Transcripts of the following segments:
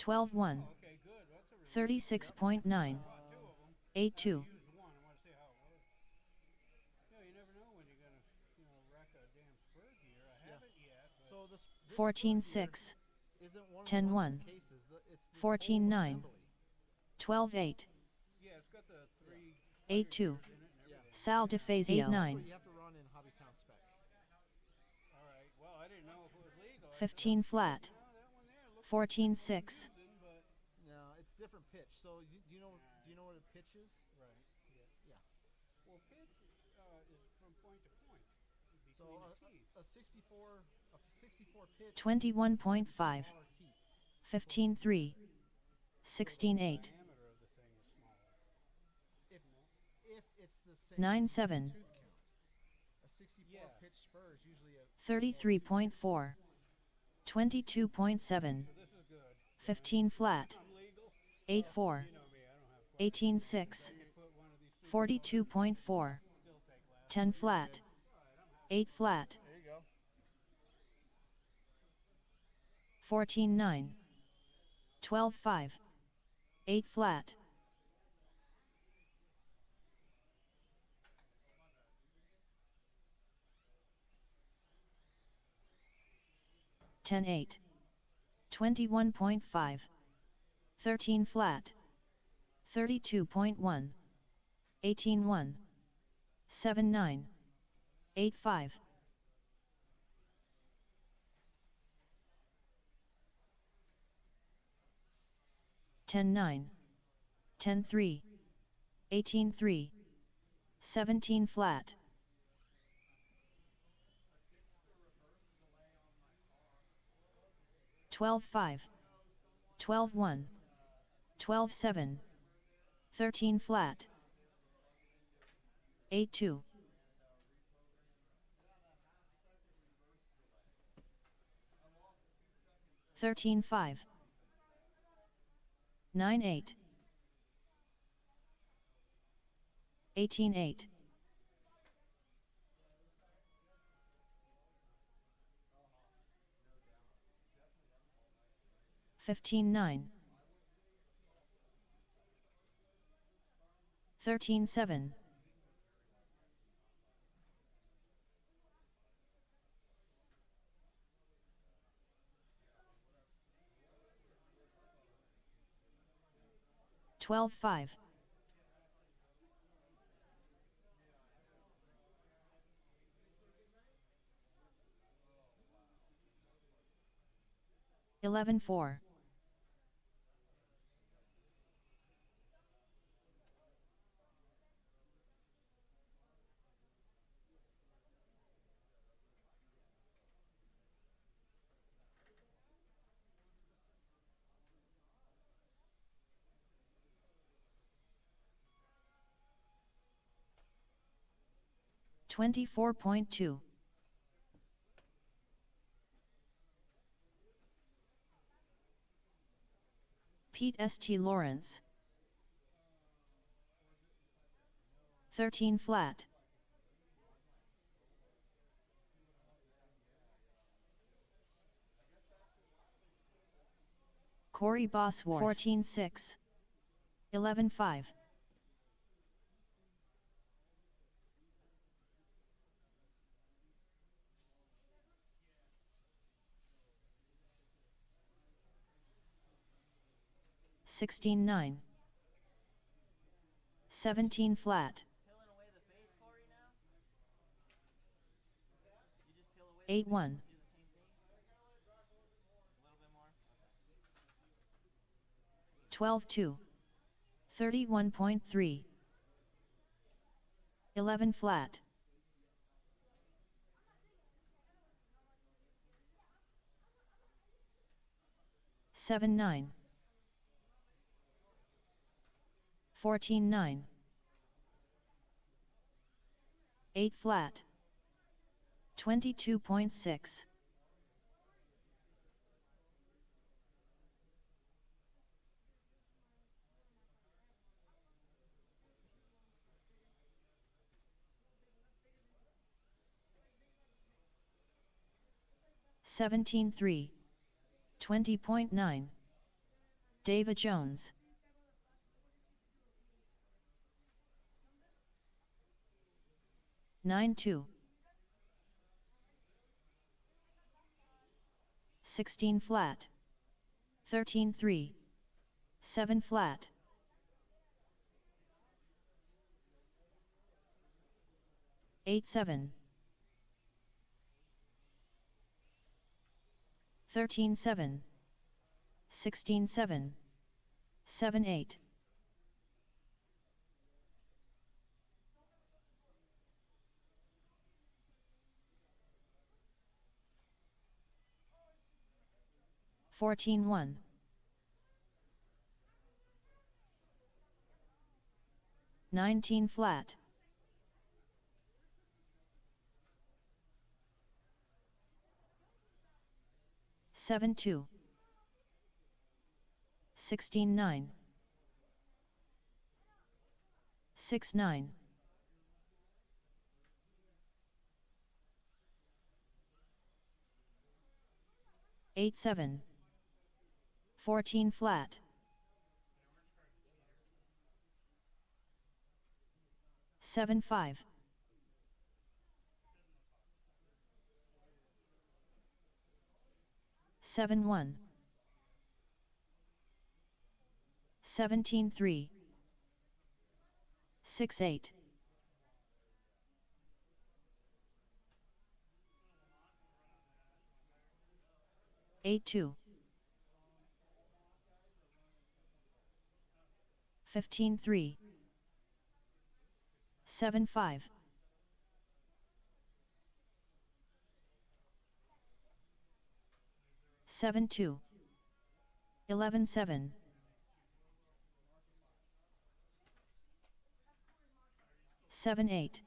12-1. 36.9. 8-2. So this 14-6. isn't one of the 10-1. cases. It's this 14-9. assembly. 12-8. Yeah, it's got the 3 8-2. Yeah. Sal DeFazio. That's 8-9. what you have to run in HobbyTown spec. All right. Well, I didn't know if it was legal. 15 flat. 14-6. No, it's different pitch. So do you know what a pitch is? Right. Yeah. Well, pitch is from point to point. So a 64 pitch. 21.5. Smaller teeth. 15-3. 16-8. Diameter of the thing is smaller. If it's the same 9-7. tooth count. A 64 pitch spur is usually a 33.4. 22.7. 15 flat. 8-4. 18-6. 42.4. 10 flat. 8 flat. There you go. 14-9. 12-5. 8 flat. 10-8. 21.5. 13 flat. 32.1. 18-1. 7-9. 8-5. 10-9. 10-3. 18-3. 17 flat. 12-5. 12-1. 12-7. 13 flat. 8-2. 13-5. 9-8. 18-8. 15-9. 13-7. 12-5. 11-4. 24.2. Pete St. Lawrence. 13 flat. Corey Bosworth. 14-6. 11-5. 16-9. 17 flat. 8-1. 12-2. 31.3. 11 flat. 7-9. 14-9. 8 flat. 22.6. 17-3. 20.9. David Jones. Nine two. 16 flat. 13 3. 7 flat. 8 7. 13 7. 16 7. 7 8. 14 1. 19 flat. 7 2. 16 9. 6 9. 8 7. 14 flat. 7 5. 7 1. 17 3. 6 8. 8 2. 15 3. 7 5. 7 2. 11 7. 7 8.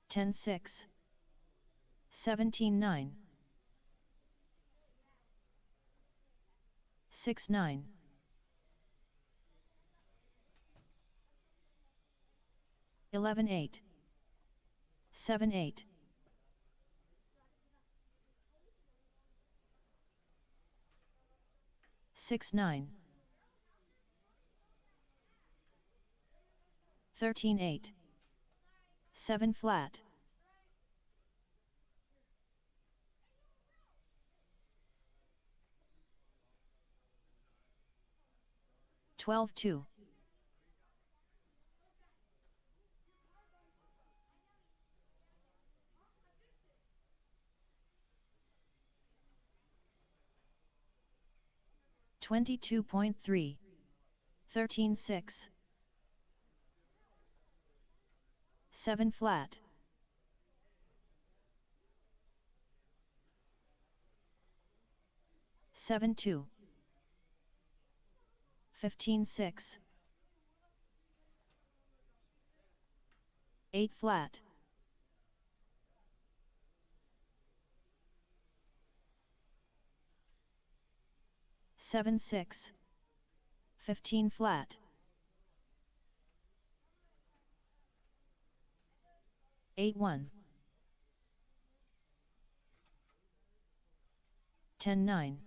10 6. 17 9. 6 9. 11 8. 7 8. 6 9. 13 8. 7 flat. 12 2. 22.3. 13 6. 7 flat. 7 2. 15 6. 8 flat. 7 6. 15 flat. 8 1. 10 9.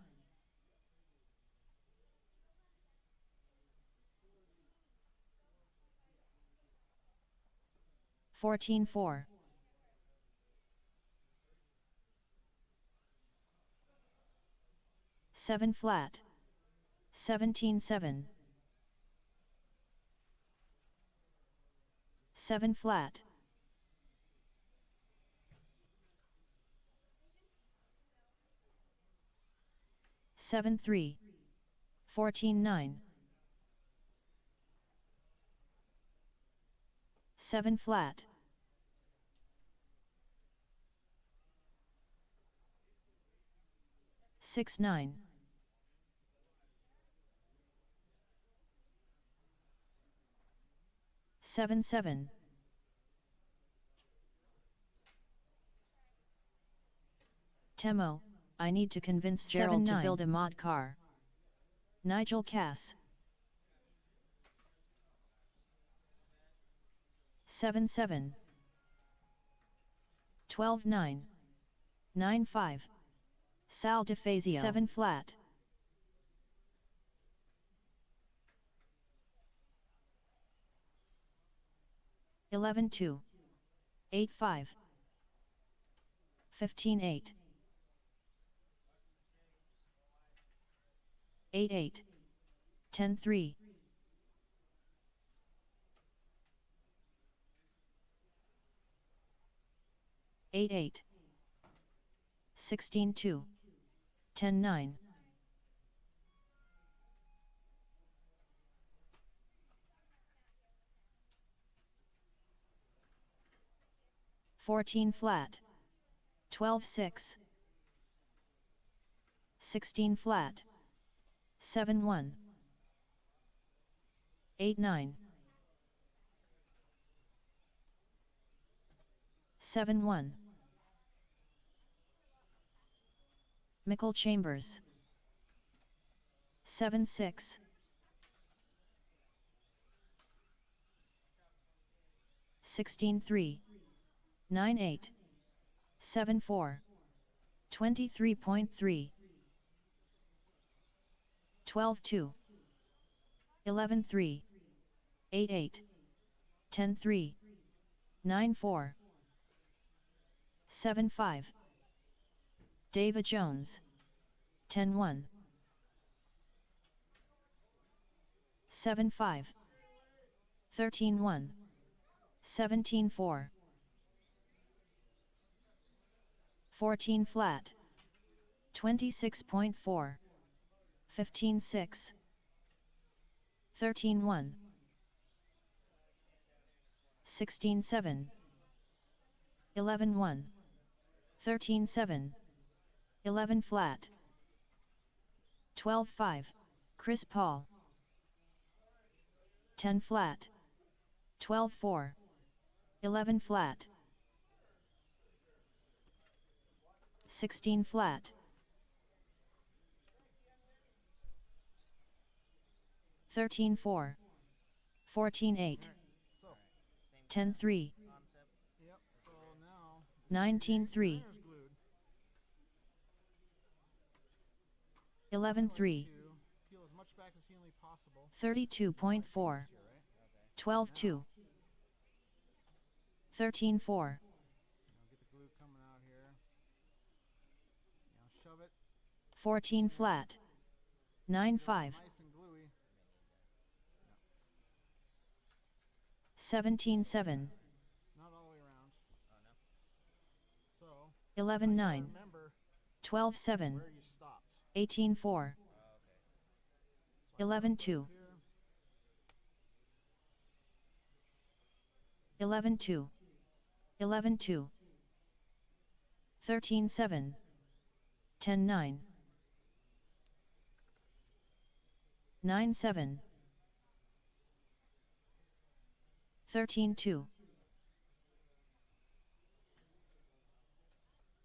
14 4. 7 flat. 17 7. 7 flat. 7 3. 14 9. 7 flat. 6 9. 7 7. 'Temo, I need to convince Gerald to build a mod car. Nigel Cass. 7 7. 12-9. 9-5. Sal DeFazio 7 flat. 11-2. 8-5. 15-8. 8-8. 10-3. 8-8. 16-2. 10-9. 14 flat. 12-6. 16 flat. 7-1. 8-9. 7-1. Michael Chambers 7-6. 16-3. 9-8. 7-4. 23.3. 12-2. 11-3. 8-8. 10-3. 9-4. 7-5. David Jones 10-1. 7-5. 13-1. 17-4. 14 flat. 26.4. 15-6. 13-1. 16-7. 11-1. 13-7. 11 flat. 12-5. Chris Paul 10 flat. 12-4. 11 flat. 16 flat. 13-4. 14-8. So, 10-3. yep. So now 19-3. iron's glued. 11-3. Peel as much back as humanly possible. 32.4. Here, right? 12-2. 13-4. Get the glue coming out here. Shove it. 14 flat. 9-5. Nice and gluey. 17-7. Not all the way around. So 11-9. remember 12-7. where you stopped. 18-4. 11-2. 11-2. 11-2. 13-7. 10-9. 9-7. 13-2.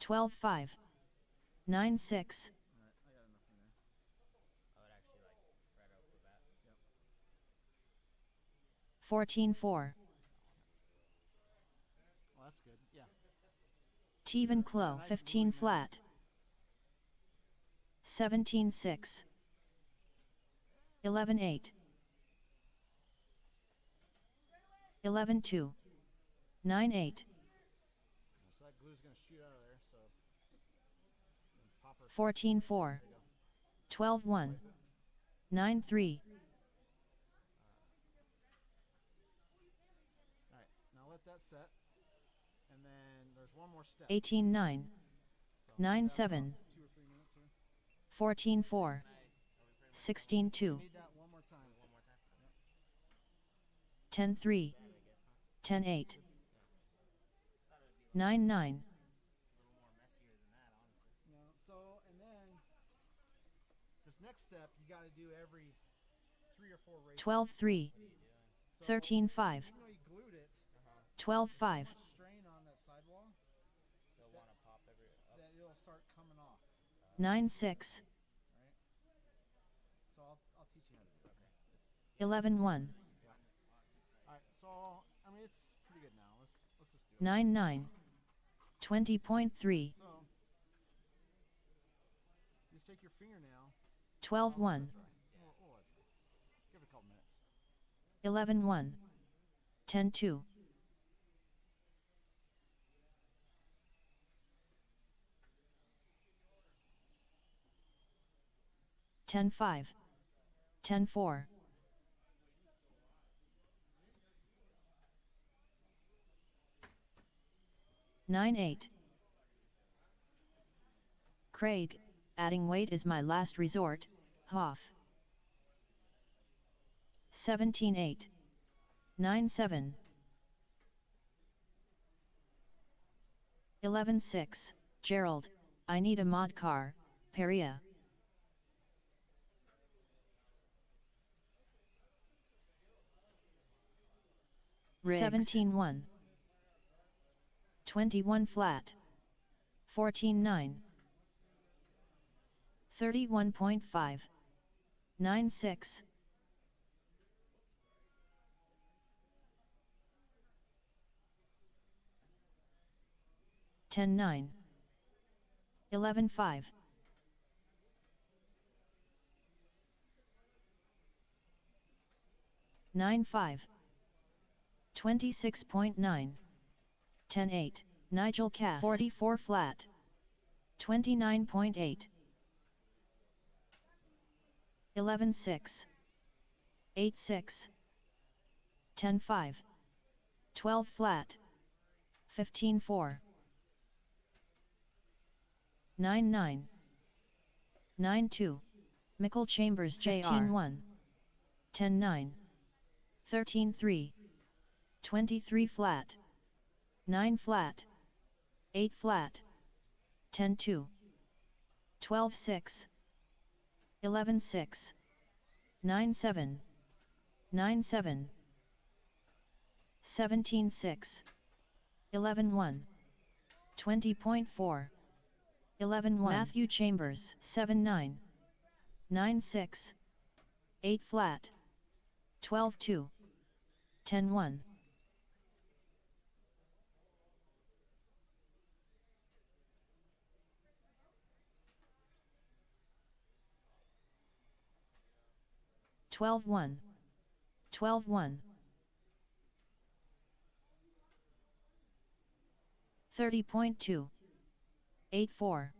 12-5. 9-6. I got enough in there. 14-4. Well, that's good. Yeah. Teven Clo Nice 15 gluey, man. flat. 17-6. 11-8. 11-2. 9-8. So that glue's going to shoot out of there. So pop her. 14-4. 12-1. 9-3. All right. Now let that set. And then there's one more step. 18-9. So 9-7. 2 or 3 minutes here. 14-4. 16-2. Need that one more time. 10-3. 10-8. 9-9. No. So and then this next step you got to do every 3 or 4 races. 12-3. So 13-5. even though you glued it, 12-5. much strain on that sidewall that it'll start coming off. 9-6. So I'll teach you how to do it. 11-1. All right. So I mean it's pretty good now. Let's just do it. 9-9. 20.3. So, just take your fingernail. 12-1. We'll give it a couple minutes. 11-1. 10-2. 10-5. 10-4. 9-8. Craig, adding weight is my last resort, Hoff. 17-8. 9-7. 11-6. Gerald, I need a mod car, Peria. 17-1. 21 flat. 14-9. 31.5. 9-6. 10-9. 11-5. 9-5. 26.9. 10-8. Nigel Cass 44 flat. 29.8. 11-6. 8-6. 10-5. 12 flat. 15-4. 9-9. 9-2. Michael Chambers Jr. 15-1. 10-9. 13-3. 23 flat. 9 flat. 8 flat. 10-2. 12-6. 11-6. 9-7. 9-7. 17-6. 11-1. 20.4. 11-1. Matthew Chambers 7-9. 9-6. 8 flat. 12-2. 10-1. 12-1. 12-1. 30.2. 8-4.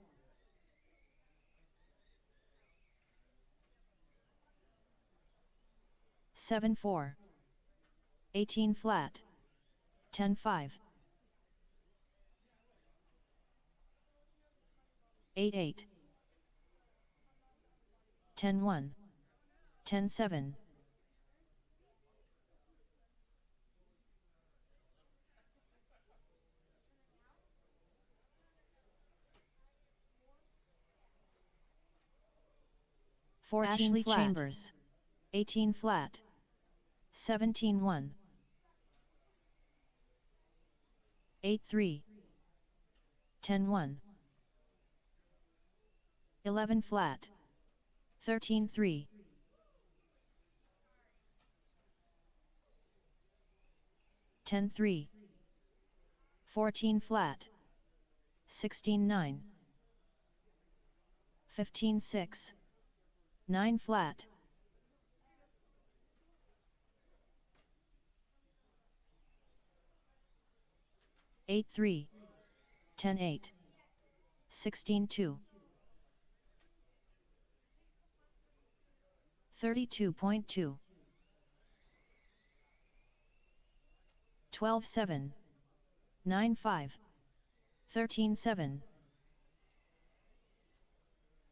7-4. 18 flat. 10-5. 8-8. 10-1. 10-7. 14 Ashley flat. Chambers 18 flat. 17-1. 8-3. 10-1. 11 flat. 13-3. 10-3. 14 flat. 16-9. 15-6. 9 flat. 8-3. 10-8. 16-2. 32.2. 12-7. 9-5. 13-7.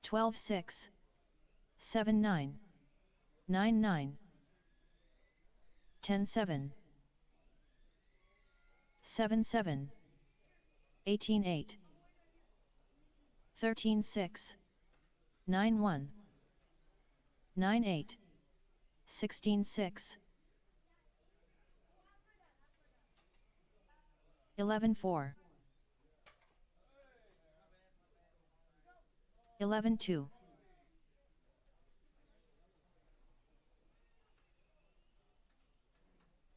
12-6. 7-9. 9-9. 10-7. 7-7. 18-8. 13-6. 9-1. 9-8. 16-6. 11-4. 11-2.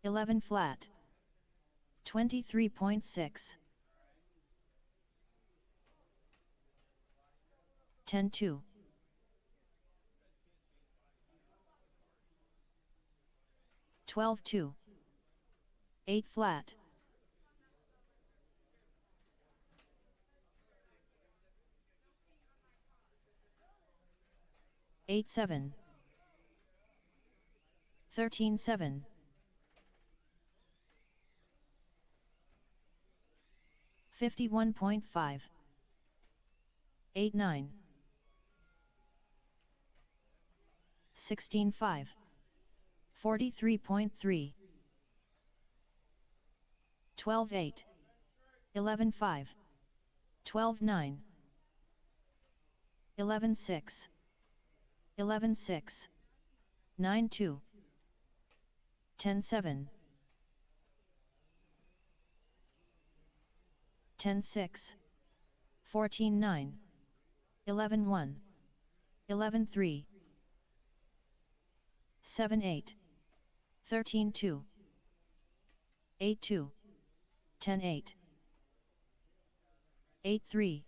11 flat. 23.6. 10-2. 12-2. 8 flat. 8-7. 13-7. 51.5. 8-9. 16-5. 43.3. 12-8. 11-5. 12-9. 11-6. 11-6. 9-2. 10-7. 10-6. 14-9. 11-1. 11-3. 7-8. 13-2. 8-2. 10-8. 8-3.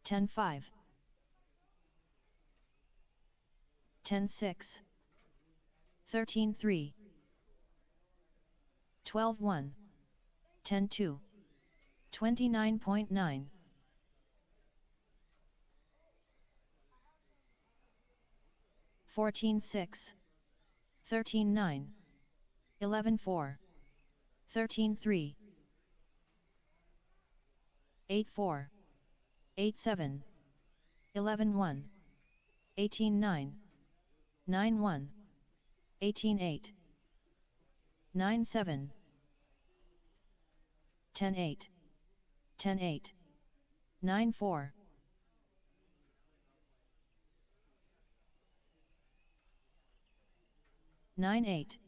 10-5. 10-6. 13-3. 12-1. 10-2. 29.9. 14-6. 13-9. 11-4. 13-3. 8-4. 8-7. 11-1. 18-9. 9-1. 18-8. 9-7. 10-8. 10-8. 9-4. 9-8.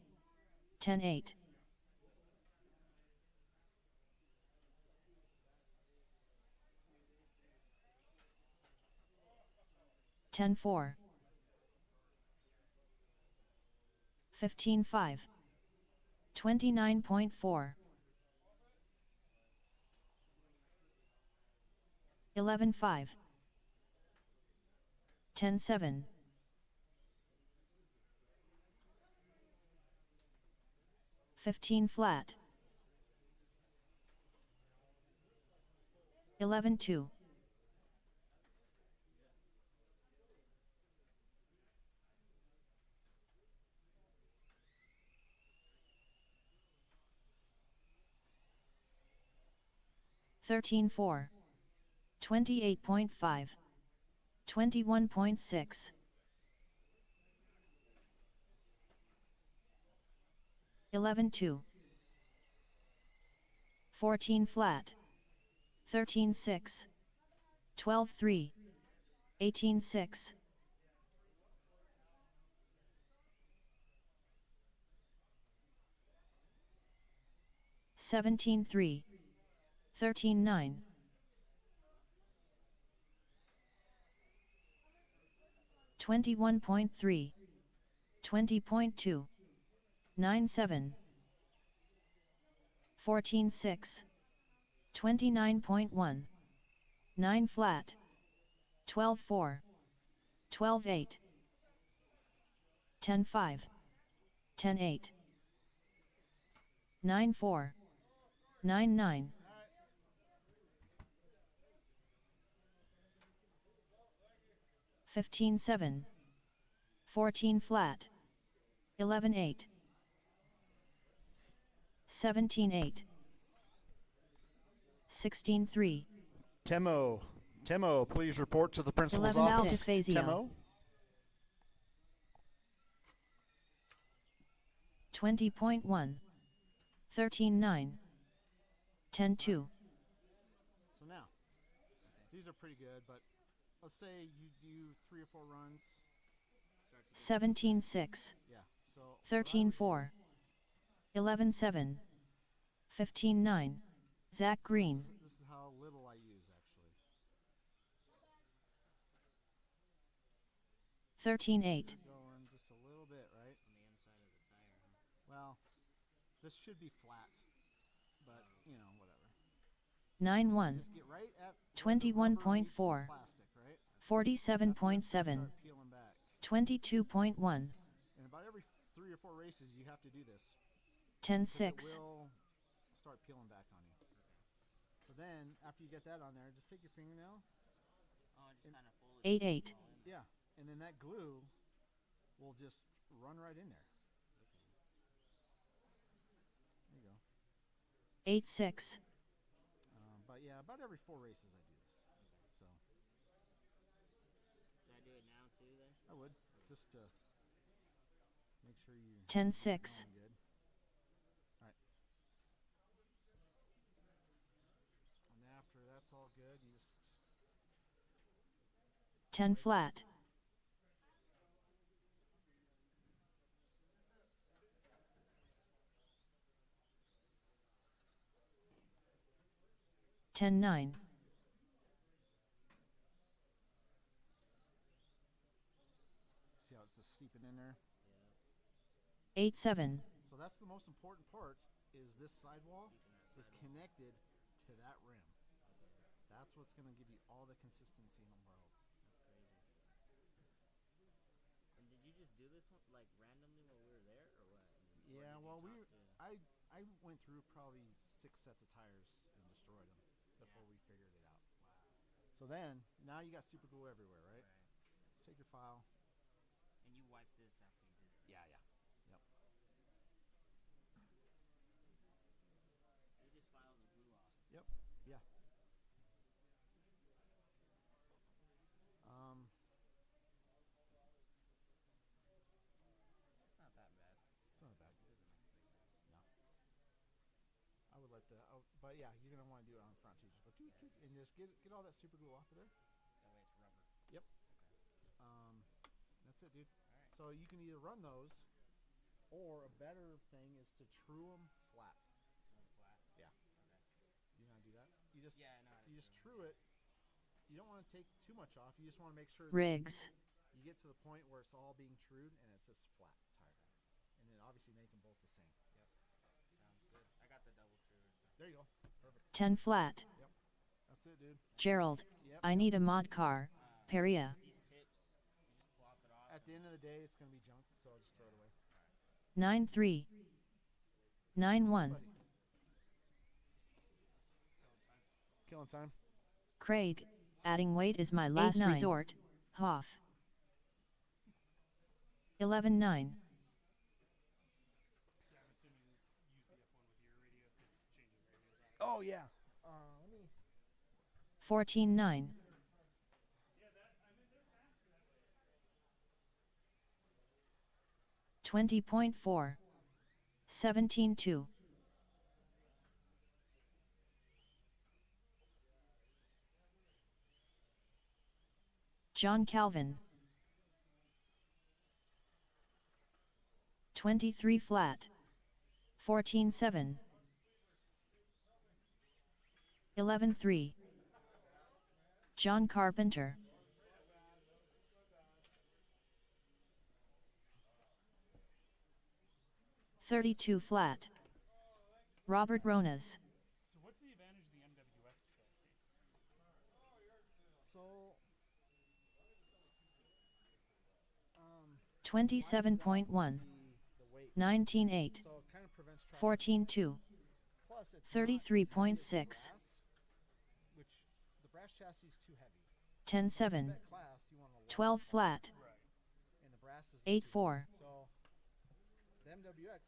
10-8. 10-4. 15-5. 29.4. 11-5. 10-7. 15 flat. 11-2. 13-4. 28.5. 21.6. 11-2. 14 flat. 13-6. 12-3. 18-6. 17-3. 13-9. 21.3. 20.2. 9-7. 14-6. 29.1. 9 flat. 12-4. 12-8. 10-5. 10-8. 9-4. 9-9. 15-7. 14 flat. 11-8. 17-8. 16-3. Temo, please report to the principal's 11 office. Alphazio. Temo. 20.1. 13-9. 10-2. So now, these are pretty good, but let's say you do 3 or 4 runs. 17-6. Yeah. So 13-4. 11-7. 15-9. Zach Green. This is how little I use actually. 13-8. Going just a little bit, right? On the inside of the tire. Huh? Well, this should be flat, but you know, whatever. 9-1, Just get right at 21.4, plastic, right? 47.7, Start peeling back. 22.1, And about every 3 or 4 races, you have to do this. 10-6, It will start peeling back on you. So then, after you get that on there, just take your fingernail. Oh, just kind of fold it. 8-8, Yeah, and then that glue will just run right in there. There you go. 8-6, But yeah, about every 4 races I do this. So Should I do it now too then? I would, just to make sure you 10-6, good. Alright. And after that's all good, you just 10 flat, 10-9, see how it's just seeping in there. 8-7, So that's the most important part, is this sidewall is connected to that rim. That's what's going to give you all the consistency in the world. And did you just do this one like randomly while we were there, or what? Yeah, well, I went through probably 6 sets of tires and destroyed them before we figured it out. Wow. So then, now you got super glue everywhere, right? Just take your file. And you wiped this after you did it. Yeah. Yep. You just filed the glue off. Yep. Yeah. It's not that bad. It's not bad. It doesn't make a big mess. No. I would let the, but yeah, you're gonna want to do it on the front too. Just go toot, toot, and just get all that super glue off of there. That way it's rubber. Yep. Okay. That's it, dude. All right. So you can either run those, or a better thing is to true them flat. One flat. Yeah. Okay. You know how to do that? You just true it. You don't want to take too much off. You just want to make sure Riggs, you get to the point where it's all being trued and it's just flat tire. And then obviously make them both the same. Yep. Sounds good. I got the double true. There you go. Perfect. 10 flat, Yep. That's it, dude. Gerald, Yep. I need a mod car, Peria, These tips, you just plop it off. At the end of the day, it's going to be junk, so just throw it away. 9-3, 9-1, Killing time. Craig, adding weight is my last resort, Hoff. 11-9, Yeah, I'm assuming you use the F1 with your radio if it's changing radios on it. Oh, yeah. Let me... 14-9, 20.4, 17-2, John Calvin, 23 flat, 14-7, 11-3, John Carpenter, 32 flat, Robert Ronas, So what's the advantage of the MWX chassis? So... 27.1, the weight. 19.8, So it kind of prevents traction. 14.2, Plus, it's 33.6, which the brass chassis is too heavy. 10-7, Spec class, you want a 12 flat, Right. and the brass is 8-4, so the MWX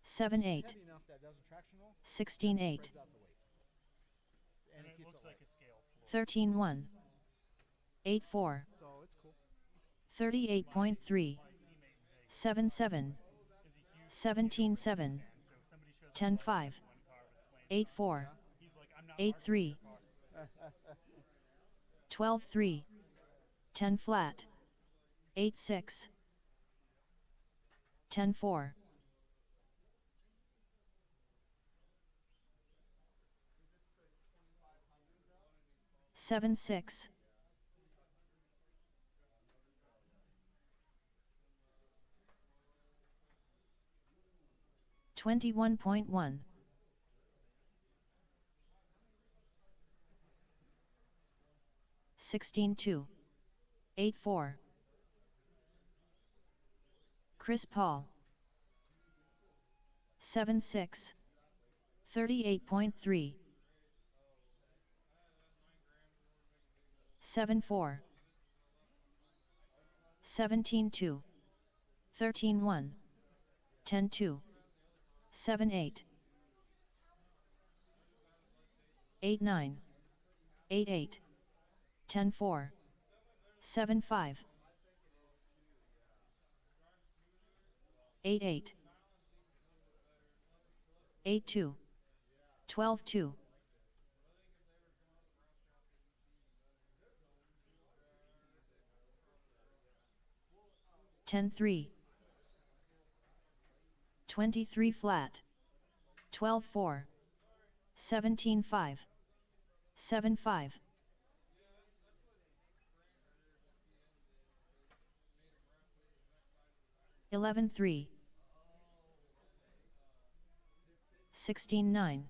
7-8, heavy enough that it doesn't traction roll. 16-8, Spreads out the weight. And it keeps looks light. like a scale floor. 13-1, 8-4, So it's cool. 38.3, 7-7, 17-7, 10-5, 8-4, He's like, I'm not 8-3, 12-3, 10 flat, 8-6, 10-4, 7-6, 21.1, 16-2. 8-4. Chris Paul. 7-6. 38.3. 7-4. 17-2. 13-1. 10-2. 7-8. 8-9. 8-8. 10-4. 7-5. 8-8. 8-2. 12-2. 10-3. 23 flat. 12-4. 17-5. 7-5. 11-3. 16-9.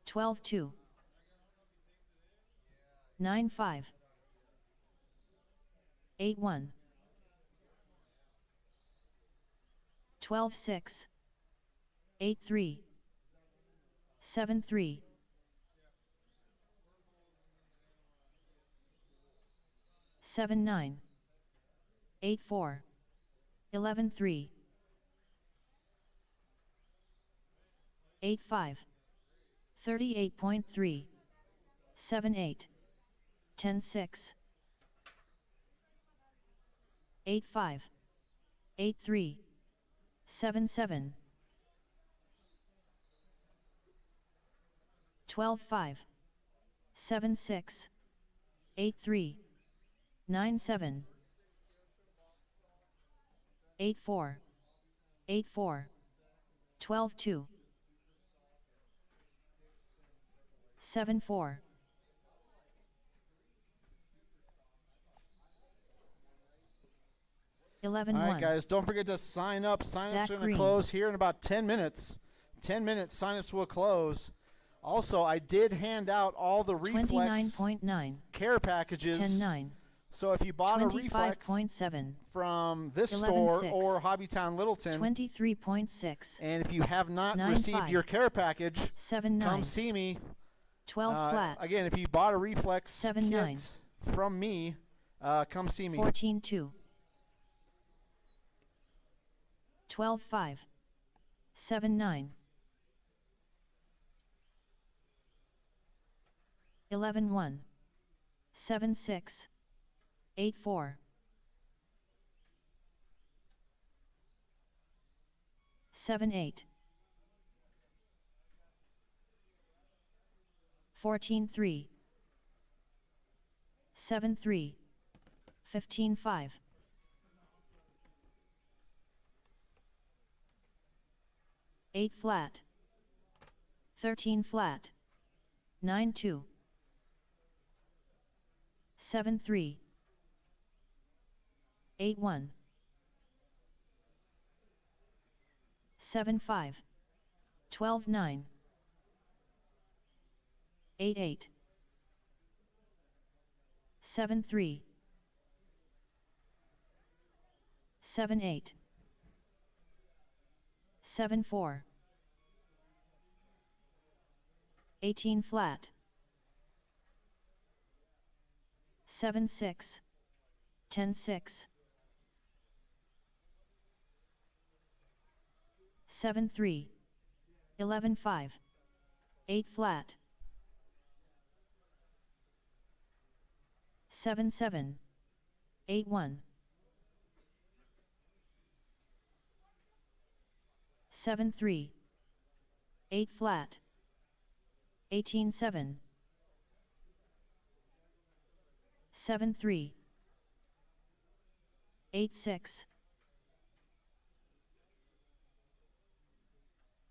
12-2. 9-5. 8-1. 12-6. 8-3. 7-3. 7-9. 8-4. 11-3. 8-5. 38.3. 7-8. 10-6. 8-5. 8-3. 7-7. 12-5. 7-6. 8-3. 9-7. 8-4. 8-4. 12-2. 7-4. All right, guys, don't forget to sign up. Sign-ups are going to close here in about 10 minutes. 10 minutes, sign-ups will close. Also, I did hand out all the Reflex care packages. 10-9. So if you bought a Reflex from this store or HobbyTown Littleton, 23.6. and if you have not received your care package, 7-9. come see me. 12 flat. Again, if you bought a Reflex 7-9. kit from me, come see me. 14-2. 12-5. 7-9. 11-1. 7-6. 8-4. 7-8. 14-3. 7-3. 15-5. 8 flat. 13 flat. 9-2. 7-3. 8-1. 7-5. 12-9. 8-8. 7-3. 7-8. 7-4. 18 flat. 7-6. 10-6. 7-3. 11-5. 8 flat. 7-7. 8-1. 7-3. 8 flat. 18-7. 7-3. 8-6.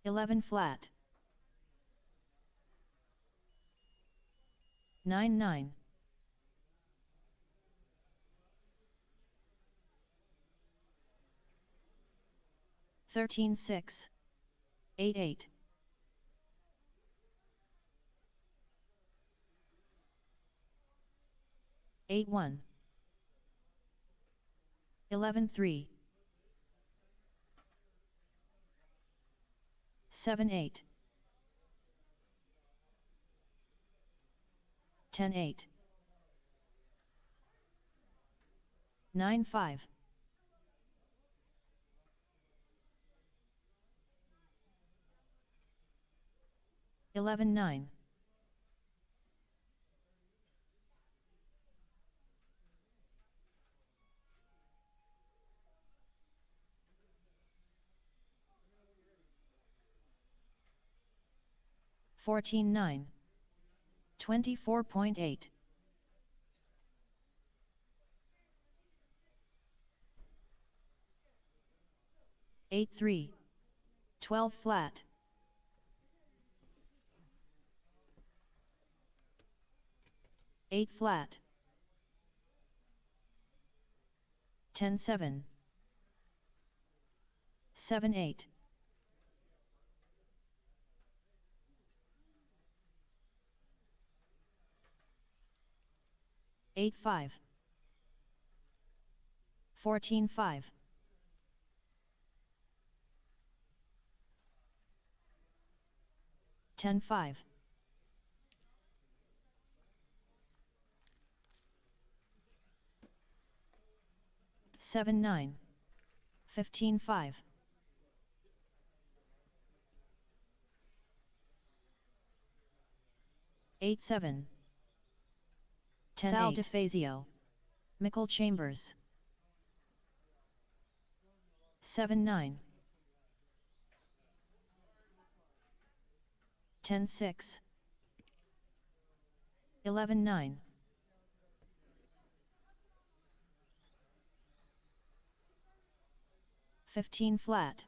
11 flat. 9-9. 13-6. 8-8. 8-1. 11-3. 7-8. 10-8. 9-5. 11-9. 14-9. 24.8. 8-3. 12 flat. 8 flat. 10-7. 7-8. 8-5. 14-5. 10-5. 7-9. 15-5. 8-7. 10-8. Sal DeFazio. Michael Chambers. 7-9. 10-6. 11-9. 15 flat.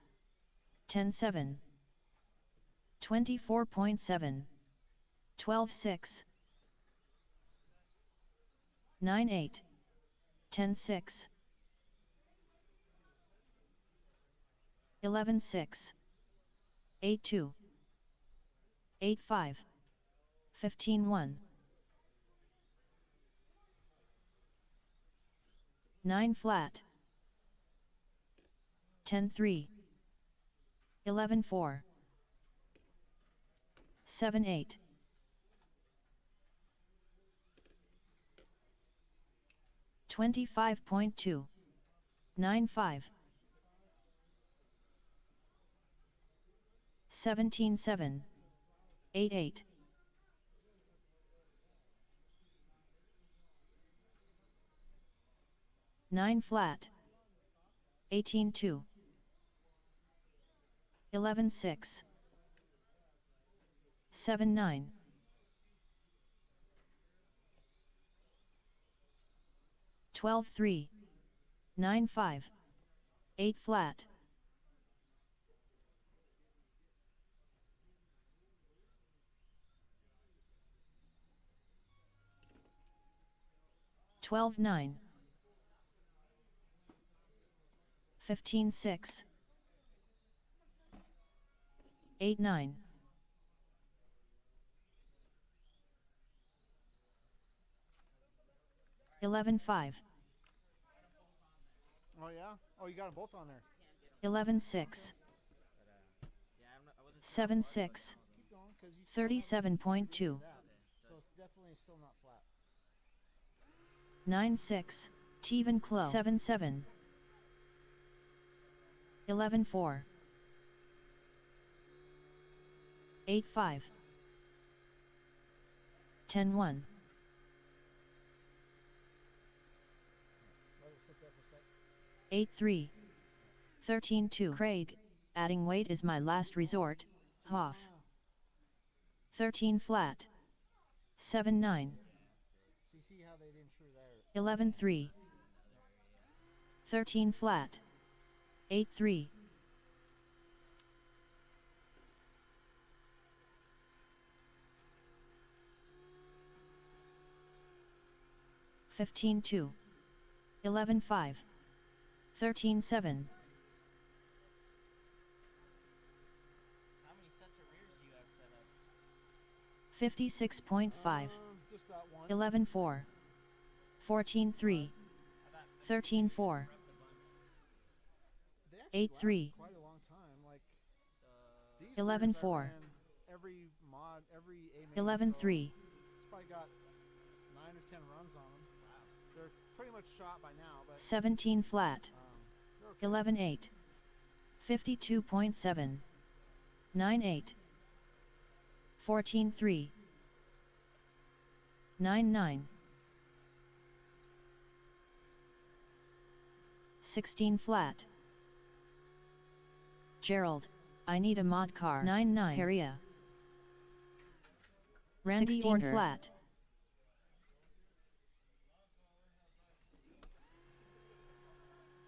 10-7. 24.7. 12-6. 9-8. 10-6. 11-6. 8-2. 8-5. 15-1. 9 flat. 10-3. 11-4. 7-8. 25.2. 9-5. 17-7. 8-8. 9 flat. 18-2. 11-6. 7-9. 12-3. 9-5. 8 flat. 12-9. 15-6. 8-9. 11-5. Oh yeah? Oh, you got them both on there. 11-6. Yeah, I wasn't sure. 7-6. Keep going, because you 37.2. that. So it's definitely still not flat. 9-6. Teven Clo. 7-7. 11-4. 8-5. 10-1. Let it sit there for a sec. 8-3. 13-2. Craig, adding weight is my last resort. Hoff. 13 flat. 7-9. So you see how they didn't true there. 11-3. 13 flat. 8-3. 15-2. 11-5. 13-7. How many sets of rears do you have set up? 56.5. Just that one. 11-4. 14-3, I thought 13-4, prepped a bunch. They actually 8-3, last quite a long time. Like these 11-4, rears, I ran every mod, every A main. 11-3, So it's probably got 9 or 10 runs on them. Wow. They're pretty much shot by now, but 17 flat, they're okay. 11-8, 52.7, 9-8, 14-3, 9-9, 16 flat. Gerald, I need a mod car. 9-9, Peria. Randy 16 order. Flat.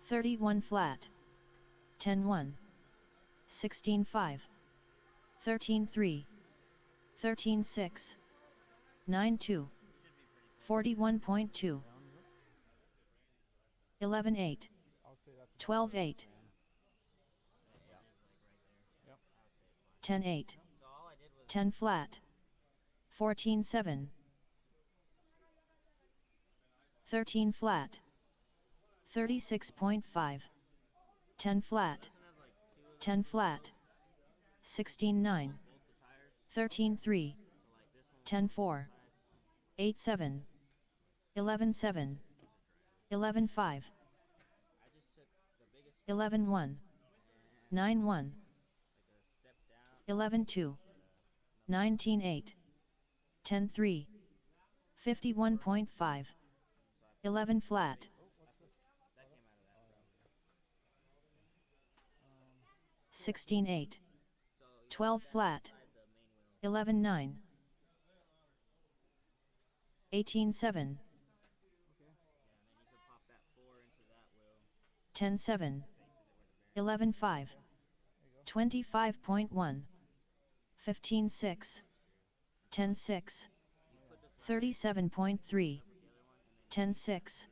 31 flat. 10-1. 16-5. 13-3. 13-6. 9-2. 41.2. 11-8. I'll say that's 12-8. 10-8. So all I did was 10 flat. 14-7. 13 flat. 36.5. 10 flat. this one has like 2 of 10 flat. 16-9. both the tires. 13-3. So like this one 10-4. 8-7. 11-7. 11-5. I just took the biggest 11-1. 9-1. like a step down 11-2. 19-8. 10-3. 51.5. 11 flat. that came out of that pro. 16-8. So 12 flat. inside the main wheel. 11-9. 18-7. Yeah, and then you could pop that 4 into that wheel. 10-7. Faces it where the bearing 11-5. 25.1. 15-6. 10-6. 37.3. 10-6.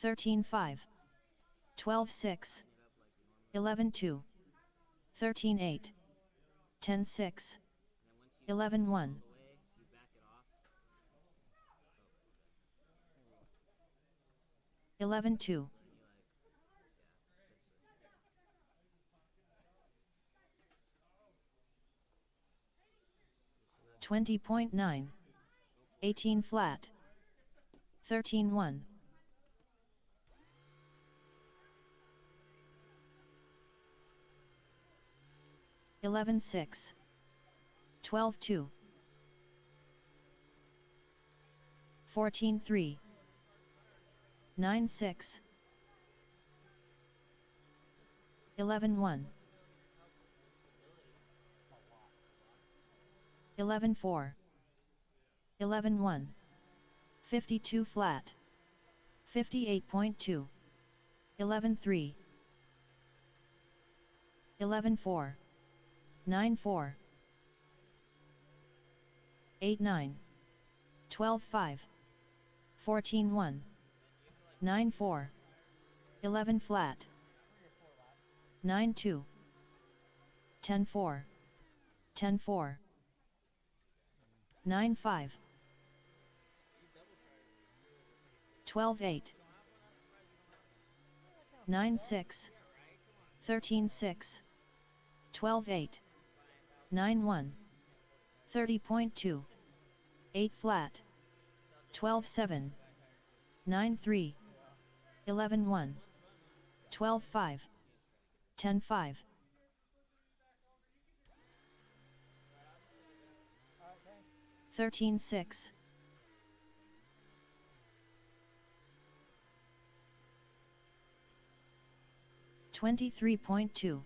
13-5. 12-6. 11-2. 13-8. 10-6. 11-1. the way you back it off. 11-2. 20.9. 18 flat. 13-1. 11-6. 12-2. 14-3. 9-6. 11-1. 11-4. 11-1. 52 flat. 58.2. 11-3. 11-4. 9-4. 8-9. 12-5. 14-1. 9-4. 11 flat. 9-2. 10-4. 10-4. 9-5. 12-8. 9-6. 13-6. 12-8. 9-1. 30.2. 8 flat. 12-7. 9-3. 11-1. 12-5. 10-5. 13-6. 23.2.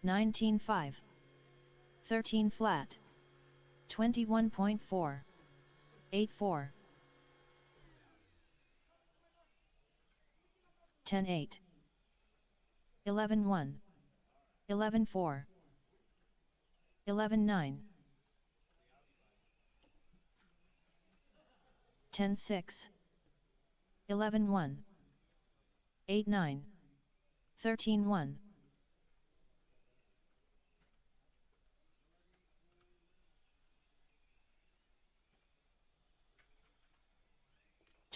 19-5. 13 flat. 21.4. 8-4. 10-8. 11-1. 11-4. 11-9. 10-6. 11-1. 8-9. 13-1.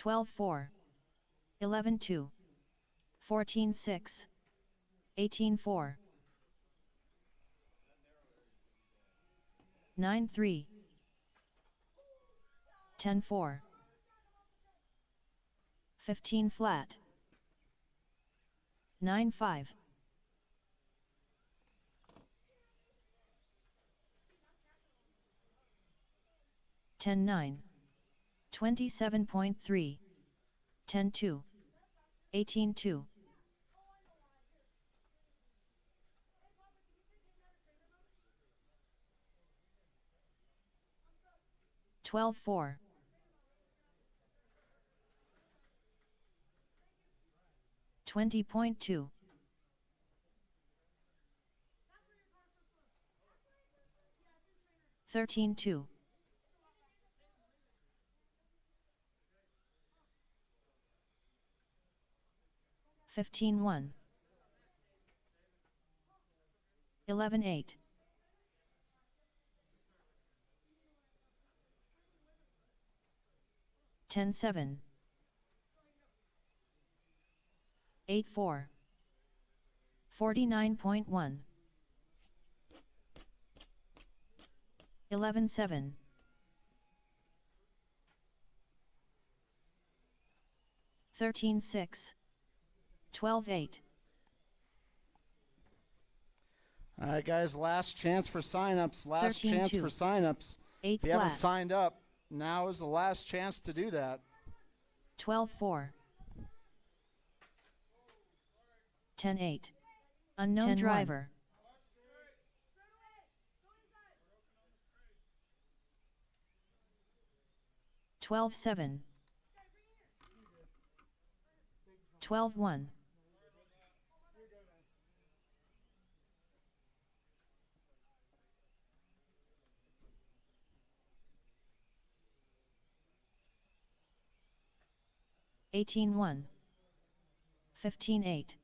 12-4, 11-2, 14-6, 18-4, 9-3, 10-4, 15 flat, 9-5, 10-9, 27.3, 10-2, 18-2, 12-4, 20.2, 13-2, 15-1, 11-8, 10-7, 8-4, 49.1, 11-7, 13-6, 12-8. All right, guys, last chance for signups. Last 13-2. chance for signups. 8 If you haven't flat, signed up, now is the last chance to do that. 12-4, 10-8. Unknown 10-1. driver. 12-7, 12-1, 18-1, 15-8,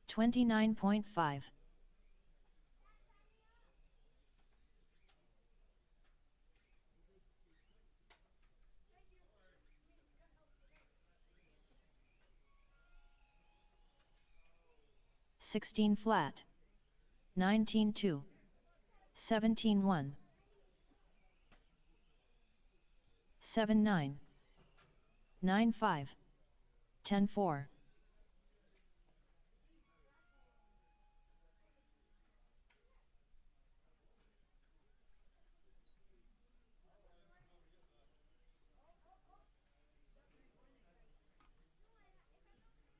29.5. Sixteen flat, 19-2, 17-1, 7-9, 9-5, 10-4.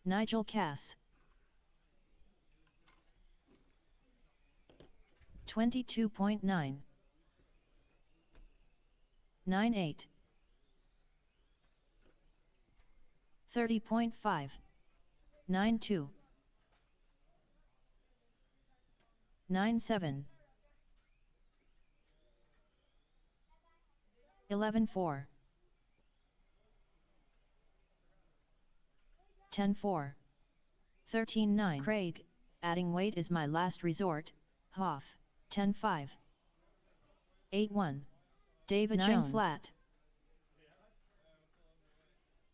Nigel Cass. 22.9, 9-8, 30.5, 9-2, 9-7, 11-4, 10-4, 13-9. Craig, adding weight is my last resort. Hoff, 10-5, 8-1. David 9 Jones. Flat,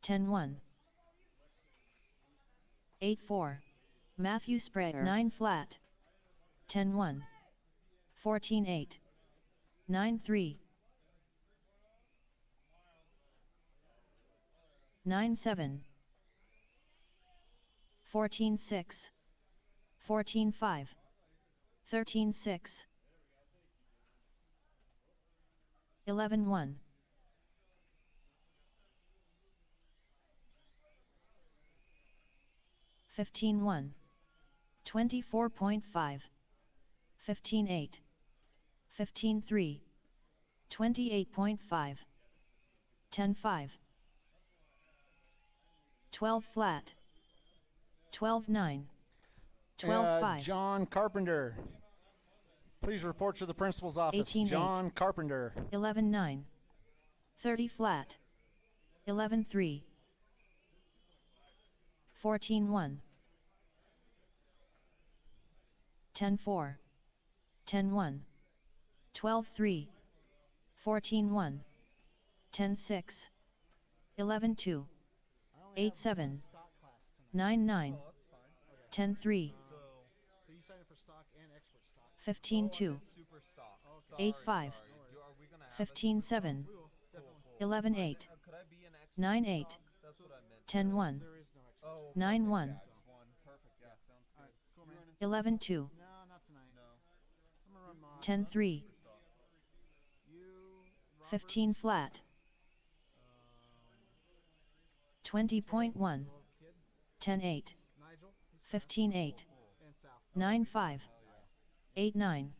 10-1, 8-4. Matthew Sprayer 9 flat, 10-1, 14-8, 9-3, 9-7, 14-6, 14-5, 13-6, 11-1. 15-1, 24.5, 15-8, 15-3, 28.5, 10-5, 12 flat, 12-9, 12-5. John Carpenter. Please report to the principal's office. 18-8. John Carpenter. 11-9, 30 flat, 11-3, 14-1, 10-4, 10-1, 12-3, 14-1, 10-6, 11-2, only have 8-7, one stock class tonight. 9-9, Oh, that's fine. 10-3, So, So you signed up for stock and expert stock. 15-2, it's super stock. Okay. 8-5, Sorry. No worries. Are we gonna have a super stock? 15-7, We will, definitely. 11-8, Could I be an expert 9-8, stock? That's what I meant. 10-1, There is no expert Oh, stock. 9-1, Yeah, just one. Perfect. Yeah, sounds good. Alright, cool, You man. running super 11-2, No, not tonight. No. I'm gonna run mod. 10-3, Super stock. You, Robert, 15 flat, Terry, 20.1, the little kid, 10-8, Nigel, he's 15-8, Cool. and Sal. 9-5, Hell yeah. 8-9,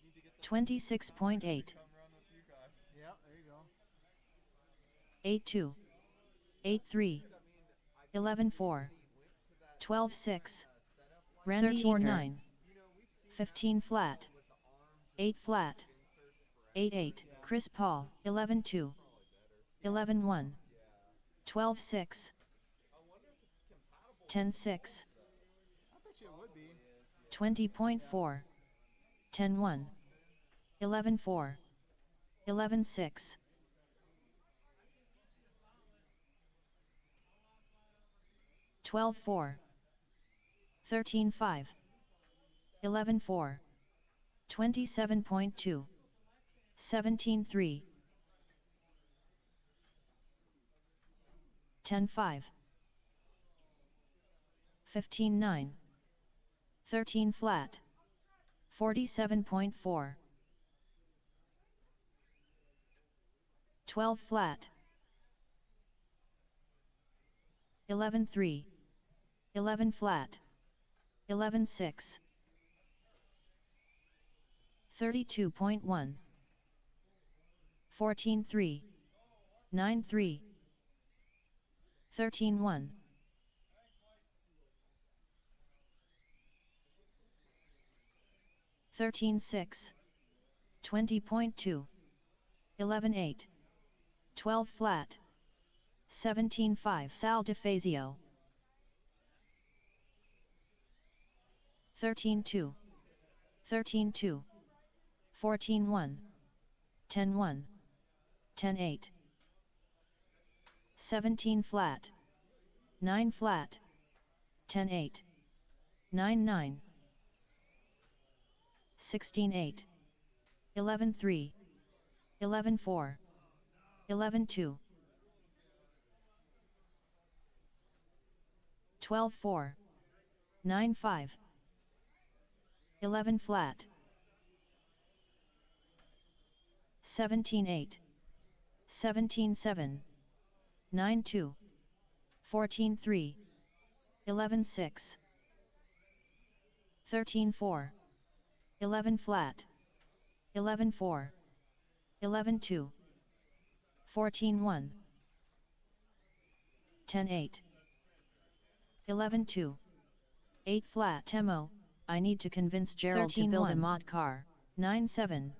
Need to get the 26.8, come run with you guys. Yeah, there you go. 8-2, 8-3, 11-4, 12-6, Randy 13-9, 15 flat, 8 flat, 8-8, Chris Paul, 11-2, 11-1, 12-6, 10-6, I bet you it would be. 20.4, 10-1, 11-4, 11-6, 12-4, 13-5, 11-4, 27.2, 17-3, 10-5, 15-9, 13 flat, 47.4, 12 flat, 11-3, 11 flat, 11-6, 32.1, 14-3, 9-3, 13-1, 13-6, 20.2, 11-8, 12 flat, 17-5, Sal DeFazio, 13-2, 13-2, 14-1, 10-1, 10-8, 17 flat, 9 flat, 10-8, 9-9, 16-8, 11-3, 11-4, 11-2, 12-4, 9-5, 11 flat, 17-8, 17-7, 9-2, 14-3, 11-6, 13-4, 11 flat, 11-4, 11-2, 14-1, 10-8, 11-2, 8 flat. Temo, I need to convince Gerald to build a mod car. 9-7,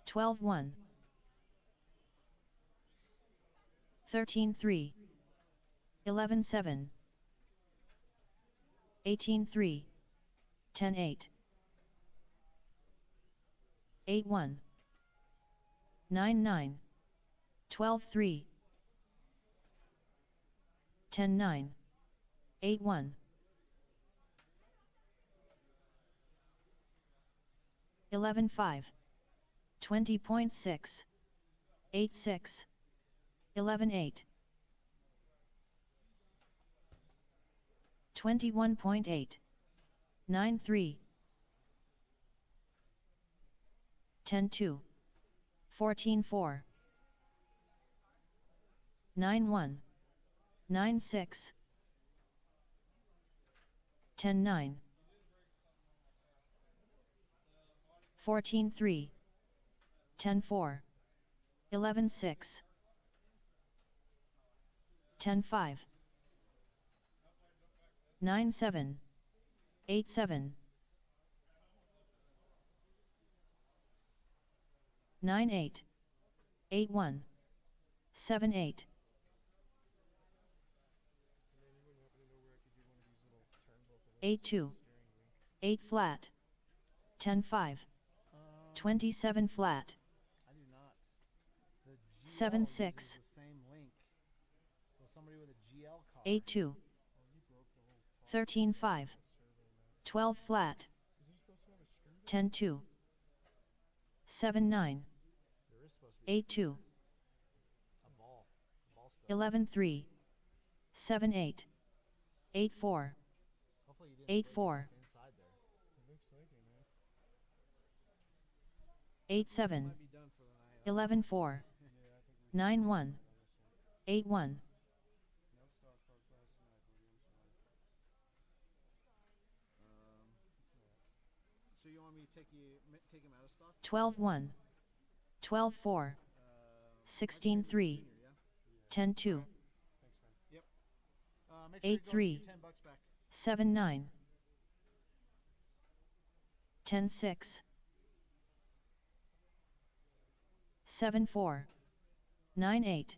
12-1, 13-3, 11-7, 18-3, 10-8, 8-1, 9-9, 12-3, 10-9, 8-1, 11-5, 20.6, 8-6, 11-8, 21.8, 9-3, 10-2, 14-4, 9-1, 9-6, 10-9, 14-3, 10-4, 11-6, 10-5, 9-7, 8-7, 9-8, 8-1, 7-8, 8-2, 8 flat, 10-5, 27 flat, I do not. The 7 uses 6, the same link. So somebody with a GL car. 8 2, 13 5, 12 flat, 10 2, 7 9, There is supposed to be 8 2, a ball. Ball stuff. 11 3, 7 8, 8 4, Hopefully you didn't 8 break 4, enough inside there. 8 7, Might be done for the night. 11 4, 9 1, 8 1, So you want me to take him out of stock? 12 1, 12 4, 16 3, 10 2, Yep. Make sure 8 you 3, $10 back. 7 9, 10 6, 7 4, 9 8,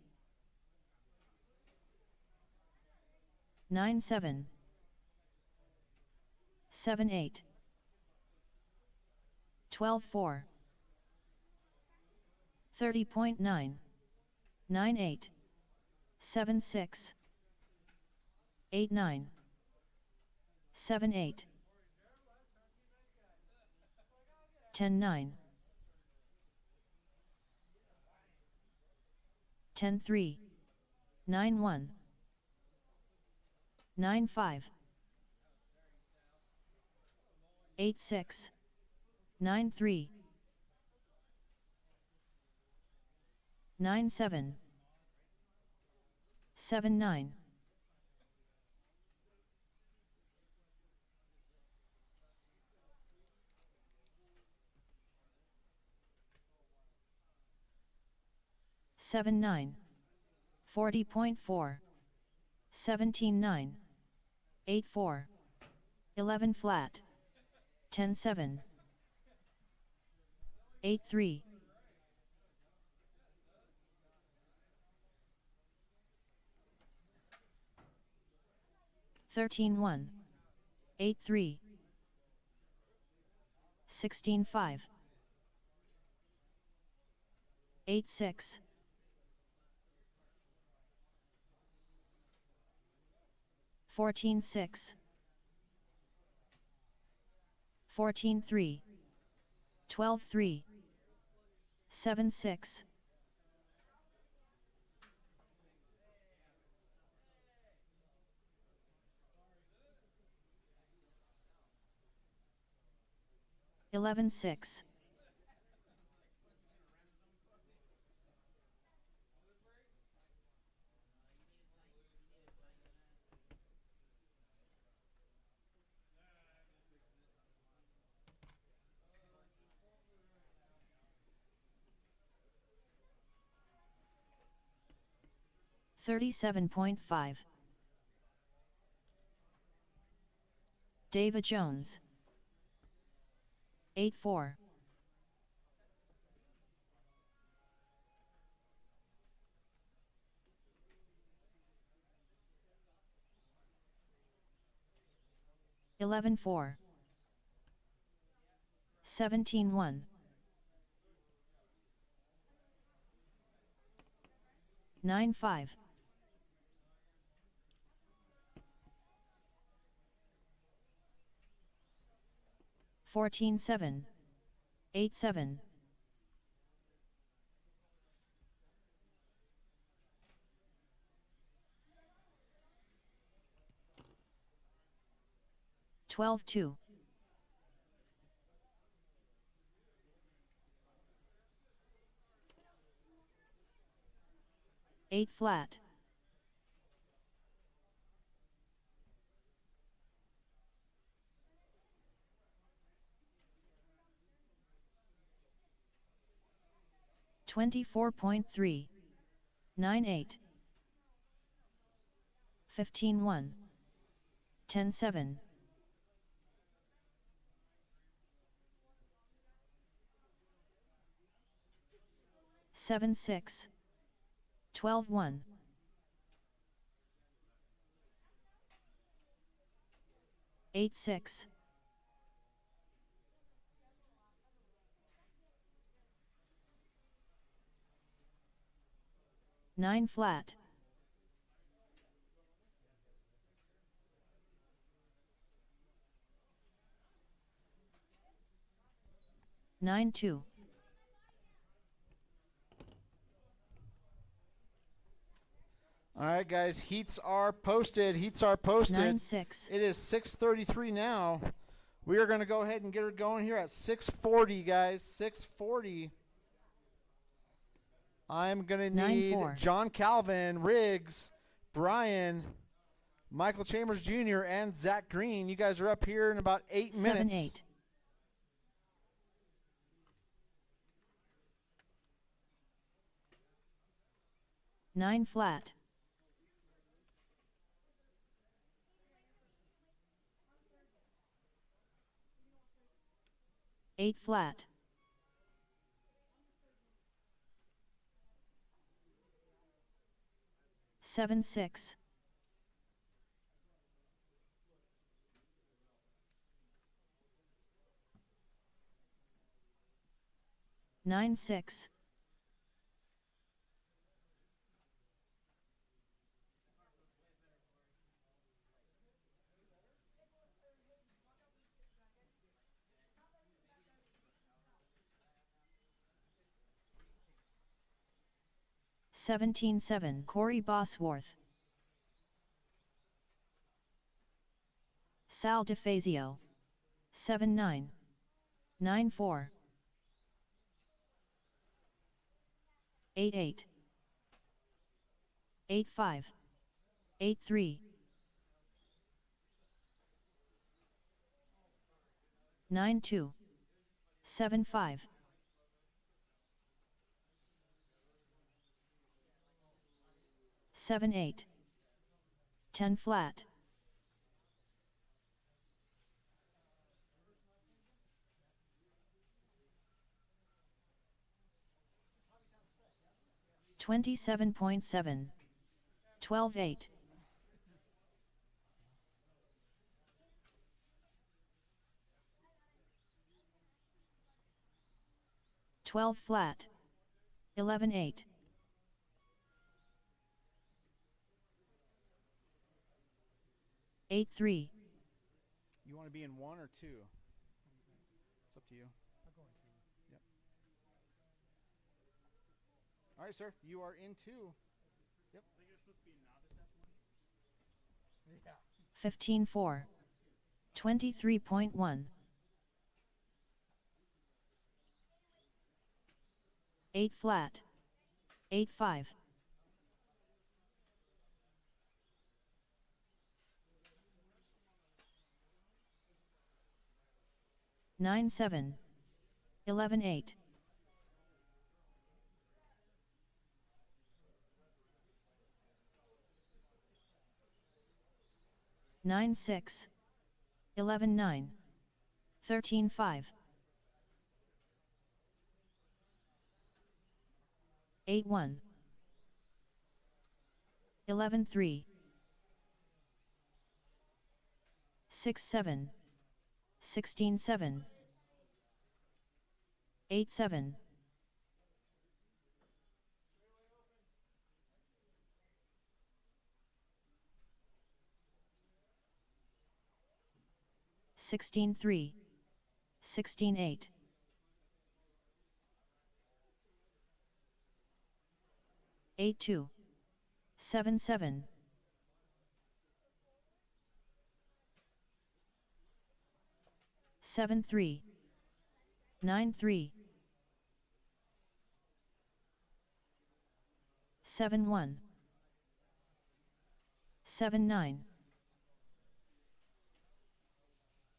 9 7, 7 8, 12 4, 30.9, 9 8, 7 6, 8 9, 7 8, 10 9, 10 3, 9 1, 9 5, 8 6, 9 3, 9 7, 7 9, 7 9, 40.4, 17 9, 8 4, 11 flat, 10 7, 8 3, 13 1, 8 3, 16 5, 8 6, 14 6, 14 3, 12 3, 7 6, 11 6, 37.5. David Jones. 8-4. Eleven 4. 17 1. 9 5. 14 7. 8 7. 12 2. 8 flat. 24.3. 9 8. 15 1. 10 7. 7 6. 12 1. 8 6. 9 flat. 9 2. All right, guys, heats are posted. Heats are posted. 9 6. It is 6:33 now. We are going to go ahead and get her going here at 6:40, guys. 6:40. I'm going to need 9-4. John Calvin, Riggs, Brian, Michael Chambers Jr., and Zach Green. You guys are up here in about 8 minutes. 7 8. 9 flat. 8 flat. 7 6. 9 6. 17 7. Corey Bosworth. Sal DeFazio. 7 9. 9 4. 8 8. 8 5. 8 3. 9 2. 7 5. 7 8. 10 flat. 27.7. 12 8. 12 flat. 11 8. 8 3. You want to be in 1 or 2? It's up to you. I'll go in 2. Yep. All right, sir. You are in 2. Yep. I think you're supposed to be a novice after 1? Yeah. 15 4. 23.1. 8 flat. 8 5. 9 7. 11 8. 9 6. 11 9. 13 5. 8 1. 11 3. 6 7. 16 7. 8 7. 16 3. 16 8. 8 2. 7 7. 7 3. 9 3. 7 1. 7 9.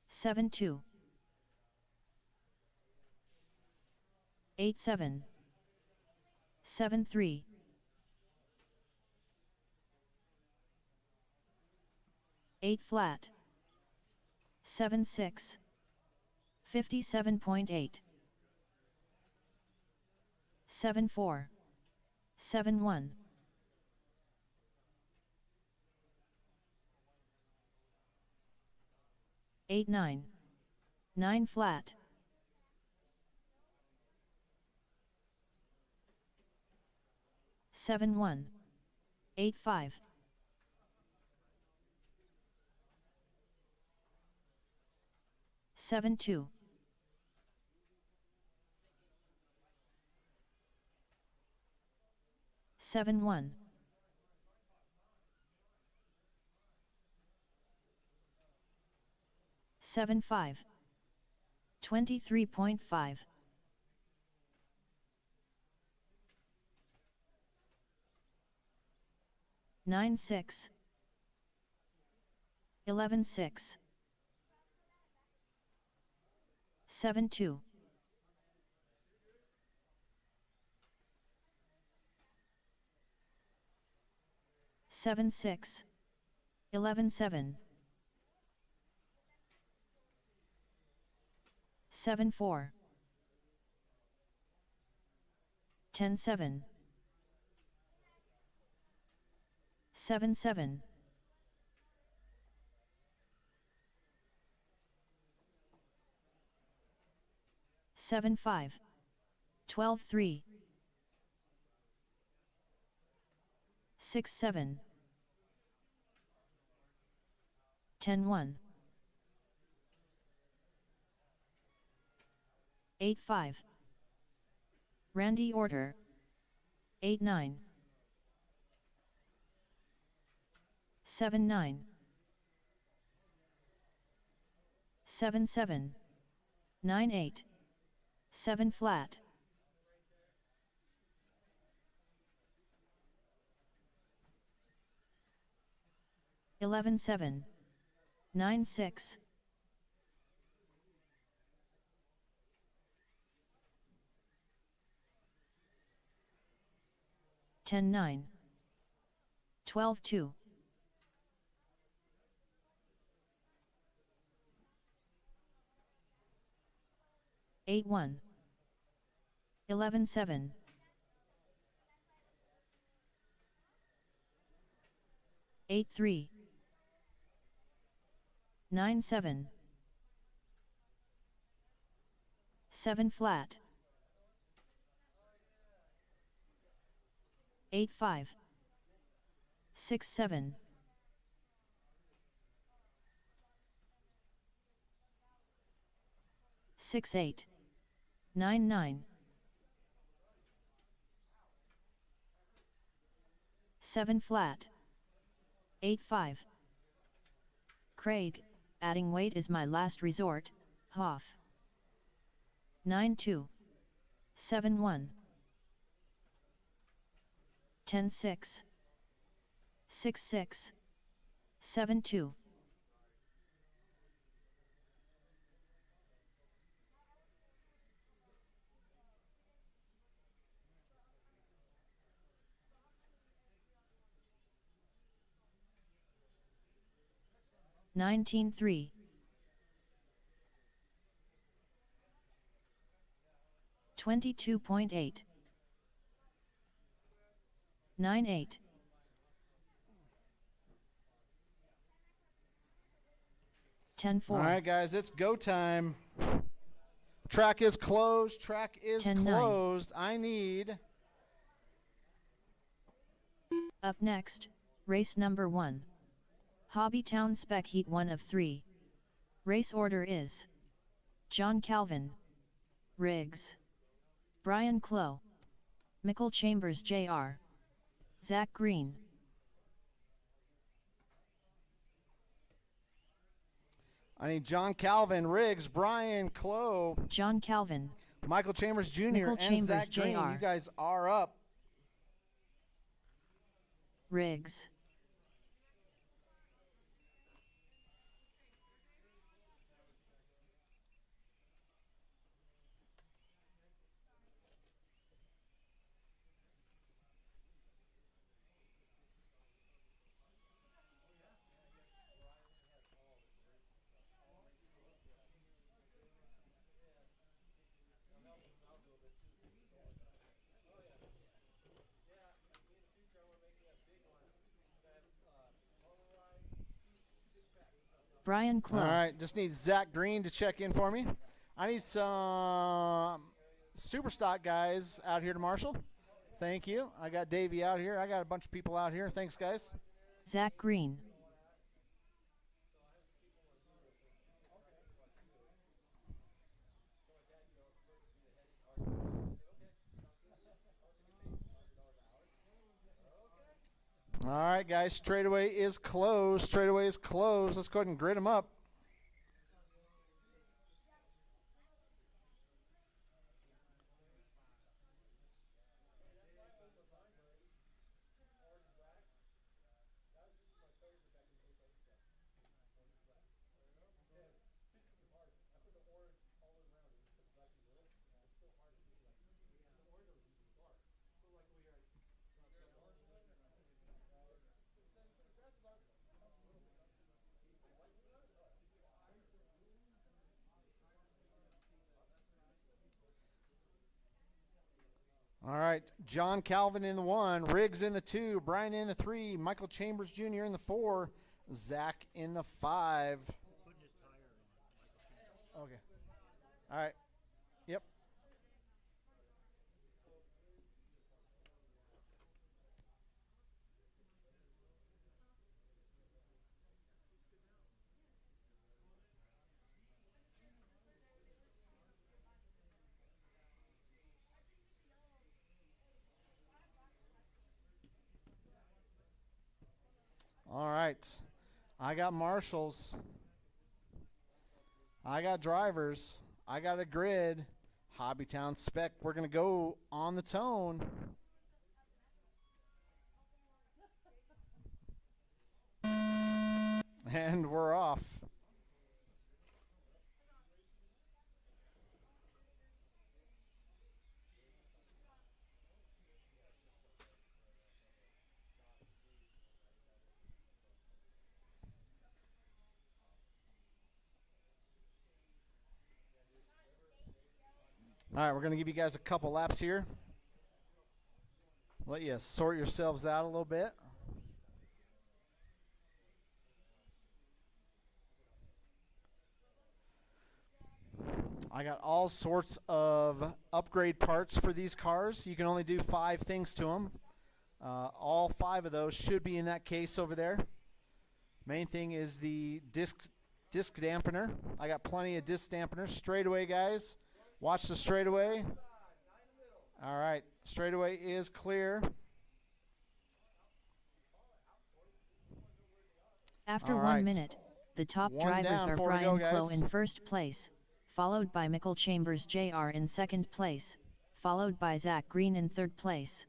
7 2. 8 7. 7 3. 8 flat. 7 6. 57.8. 7 4. 7 1. 8 9. 9 flat. 7 7-1. 8-5. 7-2. 7-1. 7-5. 23.5. 9-6. 11-6. 7-2. 7-6. 11-7. 7-4. 10-7. 7-7. 7-5. 12-3. 6-7. 10-1. 8-5. Randy order. 8-9. 7-9. 7-7. 9-8. 7 flat. 11-7. 9-6. 10-9. 12-2. 8-1. 11-7. 8-3. 9-7. 7 flat. 8-5. 6-7. 6-8. 9-9. 7 flat. 8-5. Craig, adding weight is my last resort, Hoff. 9-2. 7-1. 10-6. 6-6. 7-2. $19.3. 22.8. 9-8. 10-4. All right, guys, it's go time. Track is closed. Track is 10-9. closed. I need... Up next, race number 1. HobbyTown Spec Heat 1 of 3. Race order is John Calvin, Riggs, Brian Clough, Michael Chambers Jr., Zach Green. I need John Calvin, Riggs, Brian Clough, John Calvin, Michael Chambers Jr., Michael and Chambers Zach Green. Jr. You guys are up. Riggs, Brian Clough. All right, just need Zach Green to check in for me. I need some super stock guys out here to marshal. Thank you. I got Davey out here. I got a bunch of people out here. Thanks, guys. Zach Green. All right, guys. Straightaway is closed. Straightaway is closed. Let's go ahead and grid them up. All right, John Calvin in the 1, Riggs in the 2, Brian in the 3, Michael Chambers Jr. in the 4, Zach in the 5. Okay. All right. Yep. All right. I got marshals. I got drivers. I got a grid. HobbyTown spec. We're going to go on the tone. And we're off. All right, we're going to give you guys a couple laps here. Let you sort yourselves out a little bit. I got all sorts of upgrade parts for these cars. You can only do 5 things to them. All 5 of those should be in that case over there. Main thing is the disc dampener. I got plenty of disc dampeners. Straightaway, guys. Watch the straightaway. All right, straightaway is clear. After 1 minute, the top drivers are Brian Clough in first place, followed by Michael Chambers Jr. in second place, followed by Zach Green in third place.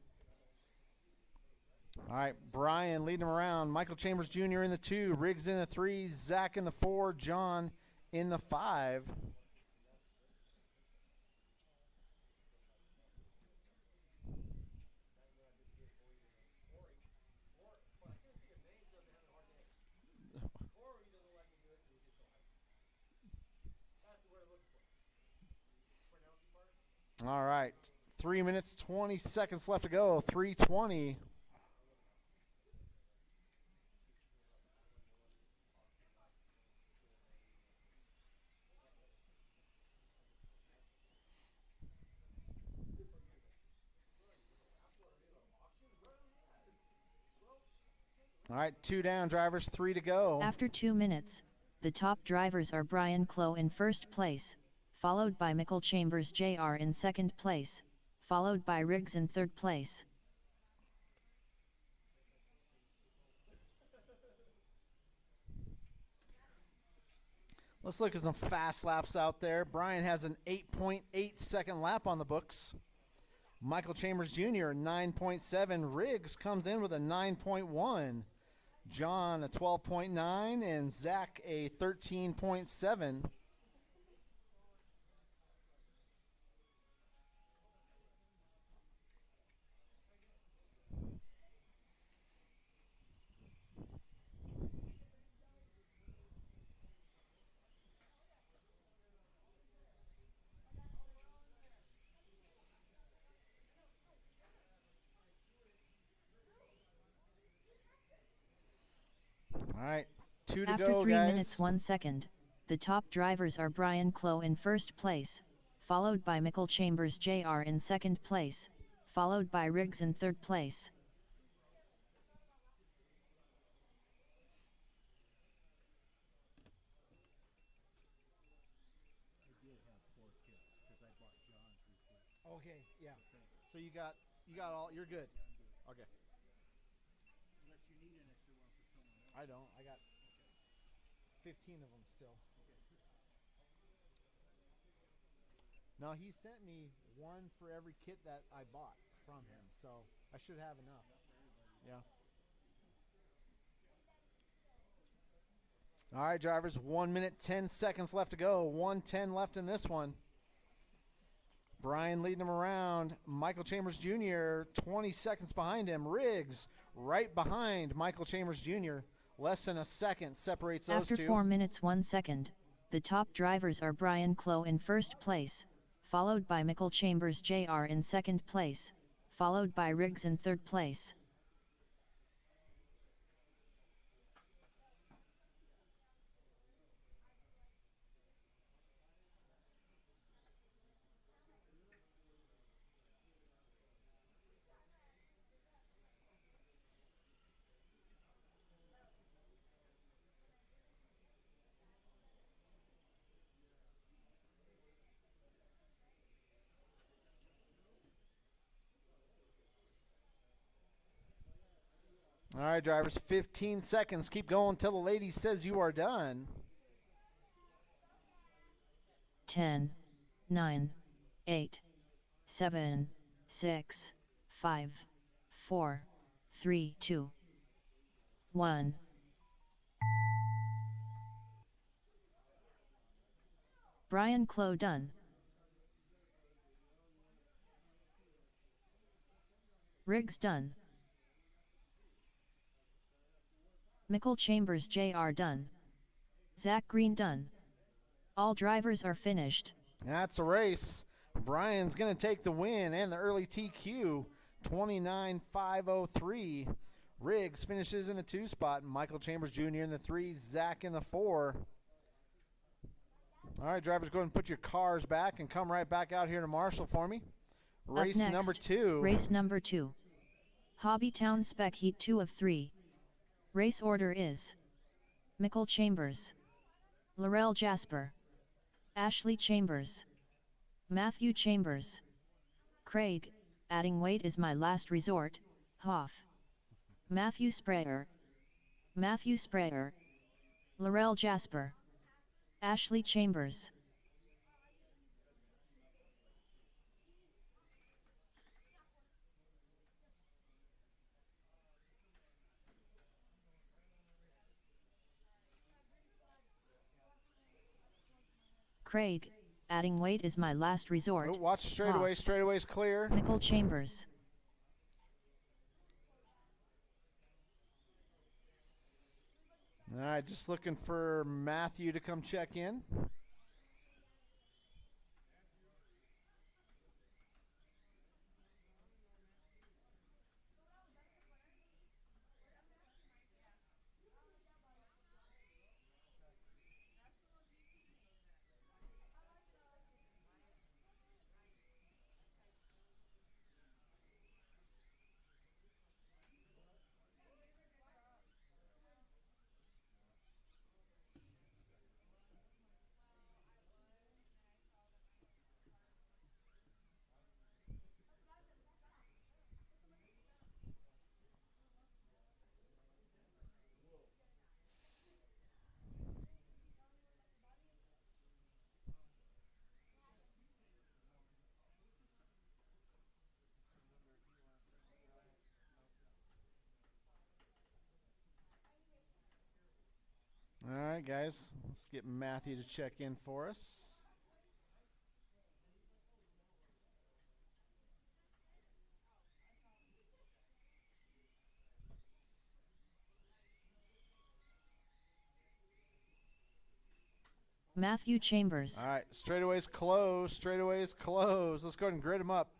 All right, Brian leading them around. Michael Chambers Jr. in the 2, Riggs in the 3, Zach in the 4, John in the 5. All right, 3 minutes, 20 seconds left to go, 3:20. All right, 2 down, drivers, 3 to go. After 2 minutes, the top drivers are Brian Clough in first place, followed by Michael Chambers Jr. in second place, followed by Riggs in third place. Let's look at some fast laps out there. Brian has an 8.8 second lap on the books. Michael Chambers Jr., 9.7. Riggs comes in with a 9.1. John, a 12.9. And Zach, a 13.7. All right, 2 to After go, 3 guys. minutes 1 second, the top drivers are Brian Clough in first place, followed by Michael Chambers Jr. in second place, followed by Riggs in third place. Okay, yeah. So you got all. You're good. Okay. Unless you need an extra one for someone else. I don't. I got 15 of them still. No, he sent me one for every kit that I bought from him, so I should have enough. Yeah. All right, drivers. 1 minute, 10 seconds left to go. 1:10 left in this one. Brian leading him around. Michael Chambers Jr. 20 seconds behind him. Riggs right behind Michael Chambers Jr. Less than a second separates those After two. 4 minutes 1 second, the top drivers are Brian Clough in first place, followed by Michael Chambers Jr. in second place, followed by Riggs in third place. All right, drivers, 15 seconds. Keep going until the lady says you are done. 10, 9, 8, 7, 6, 5, 4, 3, 2, 1. Brian Clough done. Riggs done. Michael Chambers Jr. done. Zach Green done. All drivers are finished. That's a race. Brian's going to take the win and the early TQ, 29.503. Riggs finishes in the 2 spot. Michael Chambers Jr. in the 3. Zach in the 4. All right, drivers, go ahead and put your cars back and come right back out here to Marshall for me. Race Up next, number 2. Race number 2. HobbyTown Spec Heat 2 of 3. Race order is Michael Chambers, Laurel Jasper, Ashley Chambers, Matthew Chambers, Craig, adding weight is my last resort, Hoff, Matthew Sprayer, Laurel Jasper, Ashley Chambers. Craig, adding weight is my last resort. Oh, watch straightaway. Straightaway's clear. Michael Chambers. All right, just looking for Matthew to come check in. All right, guys, let's get Matthew to check in for us. Matthew Chambers. All right, straightaway's closed. Straightaway's closed. Let's go ahead and grid them up.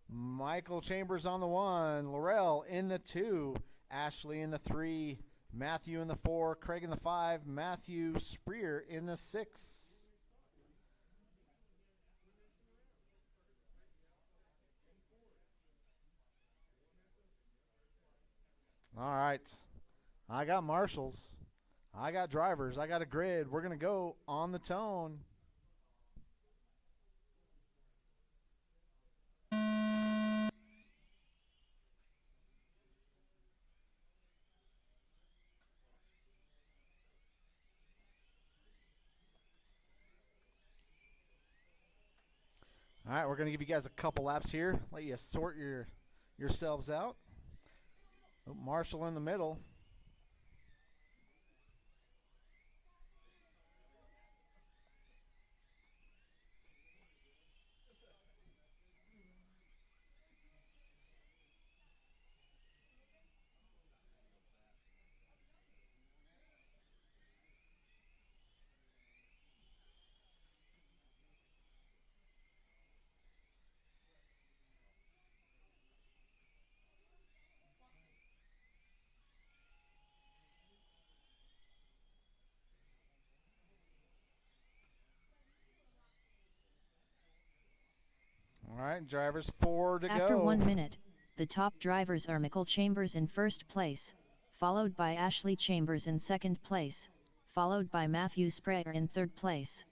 Michael Chambers on the 1, Laurel in the 2, Ashley in the 3, Matthew in the 4, Craig in the 5, Matthew Spreer in the 6. All right. I got marshals. I got drivers. I got a grid. We're going to go on the tone. All right, we're going to give you guys a couple laps here. Let you sort yourselves out. Oh, Marshall in the middle. All right, drivers, 4 to go. After 1 minute, the top drivers are Michael Chambers in first place, followed by Ashley Chambers in second place, followed by Matthew Sprayer in third place.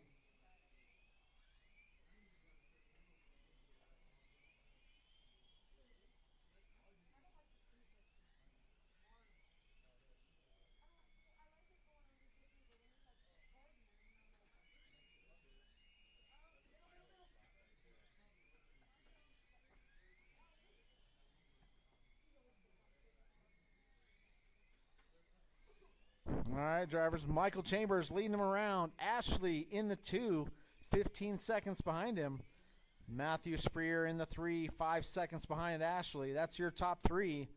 All right, drivers. Michael Chambers leading him around. Ashley in the 2, 15 seconds behind him. Matthew Spreer in the 3, 5 seconds behind Ashley. That's your top 3.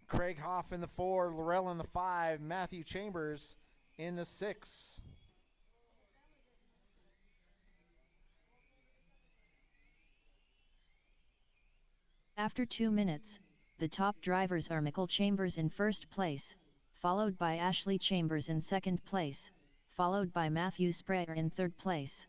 Craig Hoff in the 4, Laurel in the 5, Matthew Chambers in the 6. After 2 minutes, the top drivers are Michael Chambers in first place, followed by Ashley Chambers in second place, followed by Matthew Sprayer in third place.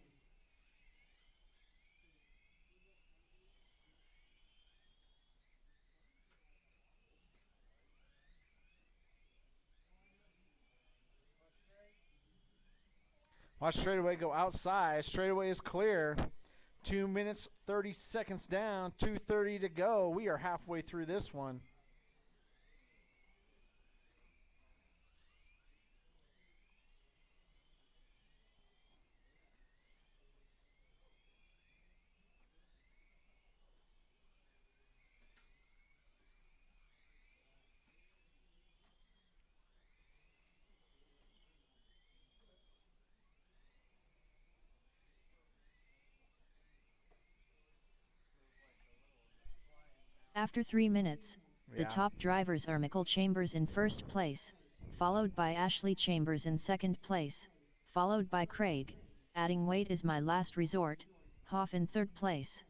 Watch straightaway go outside. Straightaway is clear. 2 minutes, 30 seconds down. 2:30 to go. We are halfway through this one. After 3 minutes, the top drivers are Michael Chambers in first place, followed by Ashley Chambers in second place, followed by Craig, adding weight is my last resort, Hoff in third place.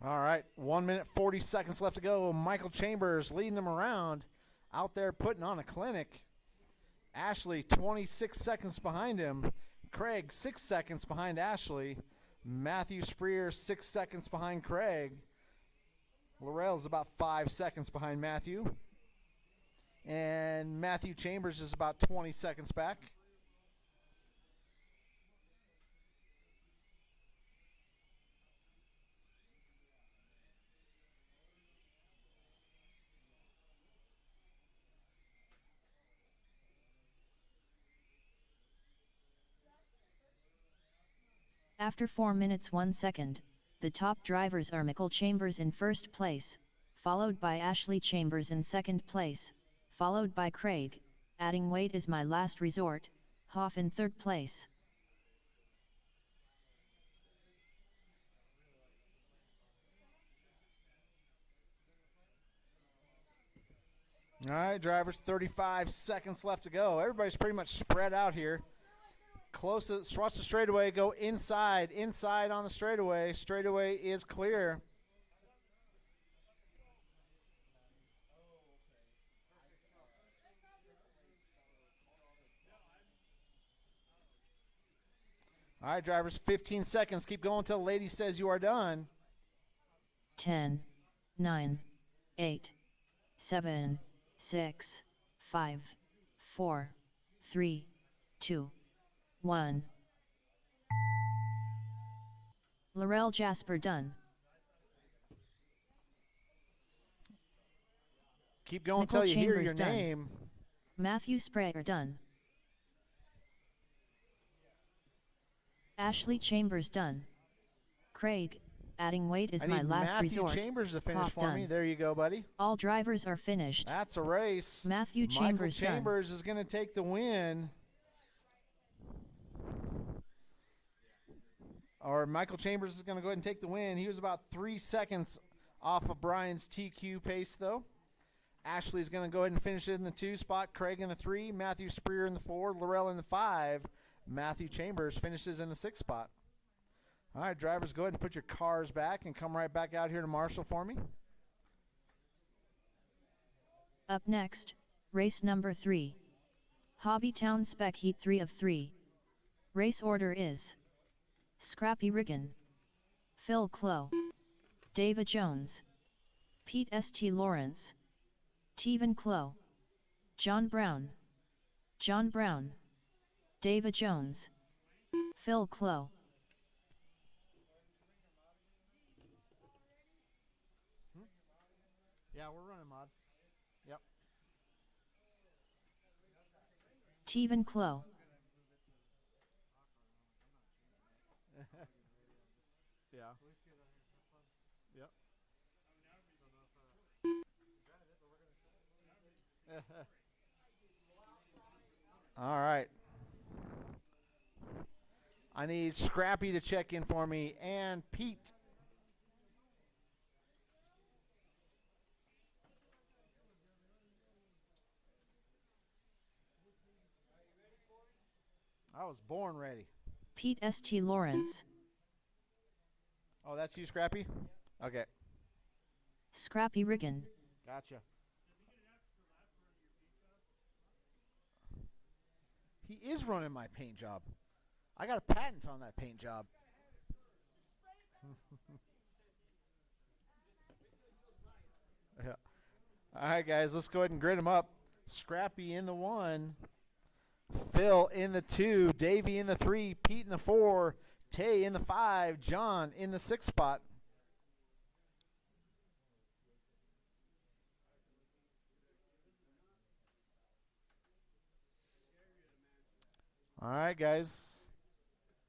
All right, 1 minute, 40 seconds left to go. Michael Chambers leading them around, out there putting on a clinic. Ashley, 26 seconds behind him. Craig, 6 seconds behind Ashley. Matthew Spreer, 6 seconds behind Craig. Laurel's about 5 seconds behind Matthew. And Matthew Chambers is about 20 seconds back. After 4 minutes 1 second, the top drivers are Michael Chambers in first place, followed by Ashley Chambers in second place, followed by Craig, adding weight is my last resort, Hoff in third place. All right, drivers, 35 seconds left to go. Everybody's pretty much spread out here. Close to, watch the straightaway go inside on the straightaway. Straightaway is clear. All right, drivers, 15 seconds. Keep going until the lady says you are done. 10, 9, 8, 7, 6, 5, 4, 3, 2, 1. Laurel Jasper done. Keep going Nicole until you hear Chambers your done. name. Matthew Sprayer done. Ashley Chambers done. Craig, adding weight is I my need last Matthew resort. Chambers to finish Cough for done. me. There you go, buddy. All drivers are finished. That's a race. Matthew Michael Chambers done. Chambers is going to take the win. Or Michael Chambers is going to go ahead and take the win. He was about 3 seconds off of Brian's TQ pace, though. Ashley's going to go ahead and finish it in the 2 spot. Craig in the 3. Matthew Spreer in the 4. Laurel in the 5. Matthew Chambers finishes in the 6 spot. All right, drivers, go ahead and put your cars back and come right back out here to Marshall for me. Up next, race number 3. HobbyTown Spec Heat 3 of 3. Race order is Scrappy Riggin, Phil Clough, David Jones, Pete St. Lawrence, Teven Clough, John Brown, David Jones, Phil Clough. Yeah, we're running, Mod. Yep. Teven Clough. Yeah. Yep. All right. I need Scrappy to check in for me and Pete. I was born ready. Pete St. Lawrence. Oh, that's you, Scrappy? Okay. Scrappy Riggin. Gotcha. He is running my paint job. I got a patent on that paint job. Yeah. All right, guys, let's go ahead and grid them up. Scrappy in the 1. Phil in the 2, Davey in the 3, Pete in the 4, Tay in the 5, John in the 6 spot. All right, guys.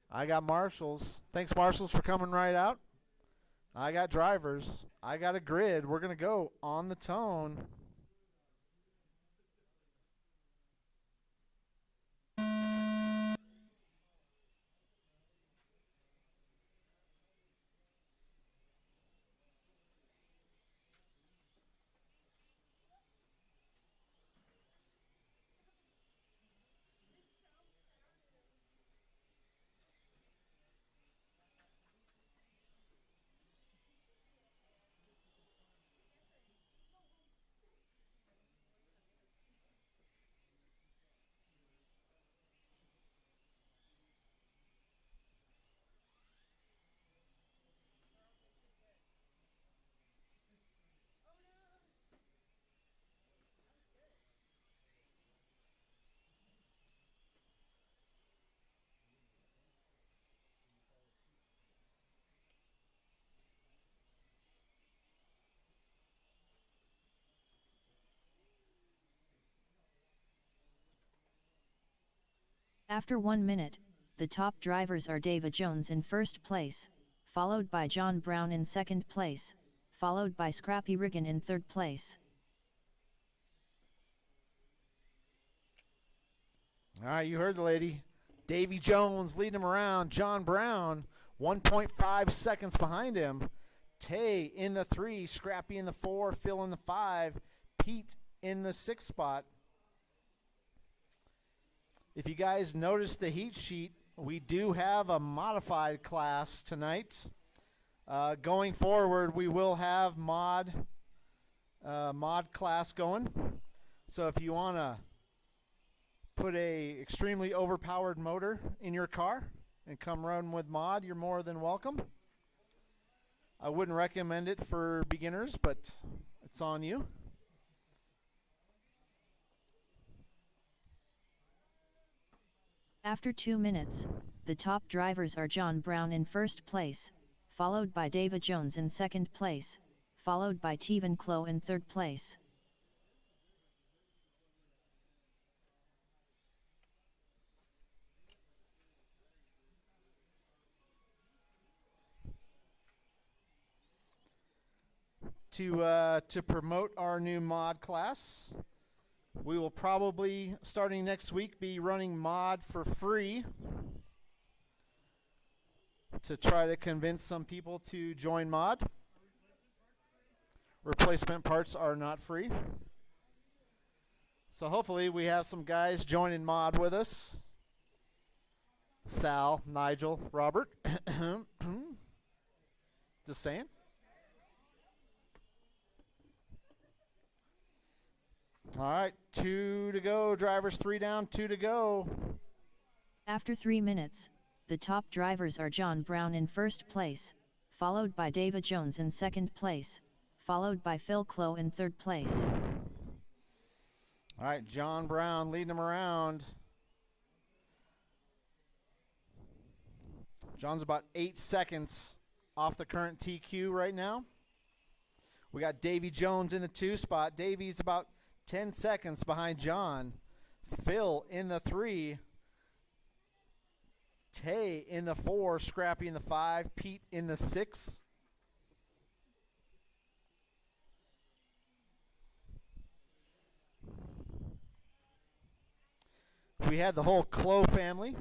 I got marshals. Thanks, marshals, for coming right out. I got drivers. I got a grid. We're going to go on the tone. After 1 minute, the top drivers are David Jones in first place, followed by John Brown in second place, followed by Scrappy Riggin in third place. All right, you heard the lady. Davy Jones leading him around. John Brown, 1.5 seconds behind him. Tay in the 3, Scrappy in the 4, Phil in the 5, Pete in the 6 spot. If you guys notice the heat sheet, we do have a modified class tonight. Going forward, we will have mod class going. So if you want to put a extremely overpowered motor in your car and come run with mod, you're more than welcome. I wouldn't recommend it for beginners, but it's on you. After 2 minutes, the top drivers are John Brown in first place, followed by David Jones in second place, followed by Teven Clow in third place. To promote our new mod class, we will probably, starting next week, be running mod for free to try to convince some people to join mod. Replacement parts are not free. So hopefully we have some guys joining mod with us. Sal, Nigel, Robert. Just saying. All right, 2 to go. Drivers 3 down, 2 to go. After 3 minutes, the top drivers are John Brown in first place, followed by David Jones in second place, followed by Phil Clow in third place. All right, John Brown leading them around. John's about 8 seconds off the current TQ right now. We got Davy Jones in the 2 spot. Davy's about 10 seconds behind John. Phil in the 3. Tay in the 4. Scrappy in the 5. Pete in the 6. We had the whole Clow family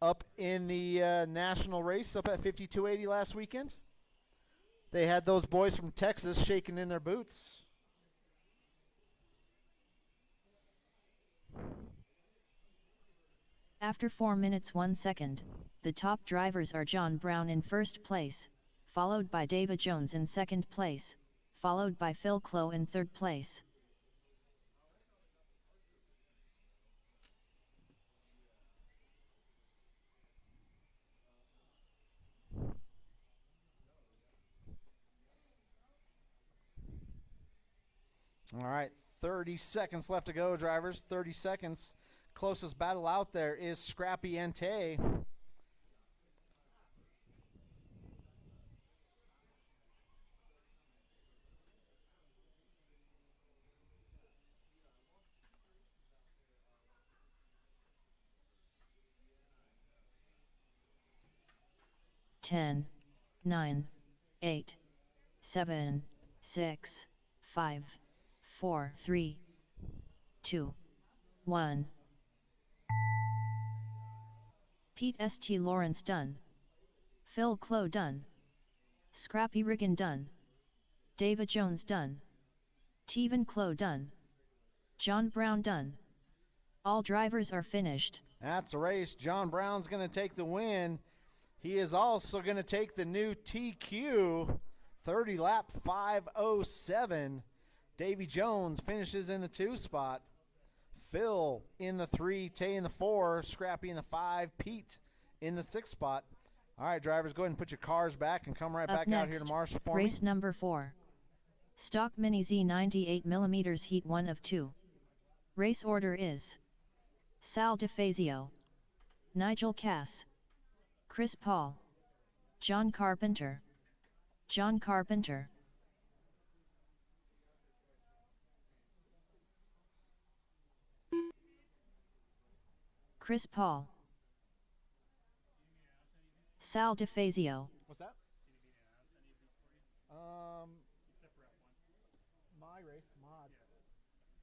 up in the national race up at 5280 last weekend. They had those boys from Texas shaking in their boots. After 4 minutes 1 second, the top drivers are John Brown in first place, followed by David Jones in second place, followed by Phil Clow in third place. All right, 30 seconds left to go, drivers. 30 seconds. Closest battle out there is Scrappy and Tay. Ten, 9, 8, 7, 6, 5, 4, 3, 2, 1. Pete St. Lawrence done. Phil Clow done. Scrappy Riggin done. David Jones done. Teven Clow done. John Brown done. All drivers are finished. That's a race. John Brown's going to take the win. He is also going to take the new TQ 30 lap 5:07. Davy Jones finishes in the 2 spot. Phil in the 3, Tay in the 4, Scrappy in the 5, Pete in the 6 spot. All right, drivers, go ahead and put your cars back and come right back out here to Marshall for me. Race number 4. Stock Mini Z 98mm Heat 1 of 2. Race order is Sal DeFazio, Nigel Cass, Chris Paul, John Carpenter, John Carpenter. Chris Paul, Sal DeFazio. What's that? My race, mod.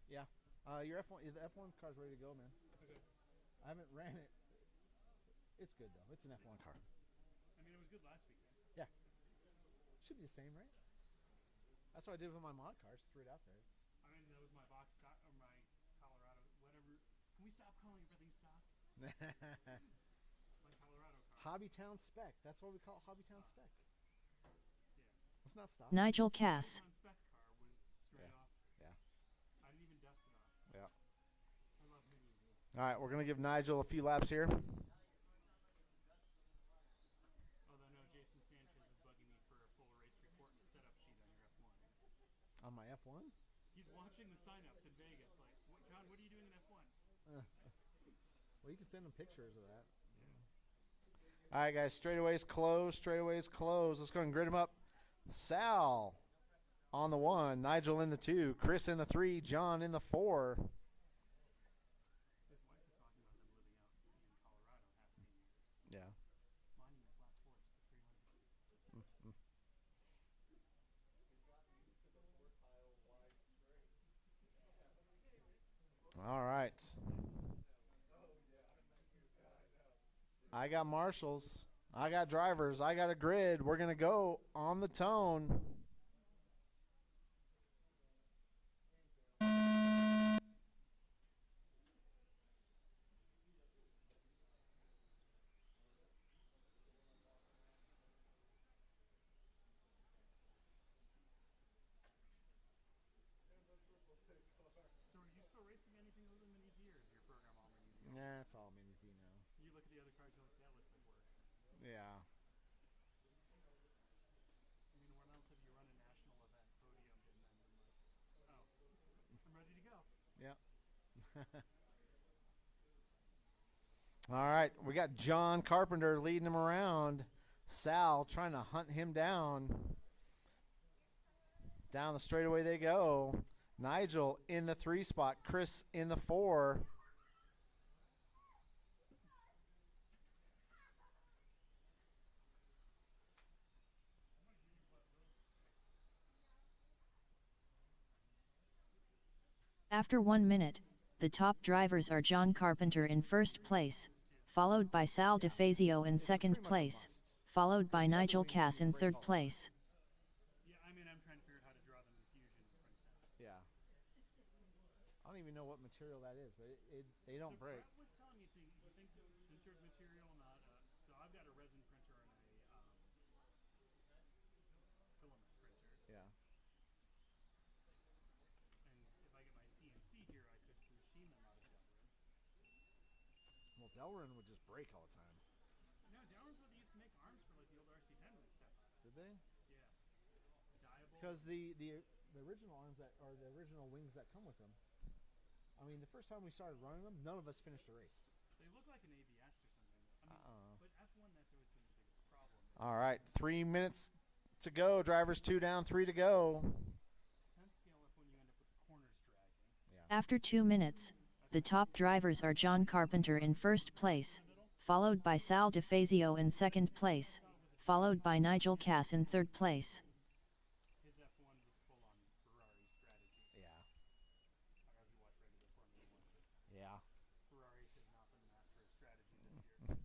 Yeah. Your F1 car's ready to go, man. Okay. I haven't ran it. It's good, though. It's an F1 car. I mean, it was good last week. Yeah. Should be the same, right? That's what I did with my mod cars. Threw it out there. I mean, that was my box stock or my Colorado, whatever. Can we stop calling everything stock? My Colorado car. HobbyTown spec. That's what we call it, HobbyTown spec. Yeah. It's not stock. Nigel Cass. On spec car was straight off. Yeah. I didn't even dust it off. Yeah. I love minis. All right, we're going to give Nigel a few laps here. Although no, Jason Sanchez is bugging me you can send them pictures of that. All right, guys, straightaways closed. Straightaways closed. Let's go and grid them up. Sal on the 1, Nigel in the 2, Chris in the 3, John in the 4. His wife was talking about them living out in Colorado half the years. Yeah. Monument Flat Forest, the 300. All right. I got marshals. I got drivers. I got a grid. We're going to go on the tone. So are you still racing anything other than Mini-Z, or is your program all Mini-Z? Nah, it's all Mini Z now. You look at the other cars, you're like, that looks like work. Yeah. I mean, when else have you run a national event podium and then been like, oh, I'm ready to go? Yep. All right, we got John Carpenter leading him around. Sal trying to hunt him down. Down the straightaway they go. Nigel in the 3 spot. Chris in the 4. After 1 minute, the top drivers are John Carpenter in first place, followed by Sal DeFazio in second place, followed by Nigel Cass in third place. Yeah, I mean, I'm trying to figure out how to draw them in Fusion in front of that. Yeah. I don't even know what material that is, but they don't So break. Brett was telling me he thinks it's a sintered material, not a. So I've got a resin printer and a filament printer. Yeah. And if I get my CNC here, I could machine them out of Delrin. Well, Delrin would just break all the time. No, Delrin's what they used to make arms for, like the old RC-10 and stuff. Did they? Yeah. Diable. Because the original arms that or the original wings that come with them. I mean, the first time we started running them, none of us finished a race. They look like an ABS or something. I mean, but F1, that's always been the biggest problem. All right, 3 minutes to go. Drivers 2 down, 3 to go. 10th scale F1, you end up with the corners dragging. Yeah. After 2 minutes, the top drivers are John Carpenter in first place, followed by Sal DeFazio in second place, followed by Nigel Cass in third place. His F1 was full on Ferrari strategy. Yeah. I don't know if you watch regular Formula 1, but Yeah. Ferrari has not been the master of strategy this year.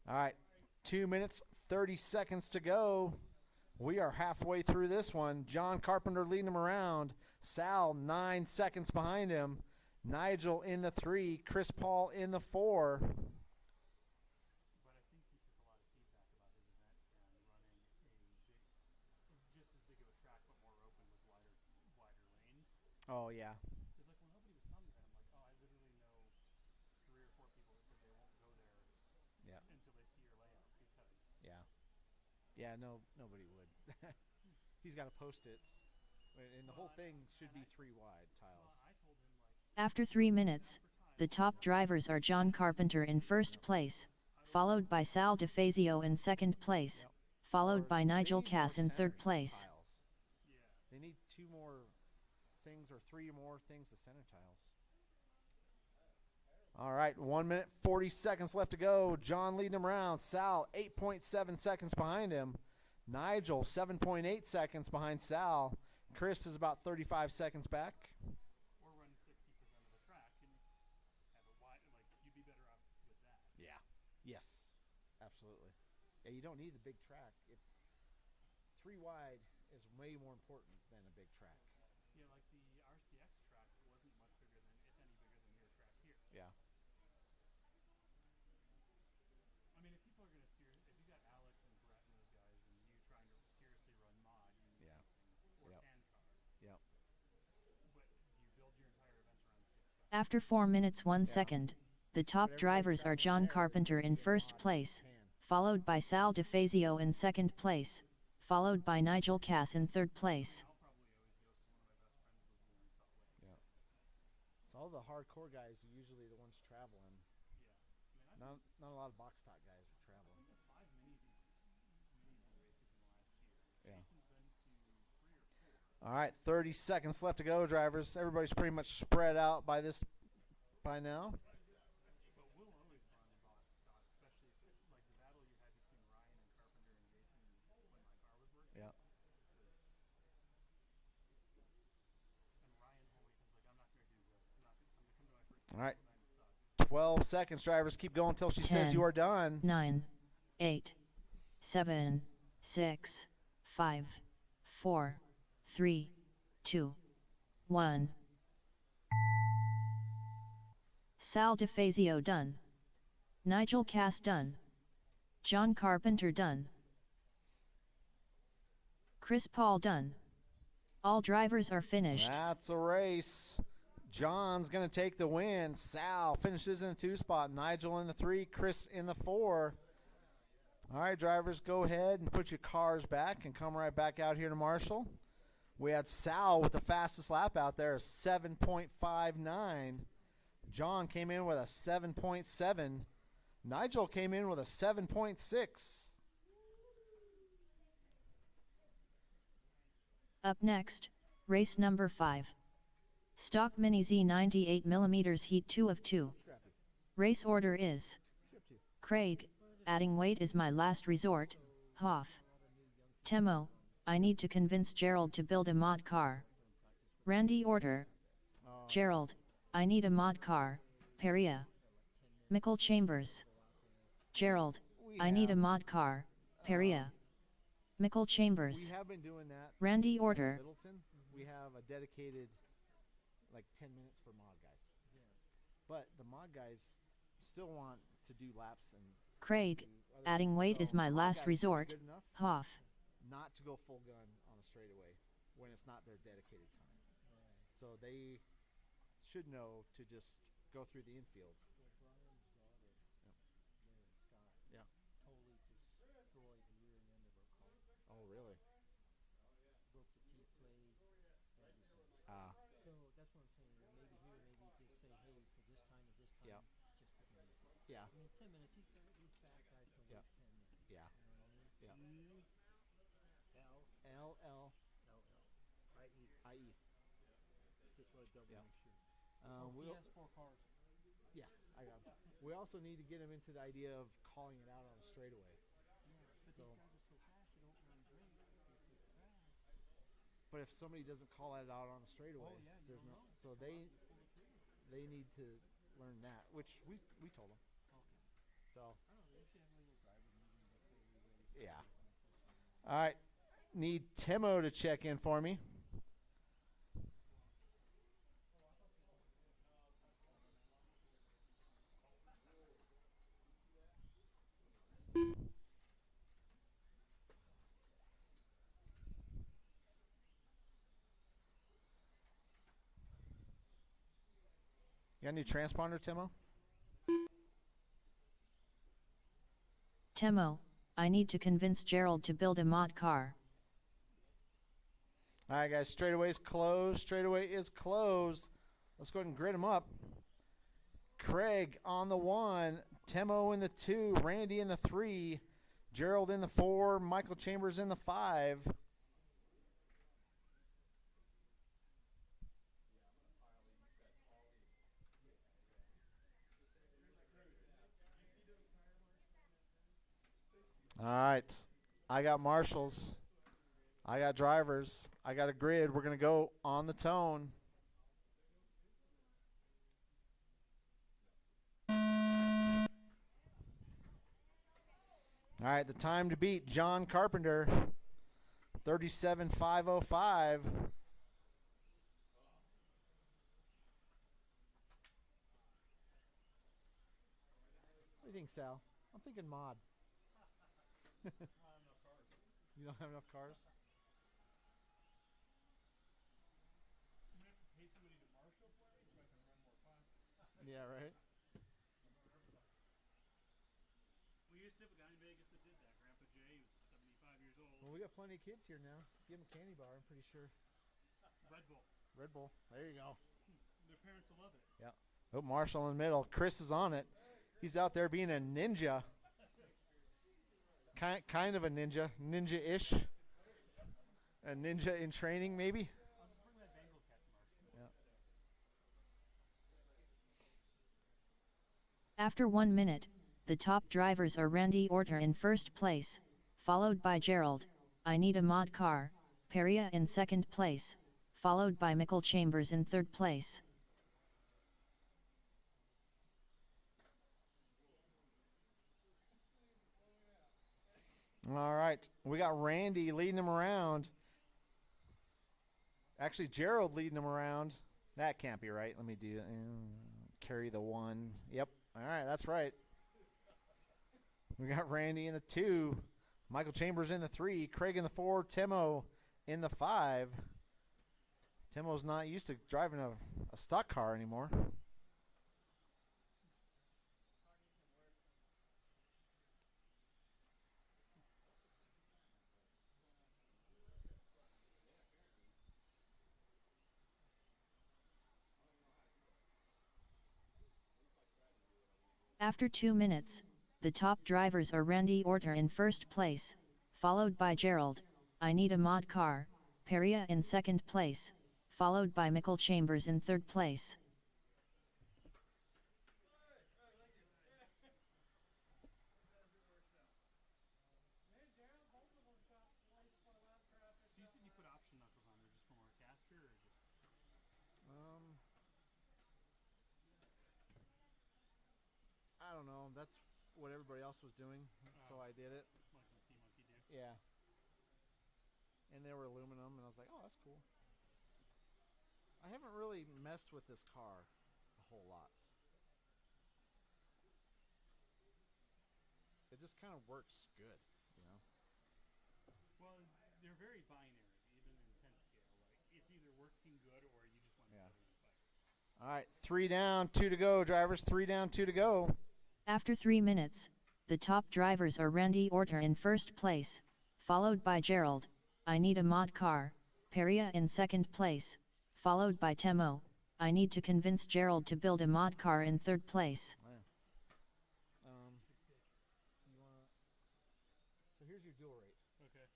All right, 2 minutes, 30 seconds to go. We are halfway through this one. John Carpenter leading him around. Sal 9 seconds behind him. Nigel in the 3. Chris Paul in the 4. But I think he took a lot of feedback about his event and running just as big of a track but more open with wider lanes. Oh, yeah. Because like when nobody was telling me that, I'm like, oh, I literally know 3 or 4 people that said they won't go there Yeah. until they see your layout because Yeah. Yeah, no, nobody would. He's got to post it. And the whole thing should be 3 wide tiles. I told him like After 3 minutes, the top drivers are John Carpenter in first place, followed by Sal DeFazio in second place, Yep. followed Or by they Nigel need more Cass in third centers place. tiles. yeah. They need 2 more things or 3 more things to center tiles. All right, 1 minute, 40 seconds left to go. John leading him around. Sal, 8.7 seconds behind him. Nigel, 7.8 seconds behind Sal. Chris is about 35 seconds back. Or run 60% of the track and have a wide, like you'd be better off with that. Yeah. Yes, absolutely. Yeah, you don't need the big track. If 3 wide is way more important than a big track. Yeah, like the RCX track wasn't much bigger than, if any bigger than your track here. Yeah. I mean, if people are gonna if you got Alex and Brett and those guys, and you trying to seriously run mod, you need Yeah. something or Yep. can car. Yep. But do you build your entire events around 6 guys? After 4 minutes 1 Yeah. second, the top But everybody drivers are traveling John there is Carpenter gonna in be a first mod place, can. followed by Sal DeFazio in second place, followed by Nigel Cass in third place. I'll probably always go because one of my best friends lives there in Salt Lake. Yeah. So all the hardcore guys are usually the ones traveling. Yeah. not a lot of box stock guys are traveling. We've got 5 mini races in the last year. Yeah. Jason's been to 3 or 4. All right, 30 seconds left to go, drivers. Everybody's pretty much spread out by now. But we'll always run in box stock, especially if like the battle you had between Ryan and Carpenter and Jason when my car was working. Yeah. And Ryan always was like, I'm not going to do good. I'm going to come to my first All right. time and suck. 12 seconds, drivers. Keep going until she says 10, you are done. 9, 8, 7, 6, 5, 4, 3, 2, 1. Sal DeFazio done. Nigel Cass done. John Carpenter done. Chris Paul done. All drivers are finished. That's a race. John's going to take the win. Sal finishes in the 2 spot. Nigel in the 3. Chris in the 4. All right, drivers, go ahead and put your cars back and come right back out here to Marshall. We had Sal with the fastest lap out there, 7.59. John came in with a 7.7. Nigel came in with a 7.6. Up next, race number 5. Stock Mini Z 98mm Heat 2 of 2. Race order is Craig, adding weight is my last resort. Hoff. Temo, I need to convince Gerald to build a mod car. Randy order. Gerald, I need a mod car. Peria. Michael Chambers. Gerald, I need a mod car. Peria. Michael Chambers. We have been doing that. Randy order. Littleton, we have a dedicated, like 10 minutes for mod guys. But the mod guys still want to do laps and Craig, do other adding things. weight So is my mod last guys should be resort. good enough Hoff. not to go full gun on a straightaway when it's not their dedicated time. So they should know to just go through the infield. Yeah. Totally destroyed the rear end of our car. Oh, really? Broke the T-plate, everything. Ah. So that's what I'm saying. Maybe here, maybe just say, hey, for this time and this time, Yeah. just put me in. Yeah. I mean, 10 minutes. These fast guys can Yeah. wait 10 minutes. Yeah. You know what I mean? Yeah. L-L-I-E. I-E. Just want to double Yeah. make sure. We'll, he has 4 cars. yes, I got it. We also need to get him into the idea of calling it out on a straightaway. Yeah, but So- these guys are so fast, you don't run great. If they crash, But if somebody doesn't call it out on a straightaway, oh, yeah, you there's don't no. know. So they need to learn that, which we told them. Okay. So I don't know. We should have a little driver meeting before we're ready. For yeah. the final. All right, need Timo to check in for me. You got any transponder, Timo? Temo, I need to convince Gerald to build a mod car. All right, guys, straightaway is closed. Straightaway is closed. Let's go ahead and grid them up. Craig on the 1, Temo in the 2, Randy in the 3, Gerald in the 4, Michael Chambers in the 5. All right, I got marshals. I got drivers. I got a grid. We're going to go on the tone. All right, the time to beat John Carpenter, 37.505. What do you think, Sal? I'm thinking mod. You don't have enough cars? I'm going to have to pay somebody to marshal play so I can run more classes. Yeah, right. We used to have a guy in Vegas that did that. Grandpa Jay, who's 75 years old. Well, we got plenty of kids here now. Give them a candy bar, I'm pretty sure. Red Bull. Red Bull. There you go. Their parents will love it. Oh, Marshall in the middle. Chris is on it. He's out there being a ninja. Kind of a ninja. Ninja-ish. A ninja in training, maybe? I'll just bring that Bengal cat to Marsh. Yeah. After 1 minute, the top drivers are Randy Orter in first place, followed by Gerald, I Need a Mod Car, Peria in second place, followed by Michael Chambers in third place. All right. We got Randy leading him around. Actually, Gerald leading him around. That can't be right. Let me do carry the 1. Yep. All right, that's right. We got Randy in the 2. Michael Chambers in the 3. Craig in the 4. Timo in the 5. Timo's not used to driving a stock car anymore. After 2 minutes, the top drivers are Randy Orter in first place, followed by Gerald, I Need a Mod Car, Peria in second place, followed by Michael Chambers in third place. So you said you put option knuckles on there just for more caster, or just? I don't know. That's what everybody else was doing, so I did it. Like the sea monkey do. Yeah. And they were aluminum, and I was like, oh, that's cool. I haven't really messed with this car a whole lot. It just kind of works good, you know? Well, they're very binary, even in 10 scale. Like, it's either working good or you just want to Yeah. sit in and fight. All right, 3 down, 2 to go, drivers. 3 down, 2 to go. After 3 minutes, the top drivers are Randy Orter in first place, followed by Gerald, I Need a Mod Car, Peria in second place, followed by Timo, I Need to Convince Gerald to Build a Mod Car in third place. So here's your dual rate. Okay.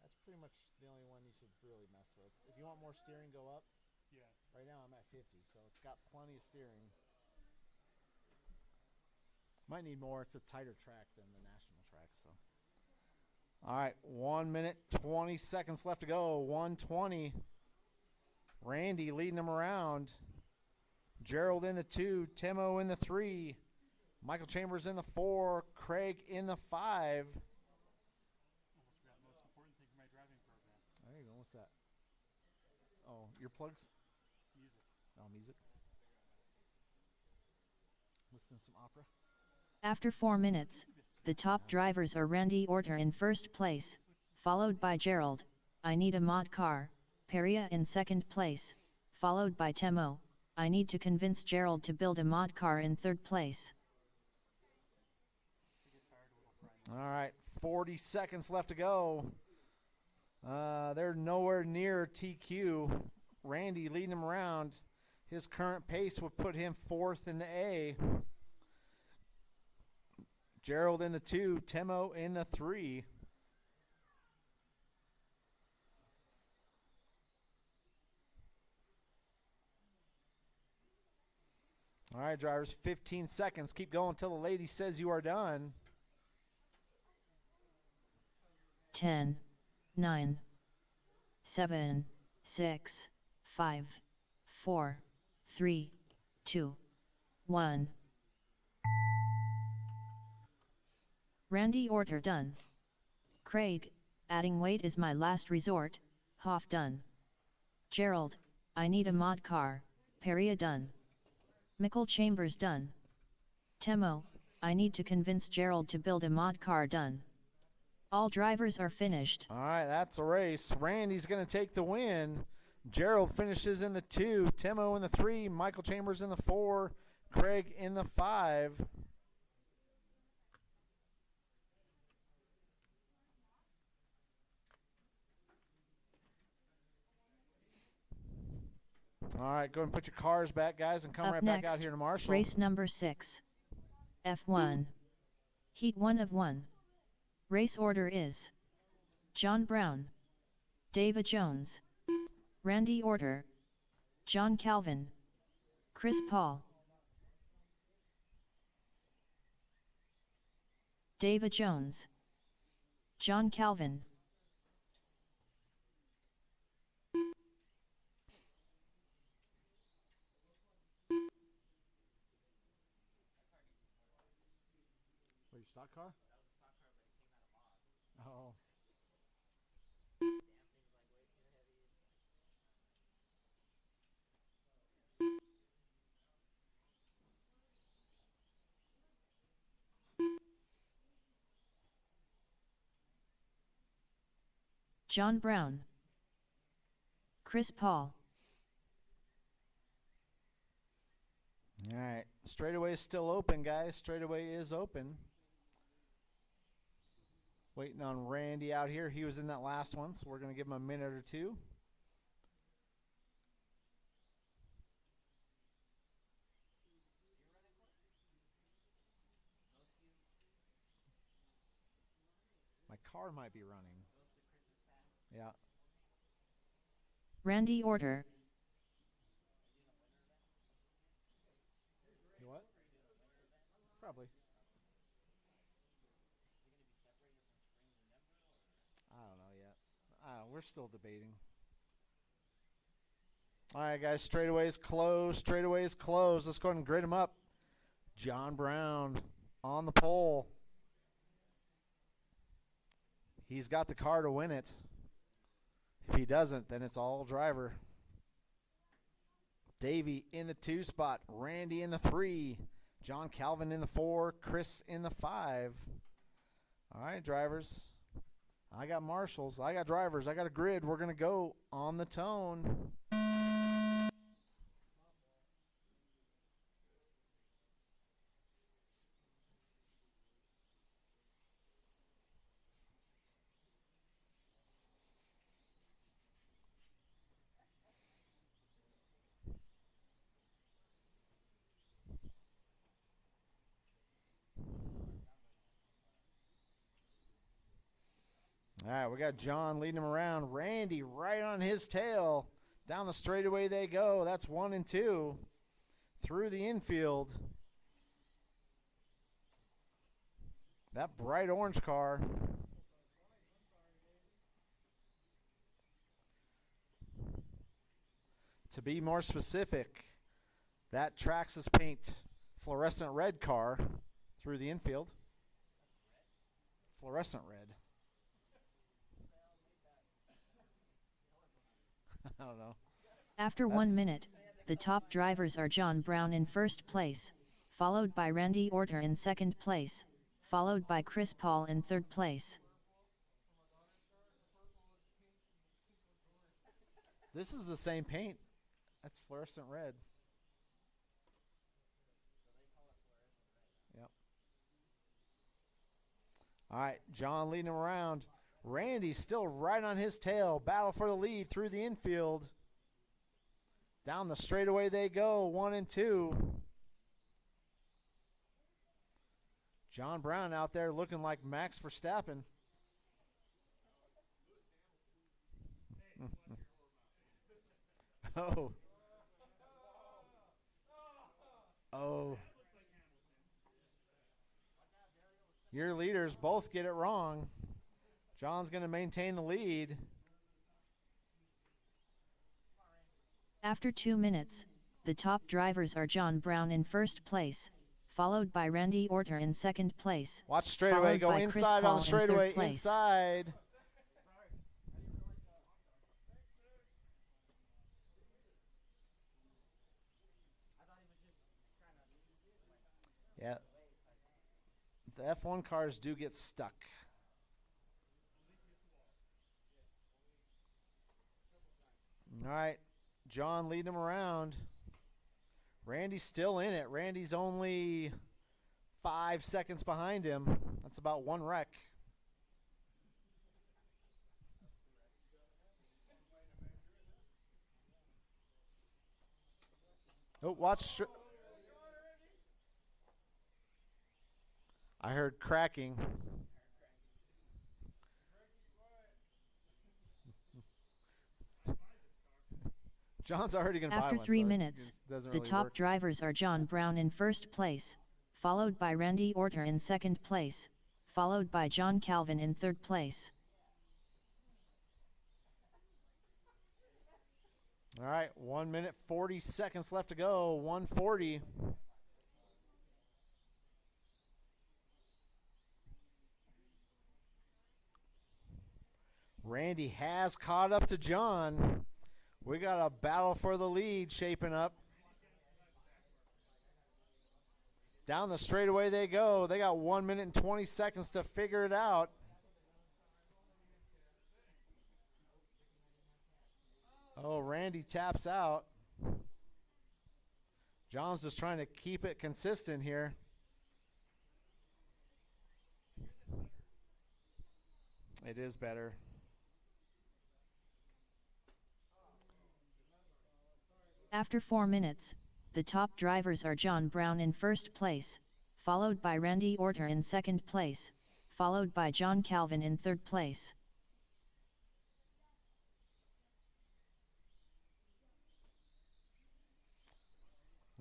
That's pretty much the only one you should really mess with. If you want more steering, go up. Yeah. Right now I'm at 50, so it's got plenty of steering. Might need more. It's a tighter track than the national track. So, all right, 1 minute 20 seconds left to go. 1:20. Randy leading them around. Gerald in the 2. Timo in the 3. Michael Chambers in the 4. Craig in the 5. Almost forgot the most important thing for my driving program. There you go. What's that? Oh, earplugs? Music. Oh, music. Listen to some opera. After 4 minutes, the top drivers are Randy Orter in first place, followed by Gerald, I Need a Mod Car, Peria in second place, followed by Timo, I Need to Convince Gerald to Build a Mod Car in third place. All right, 40 seconds left to go. They're nowhere near TQ. Randy leading him around. His current pace would put him 4th in the A. Gerald in the 2, Timo in the 3. All right, drivers, 15 seconds. Keep going until the lady says you are done. 10, 9, 7, 6, 5, 4, 3, 2, 1. Randy Orter done. Craig, adding weight is my last resort, Hoff done. Gerald, I Need a Mod Car, Peria done. Michael Chambers done. Timo, I Need to Convince Gerald to Build a Mod Car done. All drivers are finished. All right, that's a race. Randy's going to take the win. Gerald finishes in the 2, Timo in the 3, Michael Chambers in the 4, Craig in the 5. All right, go and put your cars back, guys, and come Up right next, back out here to Marshall. race number 6. F1. Heat 1 of 1. Race order is John Brown, David Jones, Randy Orter, John Calvin, Chris Paul. David Jones, John Calvin. Wait, your stock car? Oh. John Brown, Chris Paul. All right, straightaway is still open, guys. Straightaway is open. Waiting on Randy out here. He was in that last one, so we're going to give him a minute or two. My car might be running. Yeah. Randy Orter, You what? Probably. I don't know yet. We're still debating. All right, guys. Straightaway is closed. Straightaway is closed. Let's go ahead and grade him up. John Brown on the pole. He's got the car to win it. If he doesn't, then it's all driver. Davey in the 2 spot. Randy in the 3. John Calvin in the 4. Chris in the 5. All right, drivers. I got marshals. I got drivers. I got a grid. We're going to go on the tone. All right, we got John leading him around. Randy right on his tail. Down the straightaway they go. That's 1 and 2. Through the infield. That bright orange car. To be more specific, that Traxxas paint fluorescent red car through the infield. Fluorescent red. I don't know. After 1 minute, the top drivers are John Brown in first place, followed by Randy Orter in second place, followed by Chris Paul in third place. This is the same paint. That's fluorescent red. Yep. All right, John leading him around. Randy still right on his tail. Battle for the lead through the infield. Down the straightaway they go, 1 and 2. John Brown out there looking like Max Verstappen. Oh. Oh. Your leaders both get it wrong. John's going to maintain the lead. After 2 minutes, the top drivers are John Brown in first place, followed by Randy Orter in second place. Watch straightaway. Go inside on the straightaway. Inside. Yeah. The F1 cars do get stuck. All right. John leading him around. Randy's still in it. Randy's only 5 seconds behind him. That's about 1 wreck. Oh, watch. I heard cracking. John's already going to buy After one. 3 so minutes, it doesn't the really top work. drivers are John Brown in first place, followed by Randy Orter in second place, followed by John Calvin in third place. All right, 1 minute 40 seconds left to go. 140. Randy has caught up to John. We got a battle for the lead shaping up. Down the straightaway they go. They got 1 minute and 20 seconds to figure it out. Oh, Randy taps out. John's just trying to keep it consistent here. It is better. After 4 minutes, the top drivers are John Brown in first place, followed by Randy Orter in second place, followed by John Calvin in third place.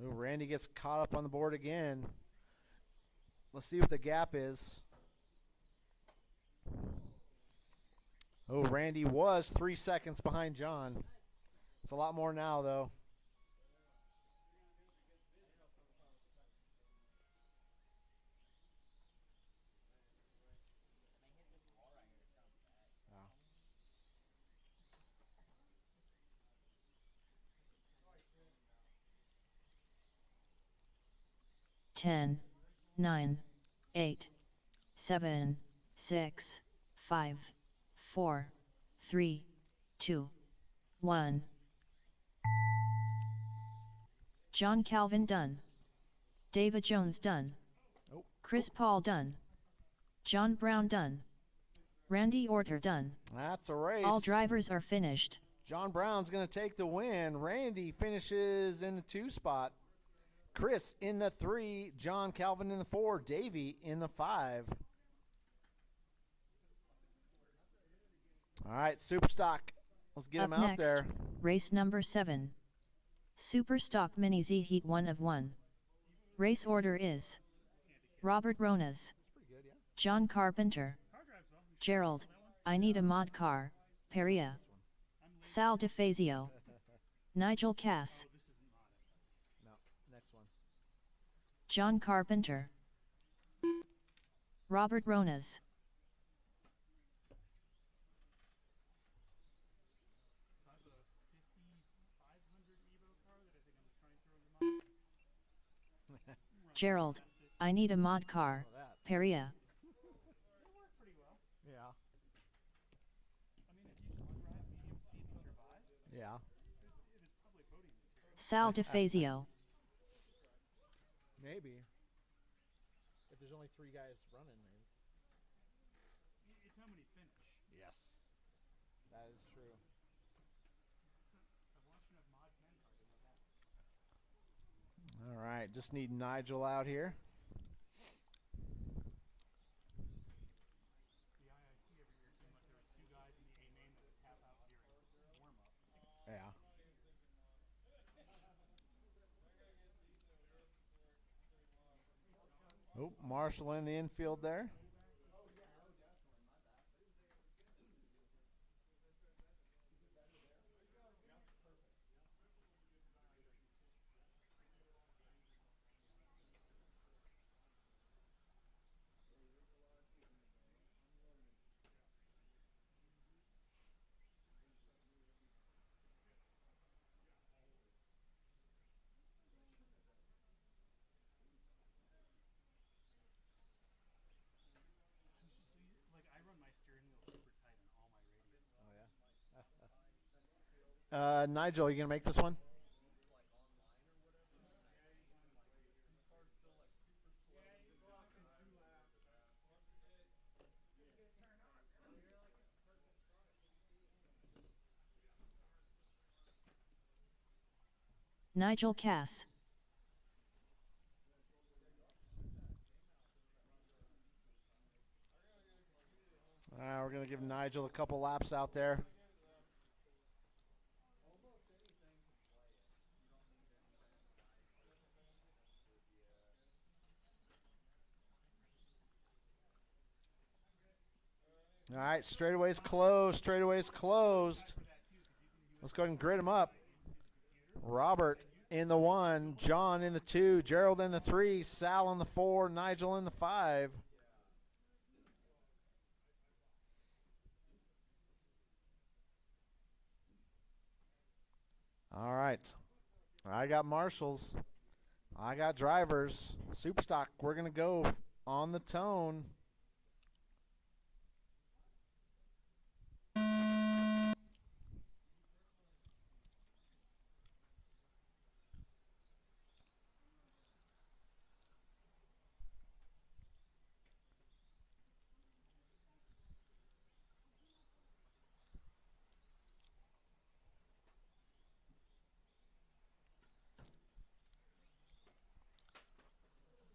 Ooh, Randy gets caught up on the board again. Let's see what the gap is. Oh, Randy was 3 seconds behind John. It's a lot more now, though. Wow. 10, 9, 8, 7, 6, 5, 4, 3, 2, 1. John Calvin done. David Jones done. Oh. Chris Paul done. John Brown done. Randy Orter done. That's a race. All drivers are finished. John Brown's going to take the win. Randy finishes in the 2 spot. Chris in the 3. John Calvin in the 4. Davey in the 5. All right, Superstock. Let's get him Up out next, there. race number 7. Super Stock Mini Z Heat 1 of 1. Race order is Robert Ronas, John Carpenter, Gerald, I Need a Mod Car, Peria, Sal DeFazio, Nigel Cass, No, next one. John Carpenter, Robert Ronas, Gerald, I Need a Mod Car, Oh, that. Peria, Yeah. Yeah. Sal DeFazio, Maybe. If there's only 3 guys running, maybe. It's how many finish. Yes. That is true. I've watched enough Mod 10 cars to know that. All right, just need Nigel out here. The IIC every year seemed like there was 2 guys in the A main that would tap out during warm-up. Yeah. Oh, Marshall in the infield there. Like, I run my steering wheel super tight on all my radios. Oh, yeah. Nigel, you going to make this one? Nigel Cass, We're going to give Nigel a couple laps out there. All right, straightaway's closed. Straightaway's closed. Let's go ahead and grid them up. Robert in the 1, John in the 2, Gerald in the 3, Sal in the 4, Nigel in the 5. All right. I got marshals. I got drivers. Superstock, we're going to go on the tone.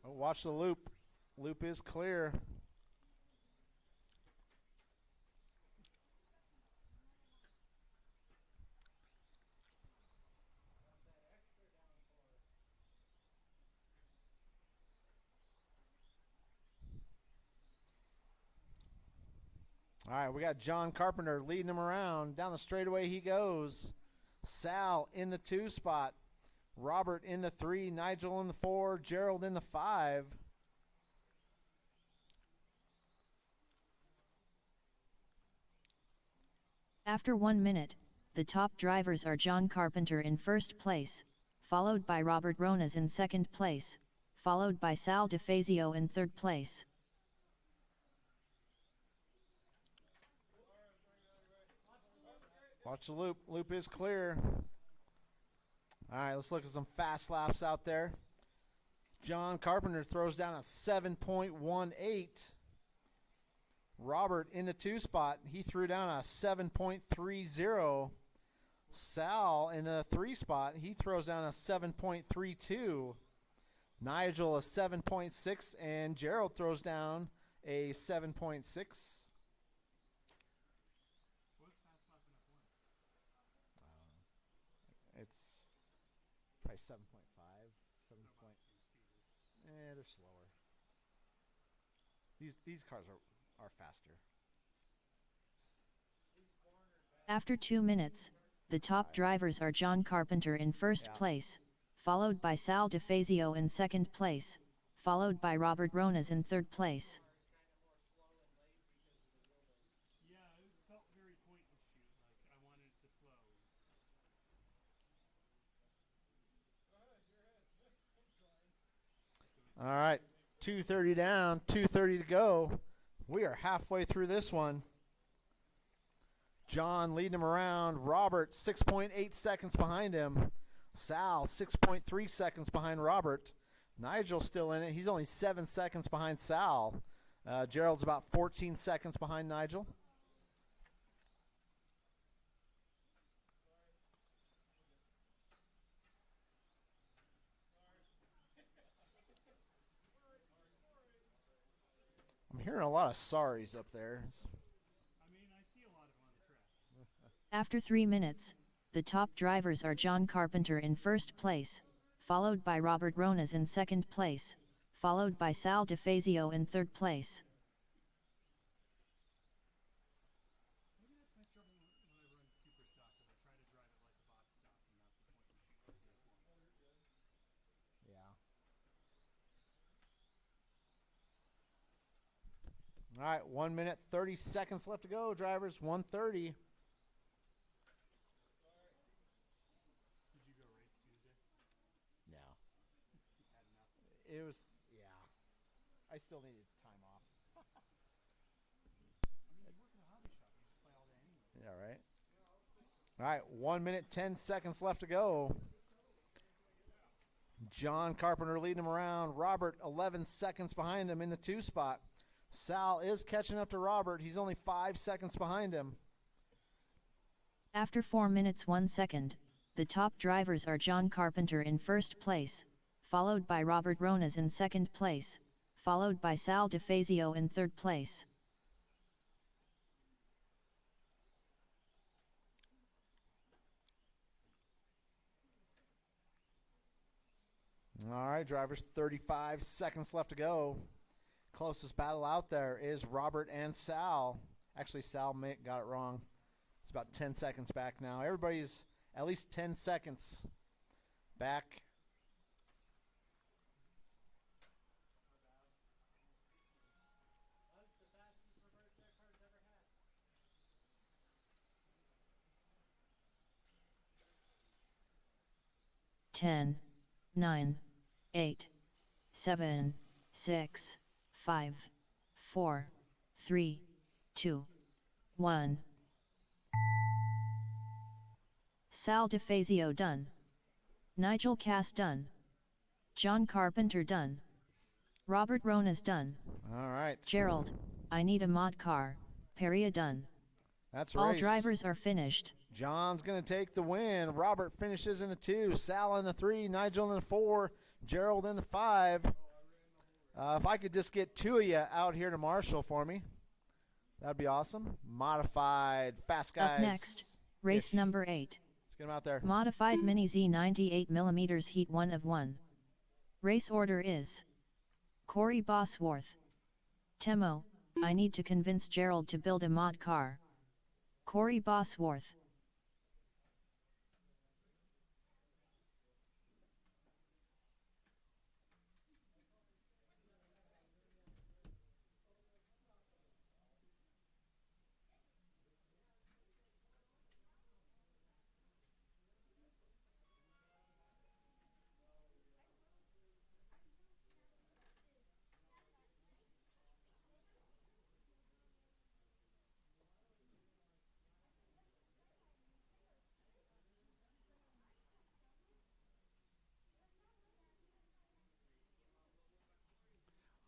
Oh, watch the loop. Loop is clear. All right, we got John Carpenter leading him around. Down the straightaway he goes. Sal in the 2 spot. Robert in the 3, Nigel in the 4, Gerald in the 5. After 1 minute, the top drivers are John Carpenter in first place, followed by Robert Ronas in second place, followed by Sal DeFazio in third place. Watch the loop. Loop is clear. All right, let's look at some fast laps out there. John Carpenter throws down a 7.18. Robert in the 2 spot, he threw down a 7.30. Sal in the 3 spot, he throws down a 7.32. Nigel a 7.6, and Gerald throws down a 7.6. It's probably 7.5, 7 point. They're slower. These cars are faster. After 2 minutes, the top drivers are John Carpenter in first place, followed by Sal DeFazio in second place, followed by Robert Ronas in third place. Yeah, it felt very point and shoot, like I wanted it to flow. All right, 2:30 down, 2:30 to go. We are halfway through this one. John leading him around. Robert 6.8 seconds behind him. Sal 6.3 seconds behind Robert. Nigel still in it. He's only 7 seconds behind Sal. Gerald's about 14 seconds behind Nigel. I'm hearing a lot of sorries up there. I mean, I see a lot of them on the track. After 3 minutes, the top drivers are John Carpenter in first place, followed by Robert Ronas in second place, followed by Sal DeFazio in third place. Maybe that's my struggle when I run super stock, that I try to drive it like a box stock and not the point and shoot like F1. Yeah. All right, 1 minute, 30 seconds left to go, drivers. 1:30. Did you go race Tuesday? No. Had enough? It was, yeah. I still needed time off. I mean, you work in a hobby shop. You just play all day anyway. Yeah, right. All right, 1 minute, 10 seconds left to go. John Carpenter leading him around. Robert 11 seconds behind him in the 2 spot. Sal is catching up to Robert. He's only 5 seconds behind him. After 4 minutes 1 second, the top drivers are John Carpenter in first place, followed by Robert Ronas in second place, followed by Sal DeFazio in third place. All right, drivers, 35 seconds left to go. Closest battle out there is Robert and Sal. Actually, Sal got it wrong. It's about 10 seconds back now. Everybody's at least 10 seconds back. Ten, 9, 8, 7, 6, 5, 4, 3, 2, 1. Sal DeFazio done. Nigel Cass done. John Carpenter done. Robert Ronas done. All right. Gerald, I need a mod car. Peria done. That's a All race. drivers are finished. John's going to take the win. Robert finishes in the 2. Sal in the 3. Nigel in the 4. Gerald in the 5. If I could just get 2 of you out here to Marshall for me, that'd be awesome. Modified Fast Guys. Up next, race number 8. Let's get them out there. Modified Mini Z 98mm Heat 1 of 1. Race order is Corey Bosworth. Temo, I need to convince Gerald to build a mod car. Corey Bosworth.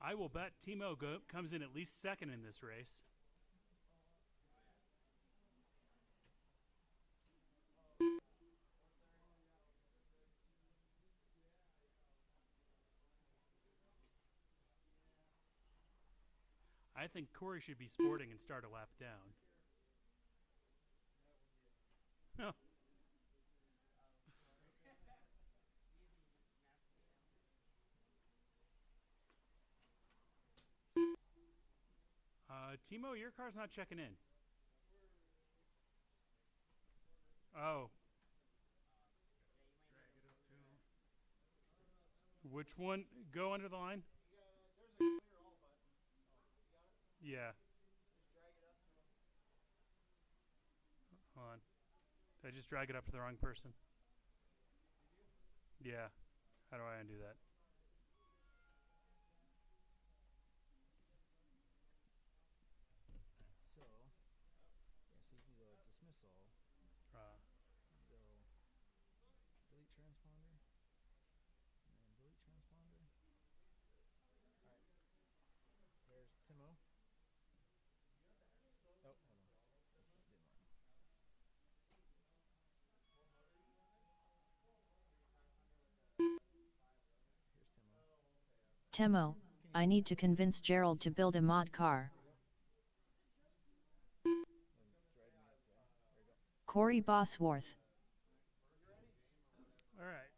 I will bet Timo comes in at least second in this race. I think Corey should be sporting and start a lap down. No. Timo, your car's not checking in. Oh. Which one? Go under the line? Yeah. Hold on. Did I just drag it up to the wrong person? Yeah. How do I undo that? So, yeah, so you can go dismiss all, go delete transponder, and then delete transponder. Alright, there's Timo. Oh, hold on. This didn't work. Here's Timo. Temo, I need to convince Gerald to build a mod car. Corey Bosworth. All right.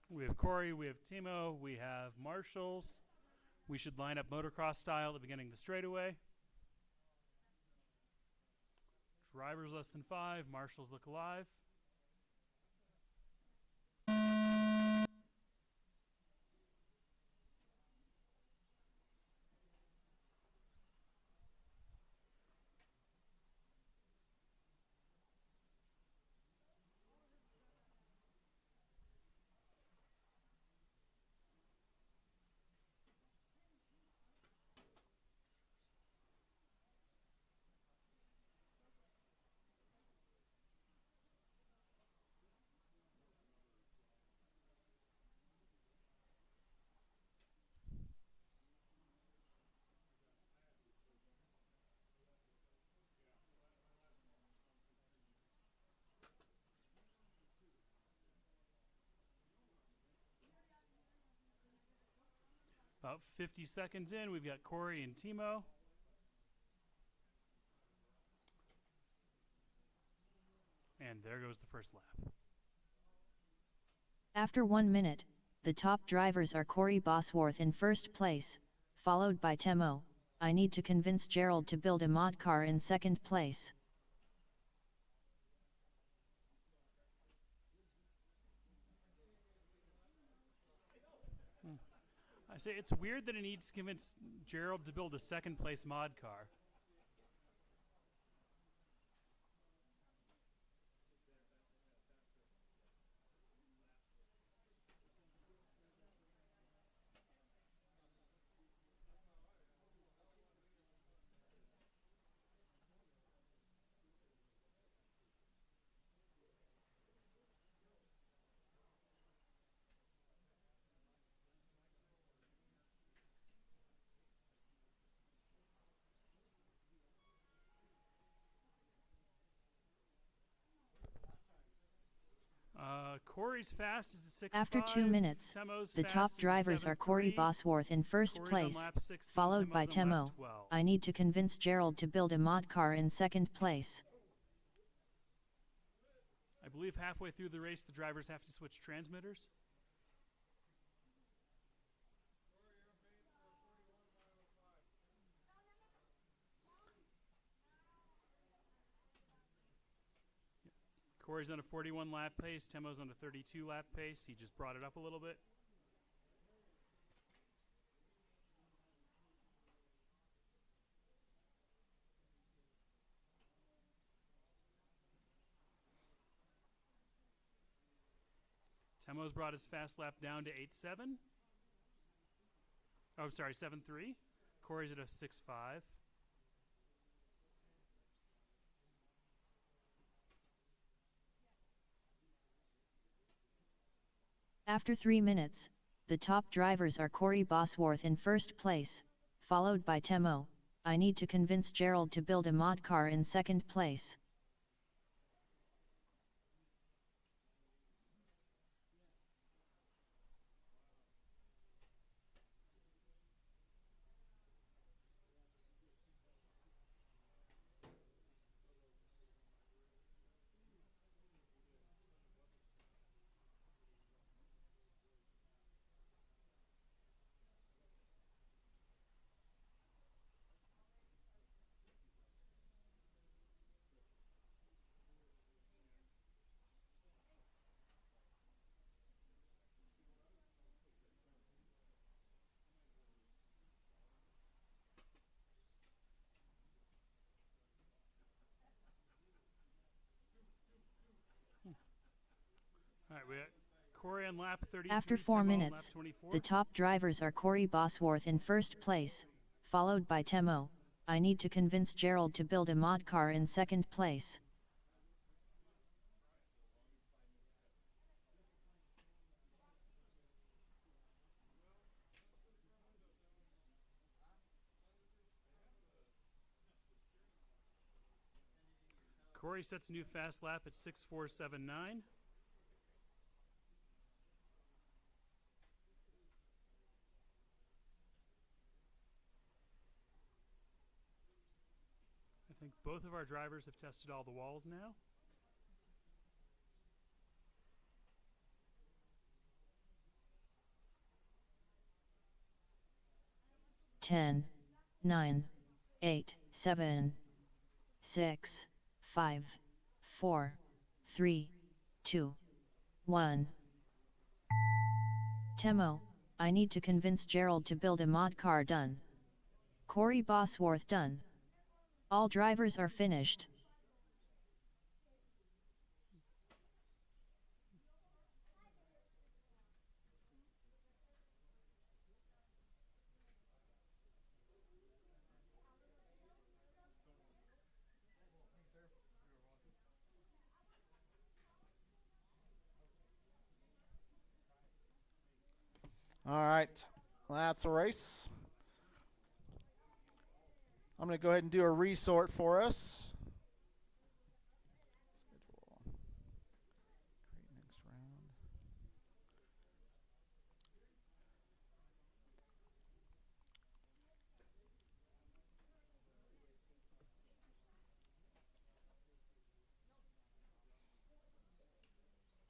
We have Corey, we have Timo, we have Marshals. We should line up motocross style at the beginning of the straightaway. Drivers less than 5, Marshals look alive. About 50 seconds in, we've got Corey and Timo. And there goes the first lap. After 1 minute, the top drivers are Corey Bosworth in first place, followed by Temo. I need to convince Gerald to build a mod car in second place. I say it's weird that he needs to convince Gerald to build a second place mod car. Corey's fast is a 6.5. After 2 minutes, Temo's the top fast drivers is a are Corey 7.3. Bosworth in first Corey's place, on lap 16, followed by Temo's on lap Temo. 12. I need to convince Gerald to build a mod car in second place. I believe halfway through the race, the drivers have to switch transmitters. Corey's on a 41 lap pace. Temo's on a 32 lap pace. He just brought it up a little bit. Temo's brought his fast lap down to 8.7. Oh, sorry, 7.3. Corey's at a 6.5. After 3 minutes, the top drivers are Corey Bosworth in first place, followed by Temo. I need to convince Gerald to build a mod car in second place. All right, we got Corey on lap 33. After 4 Temo on minutes, lap 24. the top drivers are Corey Bosworth in first place, followed by Temo. I need to convince Gerald to build a mod car in second place. Corey sets a new fast lap at 6.479. I think both of our drivers have tested all the walls now. Ten, 9, 8, 7, 6, 5, 4, 3, 2, 1. Temo, I need to convince Gerald to build a mod car done. Corey Bosworth done. All drivers are finished. All right, that's a race. I'm going to go ahead and do a resort for us. Schedule. Create next round.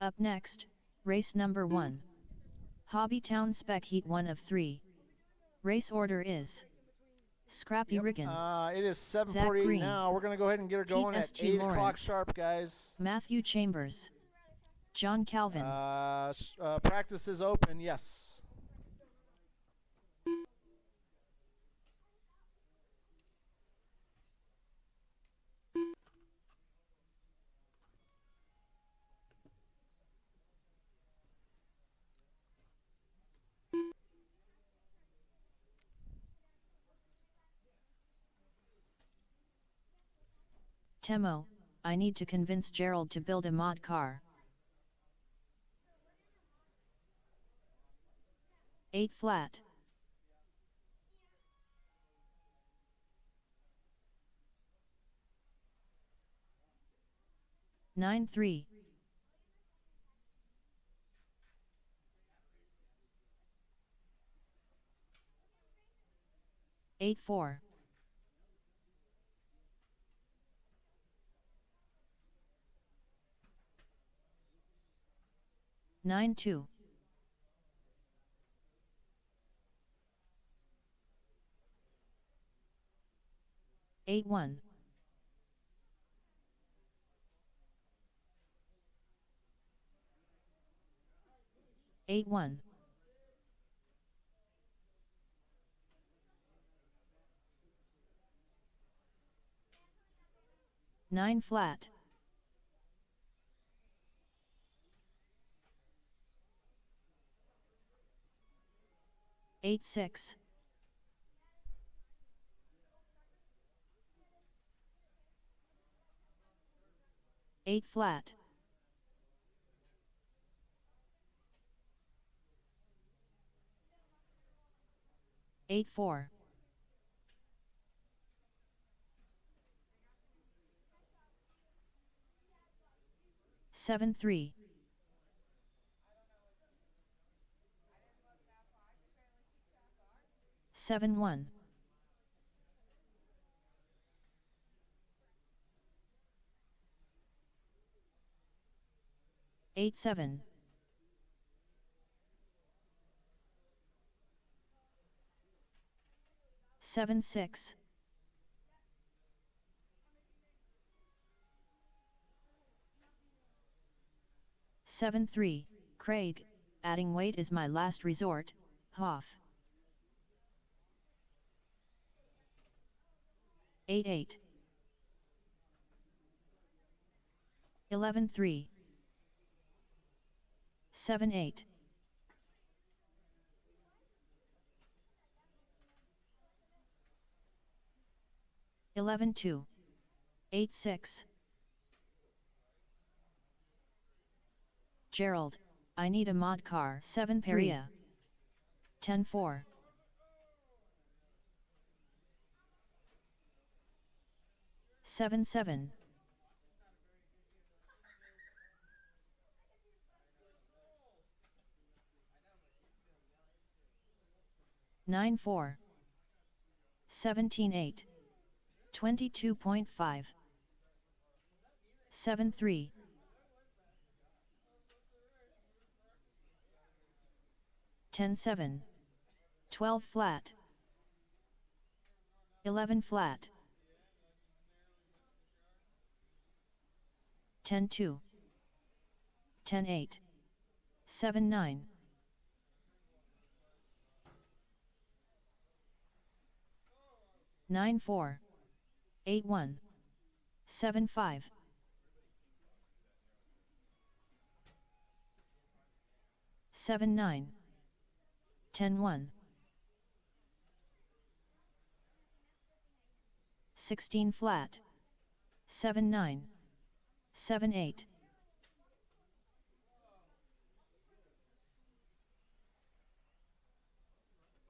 Up next, race number 1. HobbyTown Spec Heat 1 of 3. Race order is Scrappy Riggin, It is Zach 7:48 Green, now. We're going to go ahead and get her Pete going at St. 8 o'clock Lawrence, sharp, guys. Matthew Chambers, John Calvin. Practice is open, yes. Temo, I need to convince Gerald to build a mod car. 8 flat. Nine 3. 8 4. 9 2. 8 1. 8 1. 9 flat. 8 6. 8 flat. 8 4. 7 3. 7 1. 8 7. 7 6. 7 3. Craig, adding weight is my last resort, Hoff. 8 8. 11 3. 7 8. 11 2. 8 6. Gerald, I need a mod car. 7 Peria. 10 4. 7 7. 9 4. 17 8. 22.5. 7 3. 10 7. 12 flat. 11 flat. 10 2. 10 8. 7 9. 9 4. 8 1. 7 5. 7 9. 10 1. 16 flat. 7 9. 7 8.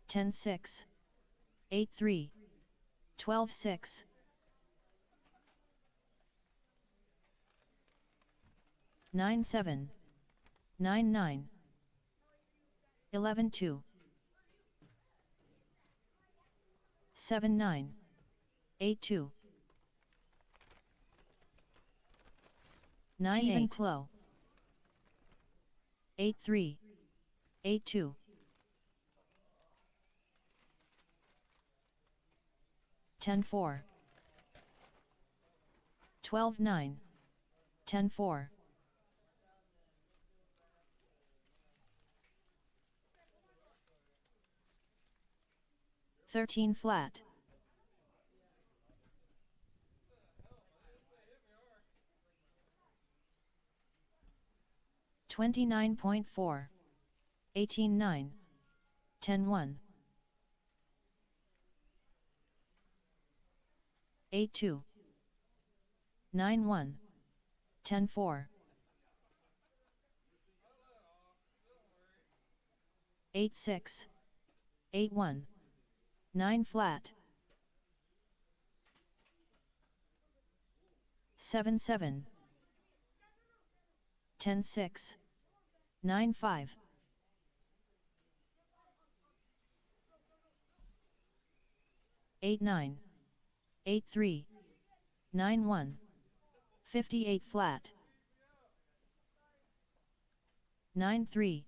10 6. 8 3. 12 6. 9 7. 9 9. 11 2. 7 9. 8 2. 9 Even 8. Clo. 8-3, 8-2. 10-4. 12-9, 10-4. 13 flat. 29.4. 18-9, 10-1. 8-2. 9-1, 10-4. 8-6. 8-1. 9 flat. 7-7. 10-6. 9-5. 8-9. 8-3. 9-1. 58 flat. 9-3.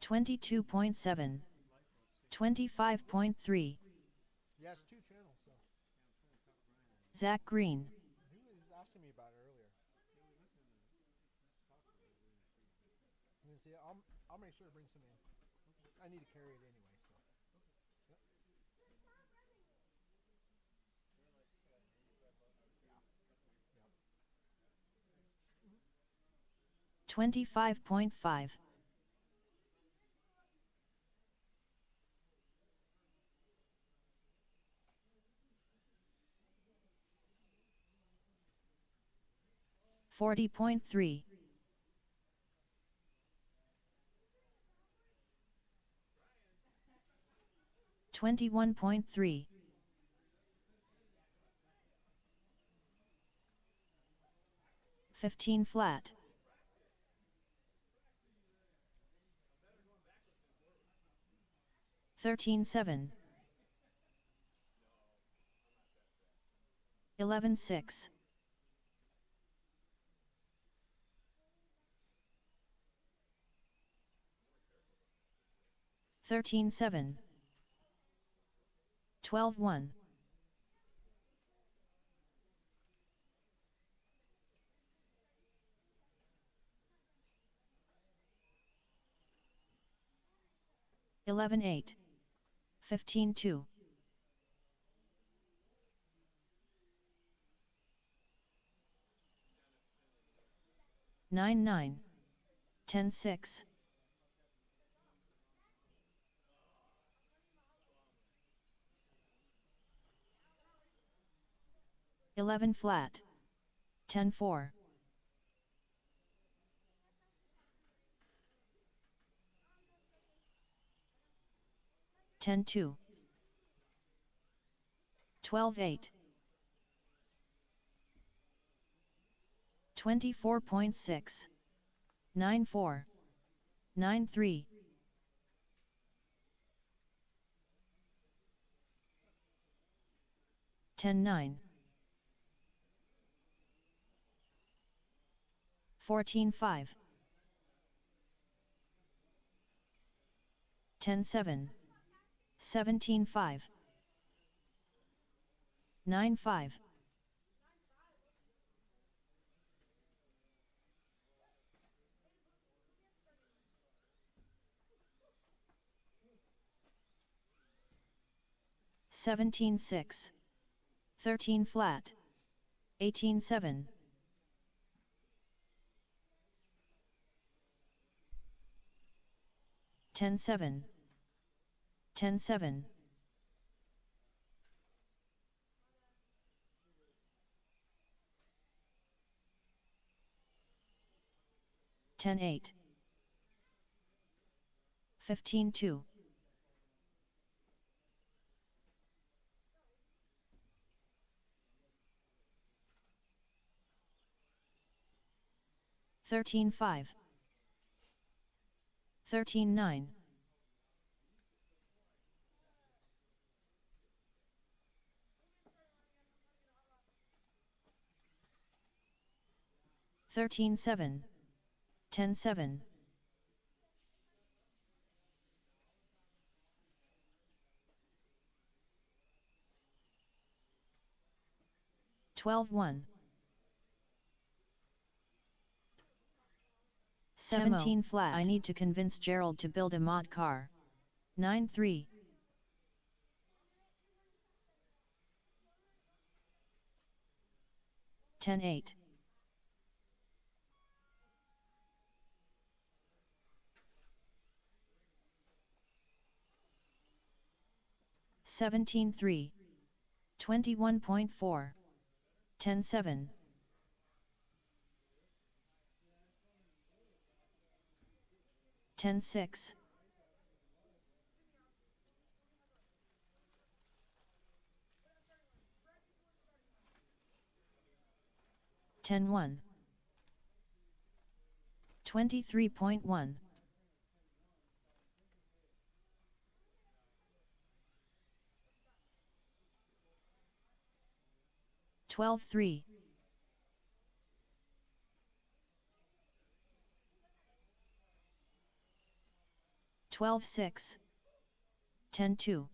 22.7. 25.3. Yeah, it's 2 channels, so. Zach Green. He was asking me about it earlier. See, I'll make sure to bring some in. I need to carry it anyway, so. Yep. 25.5. 40.3. 21.3. 15 flat. 13-7. 11-6. 13-7. 12-1. 11-8. 15-2. 9-9. 10-6. 11 flat. 10-4. 10-2. 12-8. 24.6. 9-4. 9-3. 10-9. 14-5. 10-7. 17-5. 9-5. 17-6. 13 flat. 18-7. 10-7. 10-7. 10-8. 15-2. 13-5. 13-9. 13-7. 10-7. 12-1. 17 flat. I need to convince Gerald to build a mod car. 9-3. 10-8. 17-3. 21.4. 10-7. 10-6. 10-1. 23.1. 12-3. 12-6. 10-2.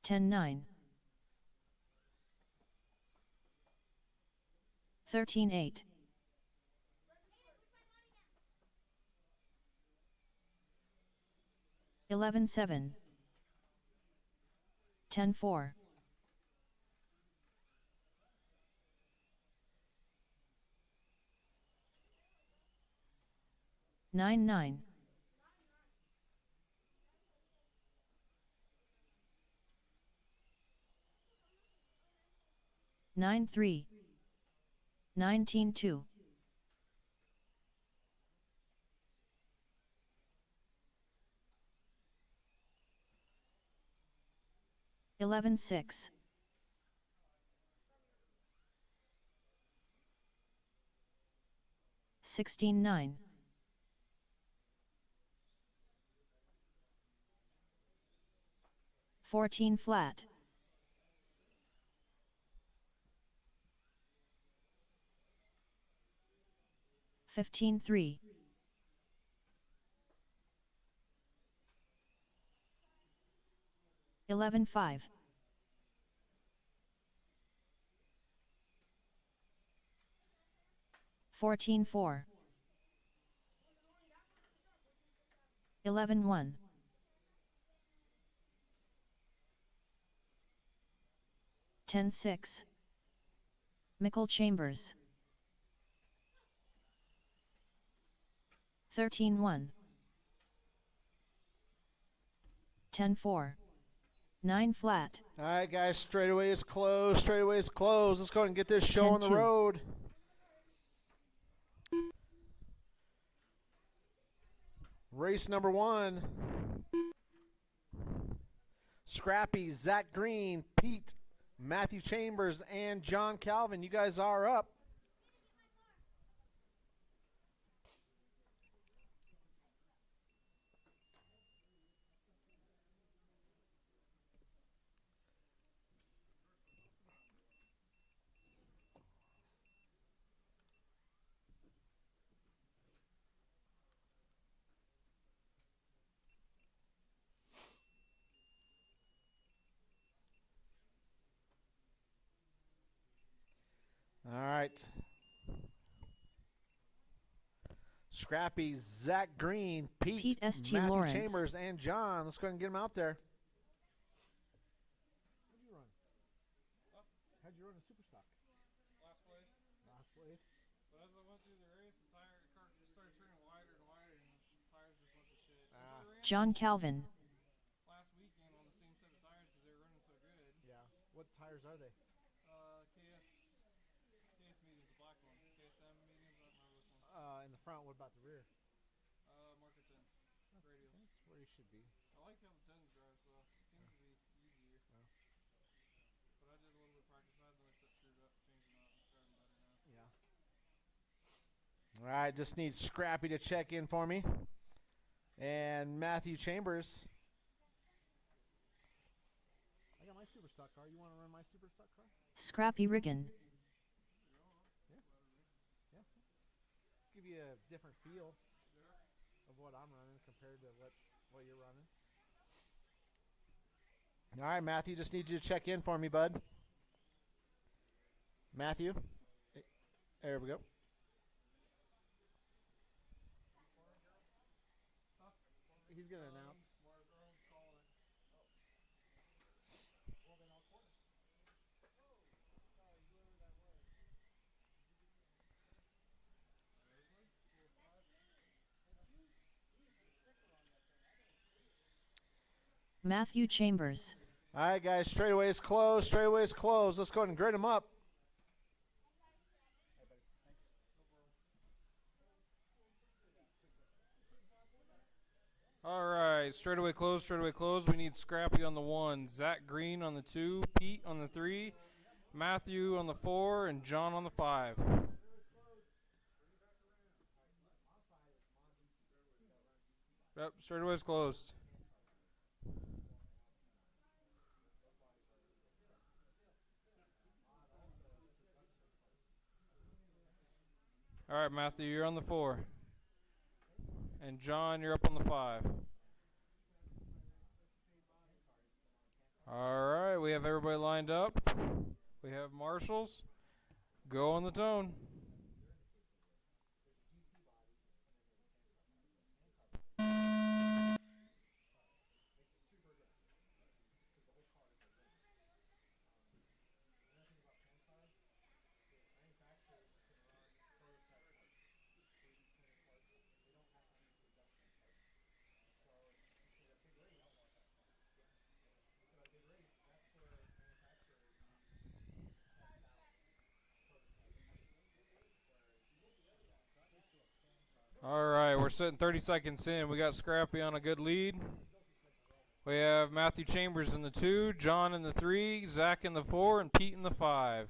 10-9. 13-8. 11-7. 10-4. 9-9. 9-3. 19-2. 11-6. 16-9. 14 flat. 15-3. 11-5. 14-4. 11-1. 10-6. Mickle Chambers. 13-1. 10-4. 9 flat. All right, guys, straightaway is closed. Straightaway is closed. Let's go ahead and get this show on the 10-2. road. Race number 1. Scrappy, Zach Green, Pete, Matthew Chambers, and John Calvin. You guys are up. All right. Scrappy, Zach Green, Pete St. Matthew Lawrence. Chambers, and John. Let's go ahead and get them out there. How'd you run? How'd you run a super stock? Last place. Last place. But as I went through the race, the car just started turning wider and wider, and the tires just went to shit. John Calvin. Last weekend on the same set of tires because they were running so good. Yeah. What tires are they? KS mediums, the black ones. KSM mediums, I don't remember which one. In the front. What about the rear? Marker 10s. Radials. That's where you should be. I like how the 10s drive, so it seems to be easier. Yeah. But I did a little bit of practice. I had to set screwdriver All right, just need Scrappy to check in for me. And Matthew Chambers. I got my super stock car. You want to run my super stock car? Scrappy Riggin. Yeah. Give you a different feel of what I'm running compared to what you're running. All right, Matthew, just need you to check in for me, bud. Matthew. There we go. He's going to announce. Matthew Chambers. All right, guys, straightaway is closed. Straightaway is closed. Let's go ahead and grid them up. All right, straightaway close, straightaway close. We need Scrappy on the 1, Zach Green on the 2, Pete on the 3, Matthew on the 4, and John on the 5. Yep, straightaway is closed. All right, Matthew, you're on the 4. And John, you're up on the 5. All right, we have everybody lined up. We have marshals. Go on the tone. All right, we're sitting 30 seconds in. We got Scrappy on a good lead. We have Matthew Chambers in the 2, John in the 3, Zach in the 4, and Pete in the 5.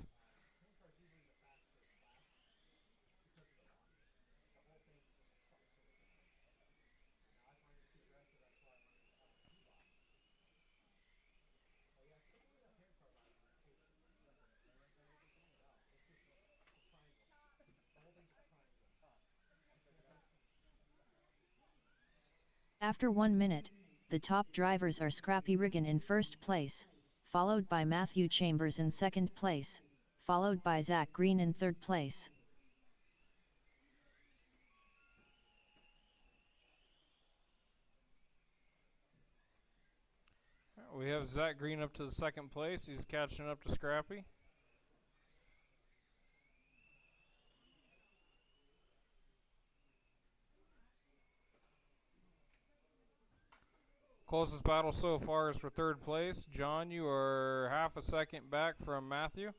After 1 minute, the top drivers are Scrappy Riggin in first place, followed by Matthew Chambers in second place, followed by Zach Green in third place. We have Zach Green up to the second place. He's catching up to Scrappy. Closest battle so far is for third place. John, you are half a second back from Matthew.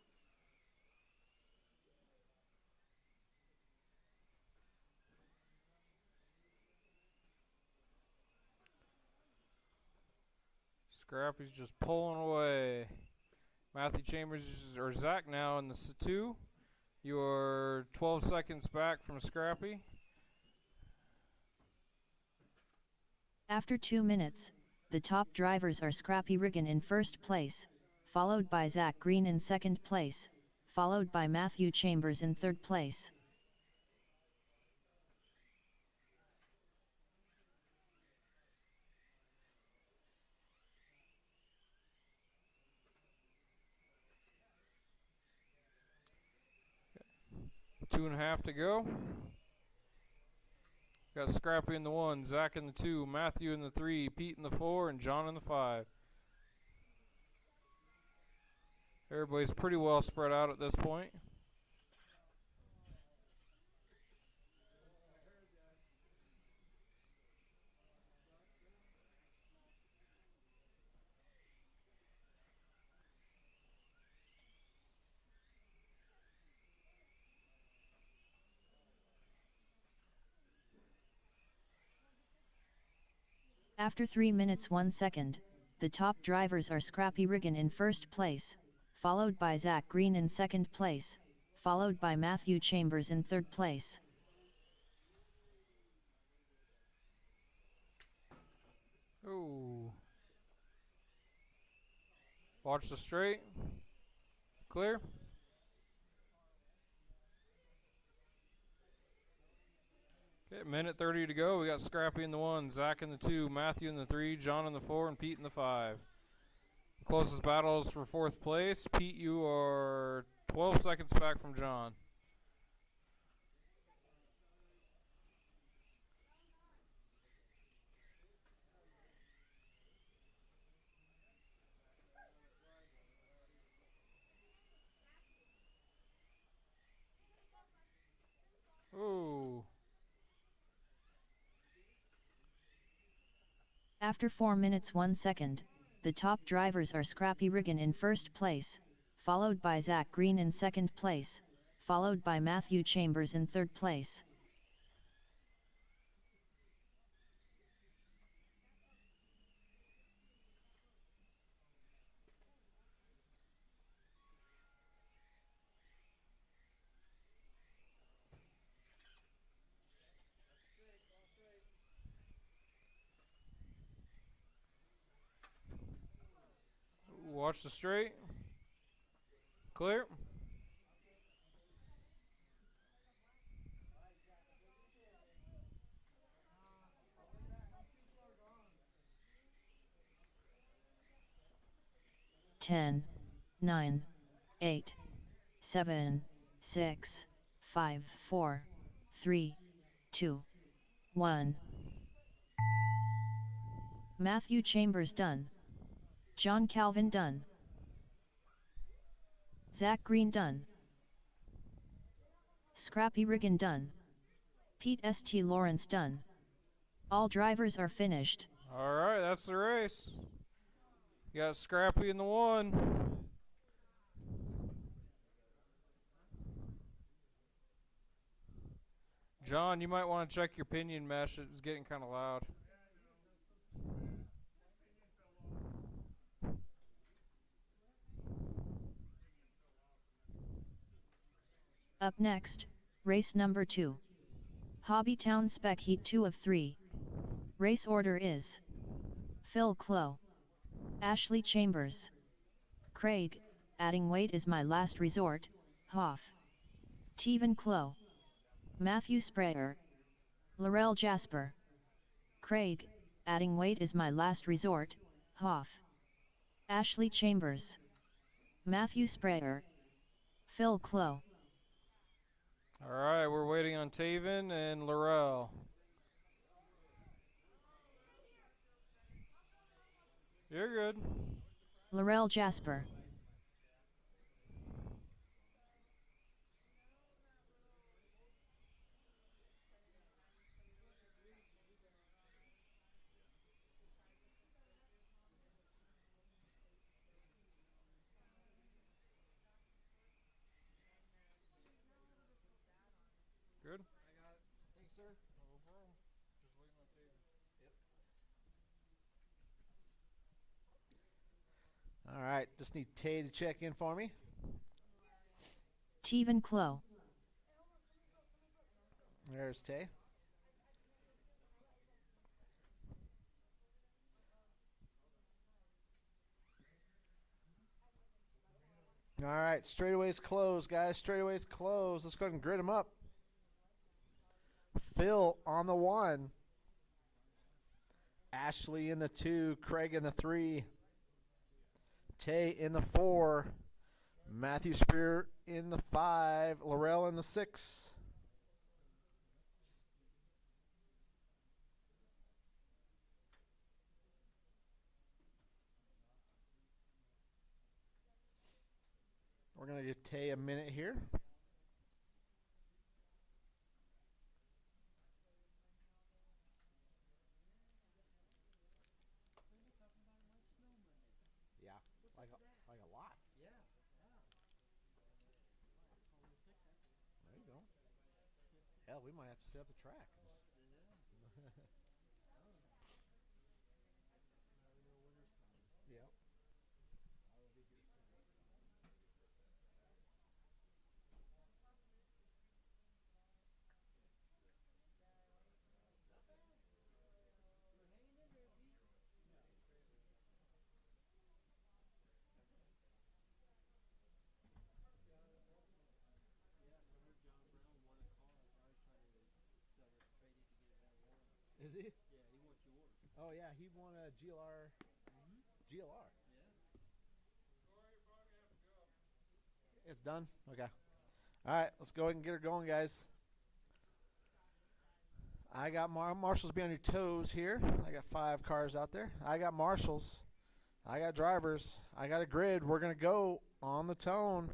Scrappy's just pulling away. Matthew Chambers or Zach now in the 2. You are 12 seconds back from Scrappy. After 2 minutes, the top drivers are Scrappy Riggin in first place, followed by Zach Green in second place, followed by Matthew Chambers in third place. Okay. 2.5 to go. Got Scrappy in the 1, Zach in the 2, Matthew in the 3, Pete in the 4, and John in the 5. Everybody's pretty well spread out at this point. After 3 minutes 1 second, the top drivers are Scrappy Riggin in first place, followed by Zach Green in second place, followed by Matthew Chambers in third place. Ooh. Watch the straight. Clear. Okay, minute 30 to go. We got Scrappy in the 1, Zach in the 2, Matthew in the 3, John in the 4, and Pete in the 5. Closest battles for 4th place. Pete, you are 12 seconds back from John. Ooh. After 4 minutes 1 second, the top drivers are Scrappy Riggin in first place, followed by Zach Green in second place, followed by Matthew Chambers in third place. Watch the straight. Clear. Ten, 9, 8, 7, 6, 5, 4, 3, 2, 1. Matthew Chambers done. John Calvin done. Zach Green done. Scrappy Riggin done. Pete St. Lawrence done. All drivers are finished. Alright, that's the race. You got Scrappy in the 1. John, you might want to check your pinion mesh. It's getting kind of loud. Up next, race number 2. HobbyTown Spec Heat 2 of 3. Race order is Phil Clow, Ashley Chambers, Craig, adding weight is my last resort, Hoff, Teven Clow, Matthew Sprayer, Laurel Jasper, Craig, adding weight is my last resort, Hoff, Ashley Chambers, Matthew Sprayer, Phil Clow. Alright, we're waiting on Taven and Laurel. You're good. Laurel Jasper. Good? I got it. Thanks, sir. No problem. Just waiting on Taven. Yep. All right, just need Tay to check in for me. Teven Clow. There's Tay. All right, straightaways closed, guys. Straightaways closed. Let's go ahead and grid them up. Phil on the 1. Ashley in the 2. Craig in the 3. Tay in the 4. Matthew Spear in the 5. Laurel in the 6. We're going to give Tay a minute here. Yeah, like a lot. Yeah. There you go. Hell, we might have to set up the track. Yeah. Is he? Yeah, he wants yours. Oh yeah, he won a GLR. GLR. It's done. Okay. All right, let's go ahead and get her going, guys. I got Marshall's. Be on your toes here. I got 5 cars out there. I got Marshall's. I got drivers. I got a grid. We're gonna go on the tone.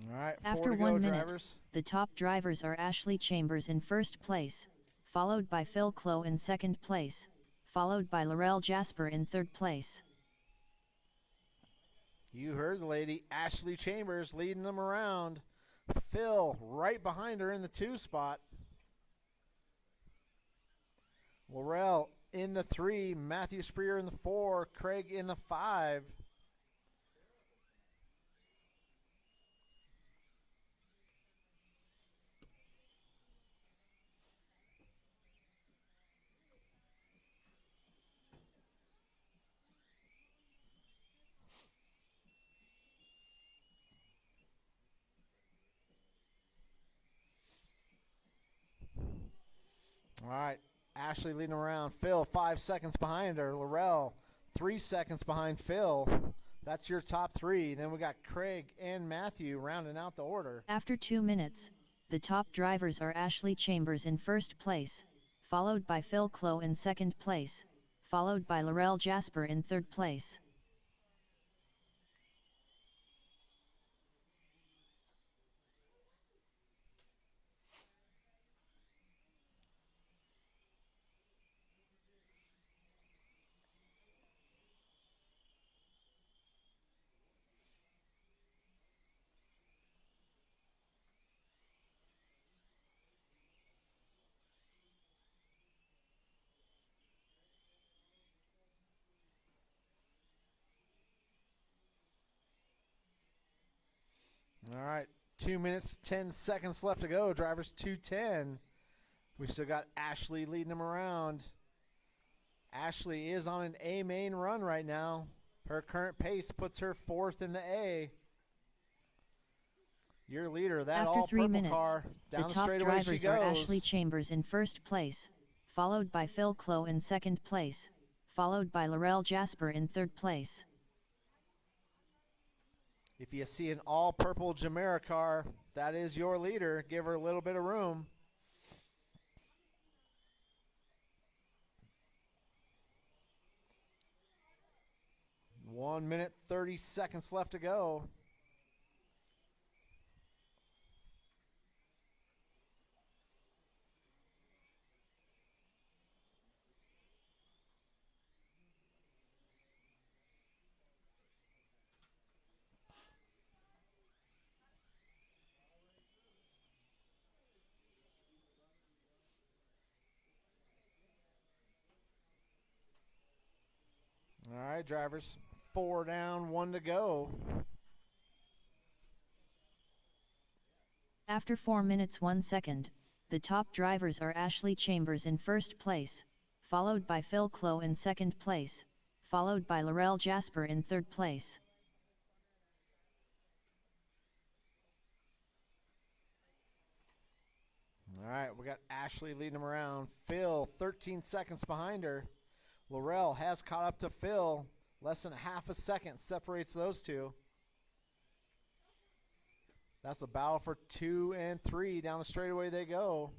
All right, 4 After to 1 go, minute, drivers. the top drivers are Ashley Chambers in first place, followed by Phil Clough in second place, followed by Laurel Jasper in third place. You heard the lady, Ashley Chambers, leading them around. Phil right behind her in the 2 spot. Laurel in the 3, Matthew Spreer in the 4, Craig in the 5. All right, Ashley leading around. Phil 5 seconds behind her. Laurel 3 seconds behind Phil. That's your top 3. Then we got Craig and Matthew rounding out the order. After 2 minutes, the top drivers are Ashley Chambers in first place, followed by Phil Clough in second place, followed by Laurel Jasper in third place. All right, 2 minutes, 10 seconds left to go. Drivers 2:10. We still got Ashley leading them around. Ashley is on an A main run right now. Her current pace puts her 4th in the A. Your leader, that After all 3 purple minutes, car, the down the top straightaway she drivers are goes. Ashley Chambers in first place, followed by Phil Clough in second place, followed by Laurel Jasper in third place. If you see an all purple Jamera car, that is your leader. Give her a little bit of room. One minute, 30 seconds left to go. All right, drivers. 4 down, 1 to go. After 4 minutes 1 second, the top drivers are Ashley Chambers in first place, followed by Phil Clough in second place, followed by Laurel Jasper in third place. All right, we got Ashley leading them around. Phil, 13 seconds behind her. Laurel has caught up to Phil. Less than half a second separates those two. That's a battle for 2 and 3. Down the straightaway they go.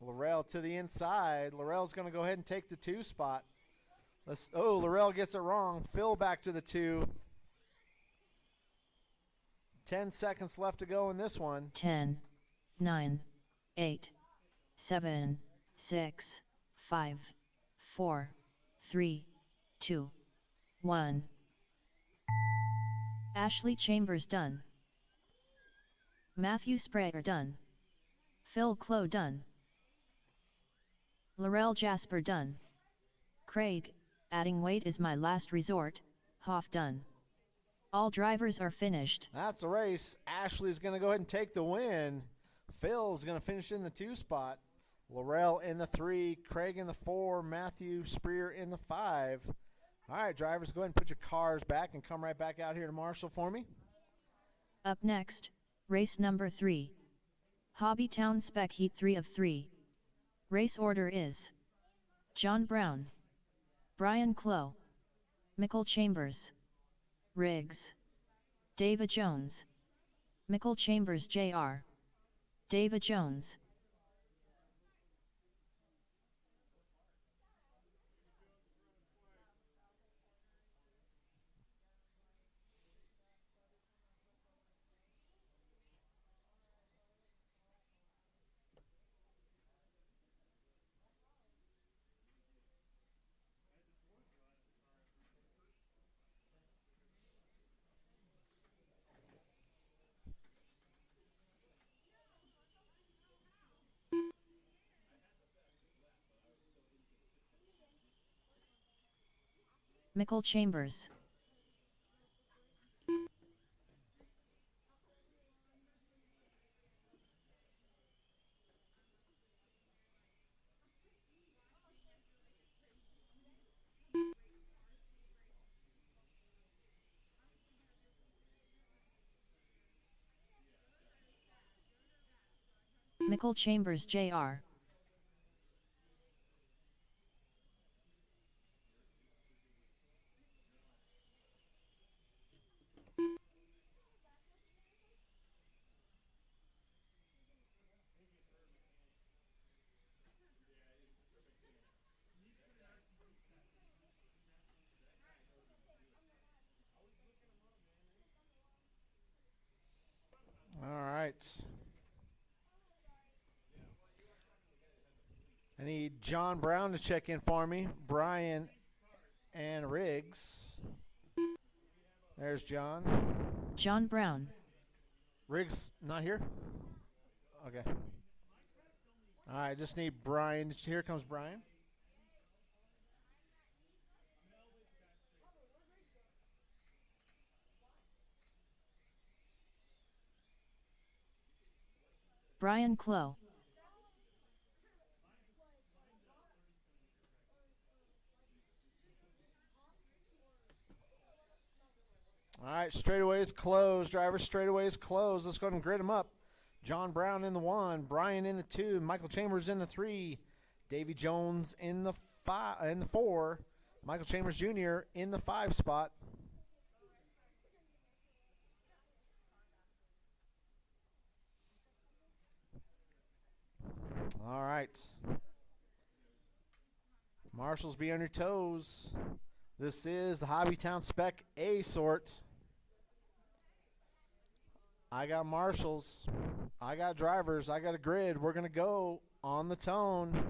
Laurel to the inside. Laurel's going to go ahead and take the 2 spot. Laurel gets it wrong. Phil back to the 2. 10 seconds left to go in this one. 10, 9, 8, 7, 6, 5, 4, 3, 2, 1. Ashley Chambers done. Matthew Sprayer done. Phil Clow done. Laurel Jasper done. Craig, adding weight is my last resort, Hoff done. All drivers are finished. That's the race. Ashley's going to go ahead and take the win. Phil's going to finish in the 2 spot. Laurel in the 3, Craig in the 4, Matthew Spreer in the 5. All right, drivers, go ahead and put your cars back and come right back out here to Marshall for me. Up next, race number 3. HobbyTown Spec Heat 3 of 3. Race order is John Brown, Brian Clow, Michael Chambers, Riggs, David Jones, Michael Chambers Jr., David Jones. Michael Chambers. Michael Chambers Jr. All right. I need John Brown to check in for me. Brian and Riggs. There's John. John Brown. Riggs not here? Okay. All right, just need Brian. Here comes Brian. Brian Clow. All right, straightaway is closed. Driver, straightaway is closed. Let's go ahead and grid them up. John Brown in the 1, Brian in the 2, Michael Chambers in the 3, Davy Jones in the 4, Michael Chambers Jr. in the 5 spot. All right. Marshals, be on your toes. This is the HobbyTown Spec A sort. I got marshals. I got drivers. I got a grid. We're going to go on the tone.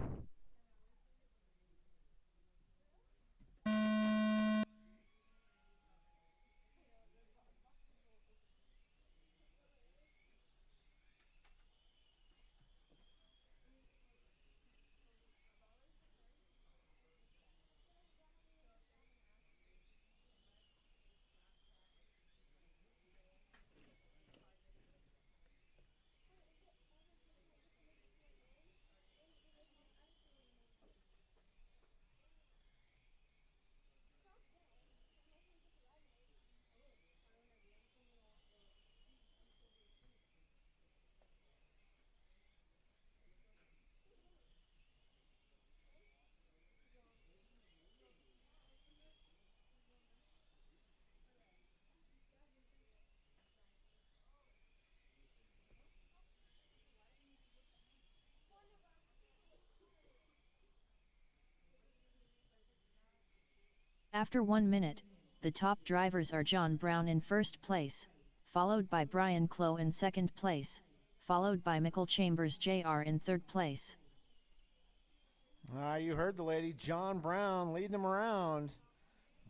After 1 minute, the top drivers are John Brown in first place, followed by Brian Clough in second place, followed by Michael Chambers Jr. in third place. You heard the lady. John Brown leading them around.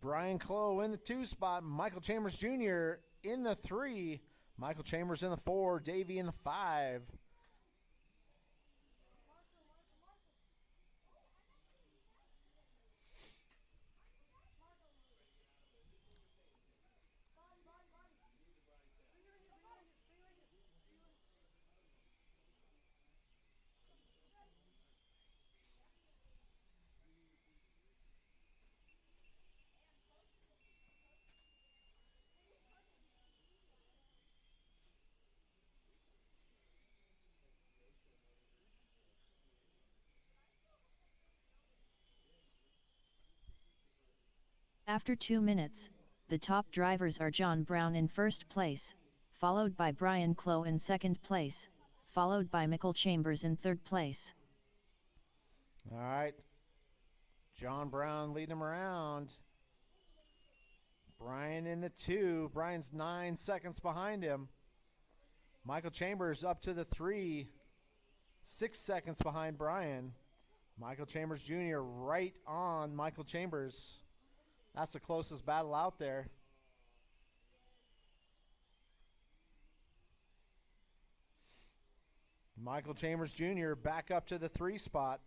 Brian Clough in the 2 spot. Michael Chambers Jr. in the 3. Michael Chambers in the 4. Davey in the 5. After 2 minutes, the top drivers are John Brown in first place, followed by Brian Clough in second place, followed by Michael Chambers in third place. All right. John Brown leading them around. Brian in the 2. Brian's 9 seconds behind him. Michael Chambers up to the 3. 6 seconds behind Brian. Michael Chambers Jr. right on Michael Chambers. That's the closest battle out there. Michael Chambers Jr. back up to the 3 spot.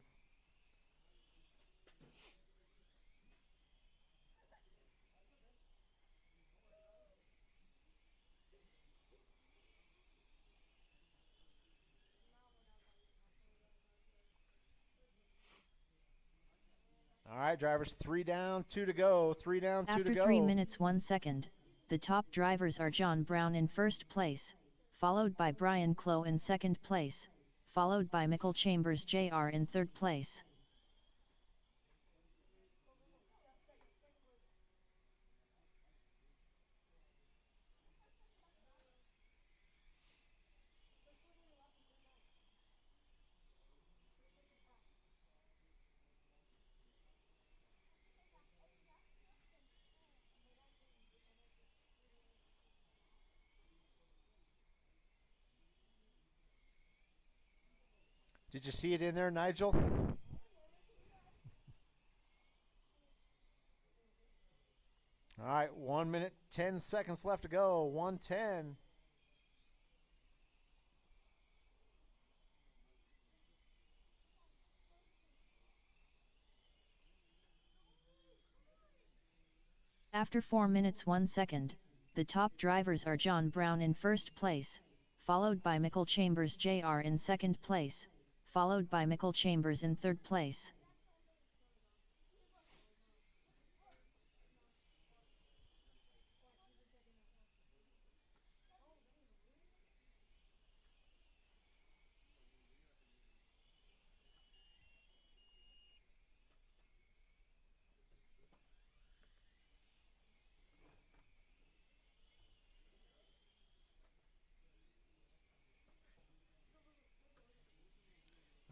All right, drivers, 3 down, 2 to go. 3 down, 2 to go. After 3 minutes 1 second, the top drivers are John Brown in first place, followed by Brian Clough in second place, followed by Michael Chambers Jr. in third place. Did you see it in there, Nigel? All right, 1 minute, 10 seconds left to go. 1:10. After 4 minutes 1 second, the top drivers are John Brown in first place, followed by Michael Chambers Jr. in second place, followed by Michael Chambers in third place.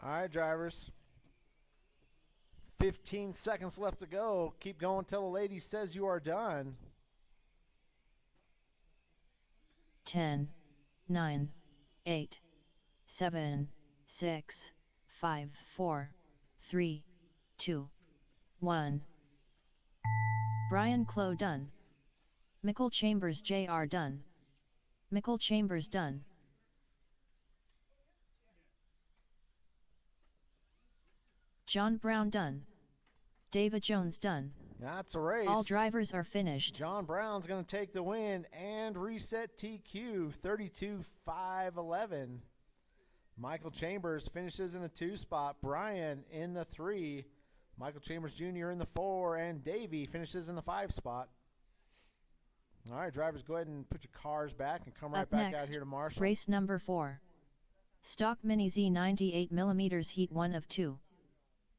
All right, drivers. 15 seconds left to go. Keep going till the lady says you are done. 10, 9, 8, 7, 6, 5, 4, 3, 2, 1. Brian Clough done. Michael Chambers Jr. done. Michael Chambers done. John Brown done. David Jones done. That's a race. All drivers are finished. John Brown's going to take the win and reset TQ 32-5-11. Michael Chambers finishes in the 2 spot. Brian in the 3. Michael Chambers Jr. in the 4. And Davey finishes in the 5 spot. All right, drivers, go ahead and put your cars back and come right Up back next, out here to Marshall. Race number 4. Stock Mini Z 98mm Heat 1 of 2.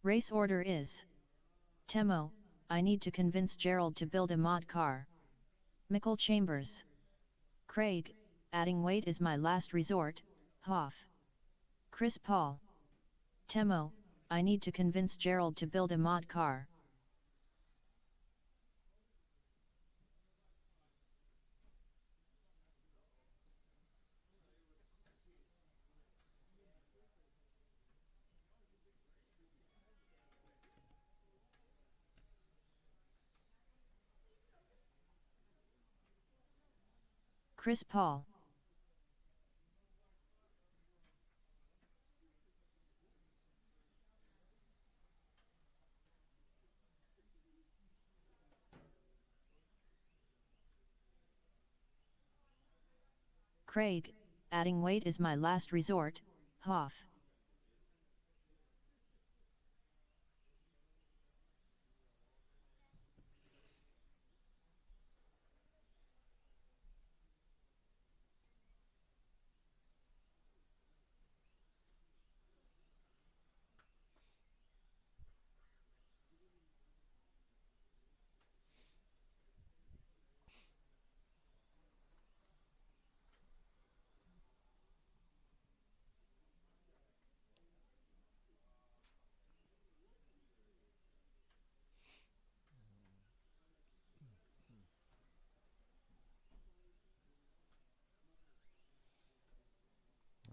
Race order is: Temo, I need to convince Gerald to build a mod car. Michael Chambers. Craig, adding weight is my last resort. Hoff. Chris Paul. Temo, I need to convince Gerald to build a mod car. Chris Paul. Craig, adding weight is my last resort, Hoff.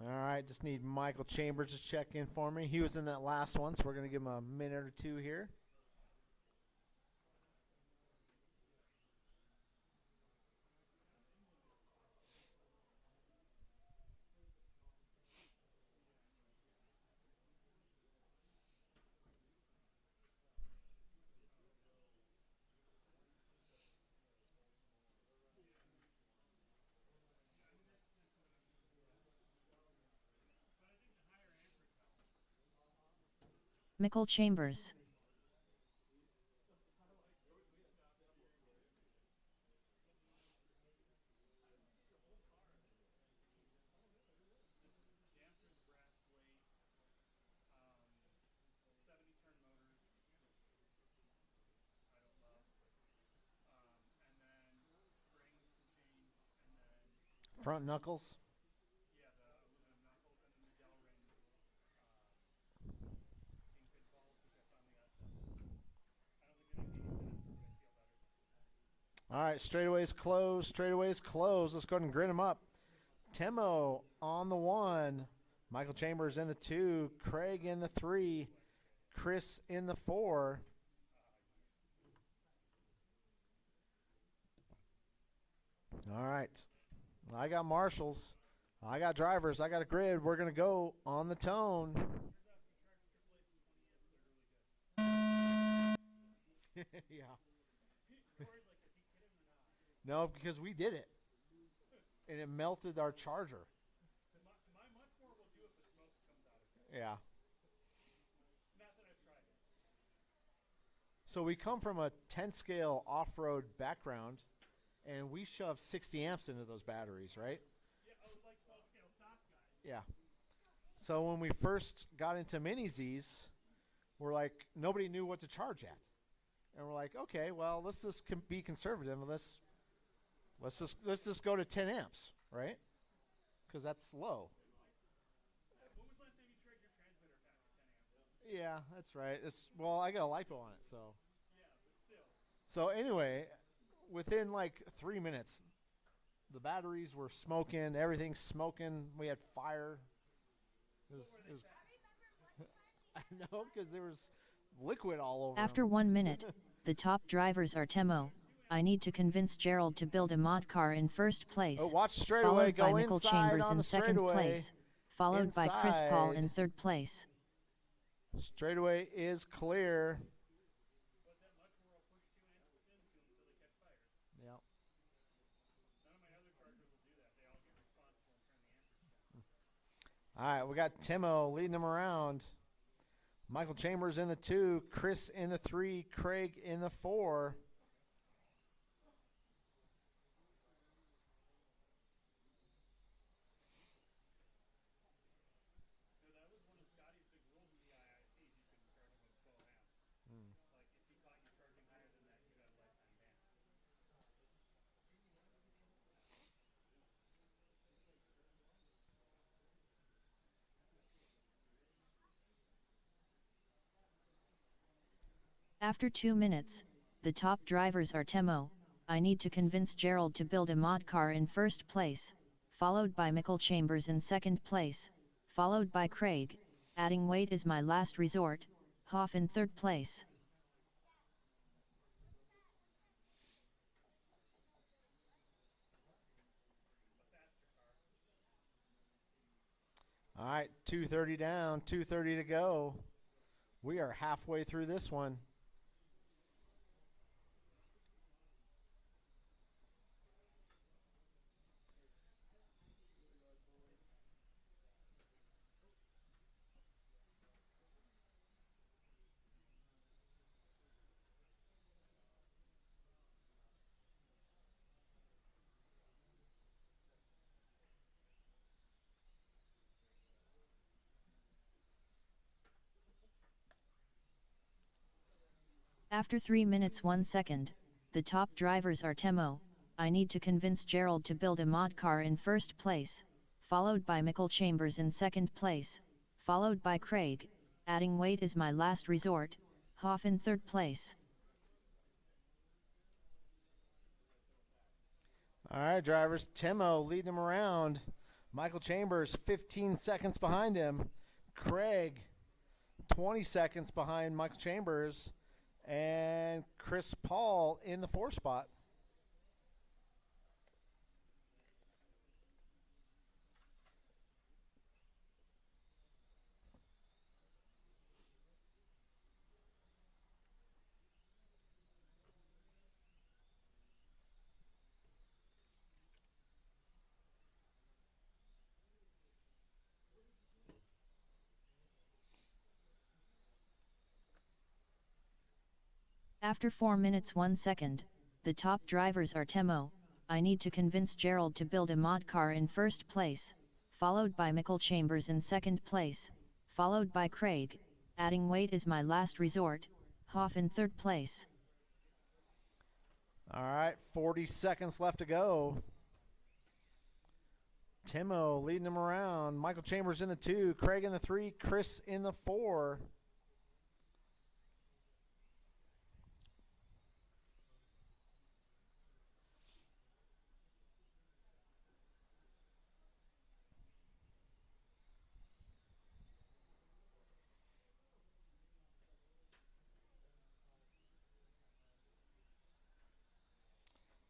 All right, just need Michael Chambers to check in for me. He was in that last one, so we're going to give him a minute or two here. Michael Chambers. Front knuckles. All right, straightaways closed. Straightaways closed. Let's go ahead and grid them up. Temo on the 1. Michael Chambers in the 2. Craig in the 3. Chris in the 4. All right. I got marshals. I got drivers. I got a grid. We're going to go on the tone. Yeah. No, because we did it. And it melted our charger. My much more will do if the smoke comes out of it. Yeah. Not that I've tried it. So we come from a 10 scale off-road background, and we shove 60 amps into those batteries, right? Yeah, I was like 12 scale stock guys. Yeah. So when we first got into Mini Zs, we're like, nobody knew what to charge at. And we're like, okay, well, let's just be conservative and let's just go to 10 amps, right? Because that's low. When was the last time you tried your transmitter back to 10 amps? Yeah, that's right. Well, I got a LiPo on it, so. Yeah, but still. So anyway, within like 3 minutes, the batteries were smoking. Everything's smoking. We had fire. It was I know, because there was liquid all over After them. 1 minute, the top drivers are Temo. I need to convince Gerald to build a mod car in first place, Oh, watch straightaway. followed Go by Michael inside Chambers on in the second straightaway. place, followed by Chris Paul in Inside. third place. Straightaway is clear. But that much more will push 2 amps into them until they catch fire. Yep. None of my other chargers will do that. They all get responsible and turn the amperage down. All right, we got Timo leading them around. Michael Chambers in the 2, Chris in the 3, Craig in the 4. So that was one of Scotty's big rules with the IICs. You couldn't charge them with 12 amps. Like, if he caught you charging higher than that, you got a lifetime ban. After 2 minutes, the top drivers are Temo. I need to convince Gerald to build a mod car in first place, followed by Michael Chambers in second place, followed by Craig. Adding weight is my last resort, Hoff in third place. All right, 2:30 down, 2:30 to go. We are halfway through this one. After 3 minutes 1 second, the top drivers are Temo, I need to convince Gerald to build a mod car in first place, followed by Michael Chambers in second place, followed by Craig, adding weight is my last resort, Hoff in third place. All right, drivers. Timo leading them around. Michael Chambers 15 seconds behind him. Craig 20 seconds behind Michael Chambers. And Chris Paul in the 4 spot. After 4 minutes 1 second, the top drivers are Temo, I need to convince Gerald to build a mod car in first place, followed by Michael Chambers in second place, followed by Craig, adding weight is my last resort, Hoff in third place. All right, 40 seconds left to go. Timo leading them around. Michael Chambers in the 2, Craig in the 3, Chris in the 4.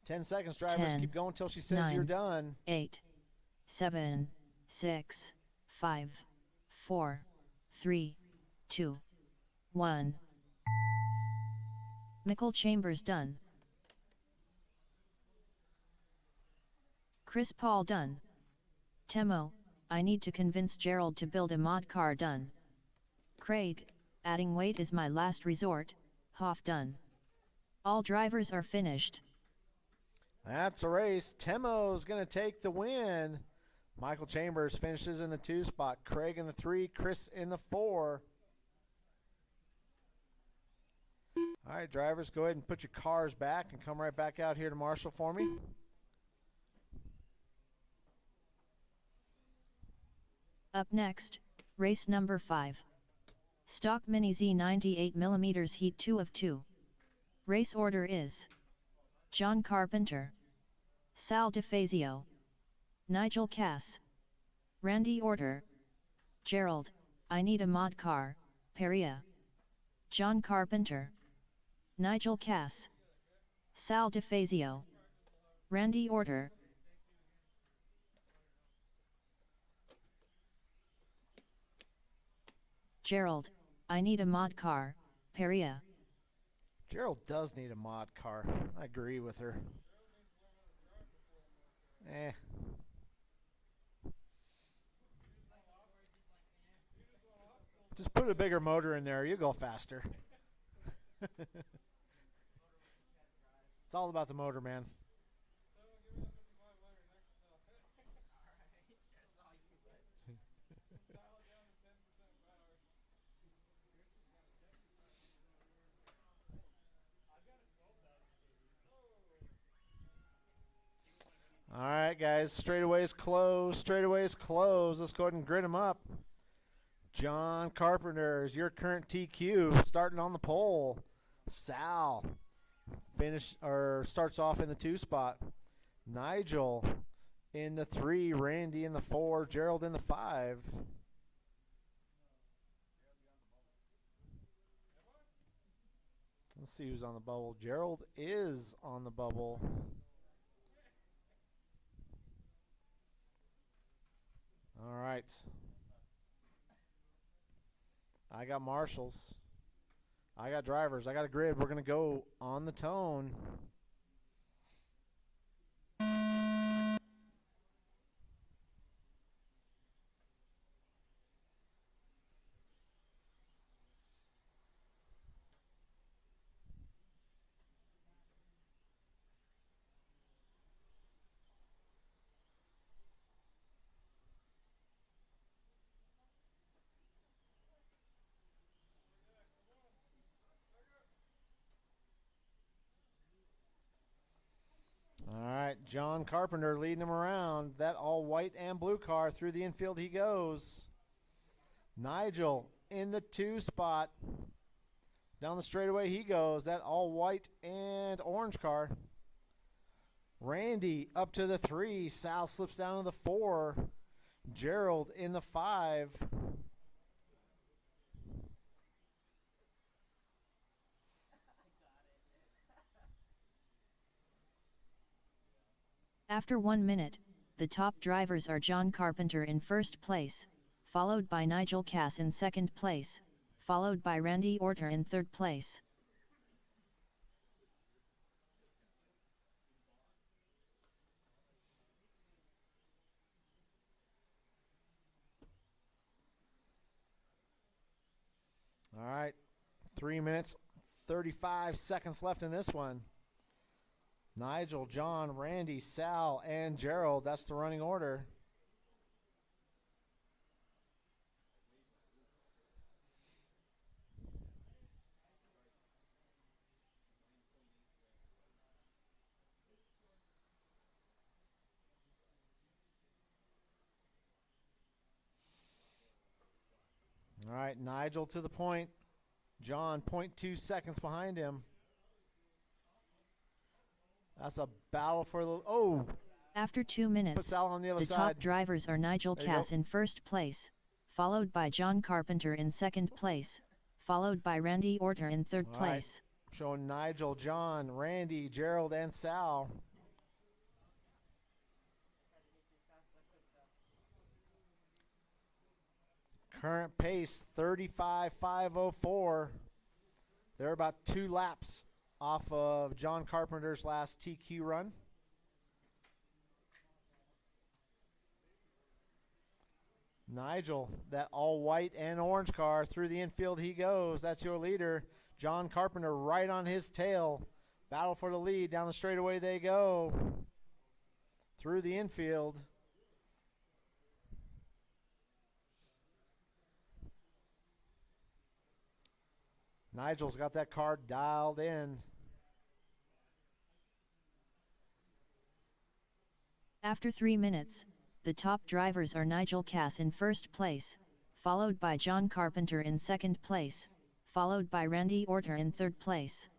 Ten seconds, drivers. 10, Keep going until she says 9, you're done. 8, 7, 6, 5, 4, 3, 2, 1. Michael Chambers done. Chris Paul done. Temo, I need to convince Gerald to build a mod car done. Craig, adding weight is my last resort, Hoff done. All drivers are finished. That's a race. Timo's going to take the win. Michael Chambers finishes in the 2 spot. Craig in the 3, Chris in the 4. All right, drivers, go ahead and put your cars back and come right back out here to Marshall for me. Up next, race number 5. Stock Mini Z 98mm Heat 2 of 2. Race order is John Carpenter, Sal DeFazio, Nigel Cass, Randy Orter, Gerald, I need a mod car, Peria, John Carpenter, Nigel Cass, Sal DeFazio, Randy Orter. Gerald, I need a mod car, Peria. Gerald does need a mod car. I agree with her. Just put a bigger motor in there. You'll go faster. It's all about the motor, man. All right, guys, straightaways closed. Straightaways closed. Let's go ahead and grid them up. John Carpenter is your current TQ, starting on the pole. Sal starts off in the 2 spot. Nigel in the 3, Randy in the 4, Gerald in the 5. Let's see who's on the bubble. Gerald is on the bubble. All right. I got marshals. I got drivers. I got a grid. We're going to go on the tone. All right, John Carpenter leading him around. That all white and blue car through the infield he goes. Nigel in the 2 spot. Down the straightaway he goes. That all white and orange car. Randy up to the 3. Sal slips down to the 4. Gerald in the 5. After 1 minute, the top drivers are John Carpenter in first place, followed by Nigel Cass in second place, followed by Randy Orter in third place. All right, 3 minutes, 35 seconds left in this one. Nigel, John, Randy, Sal, and Gerald. That's the running order. All right, Nigel to the point. John, 0.2 seconds behind him. That's a battle for the... Oh! After 2 minutes, Sal on the other the side. top drivers are Nigel Cass in first place, followed by John Carpenter in second place, followed by Randy Orter in third place. Right. Showing Nigel, John, Randy, Gerald, and Sal. Current pace, 35.504. They're about 2 laps off of John Carpenter's last TQ run. Nigel, that all white and orange car, through the infield he goes. That's your leader. John Carpenter right on his tail. Battle for the lead. Down the straightaway they go. Through the infield. Nigel's got that car dialed in. After 3 minutes, the top drivers are Nigel Cass in first place, followed by John Carpenter in second place, followed by Randy Orter in third place.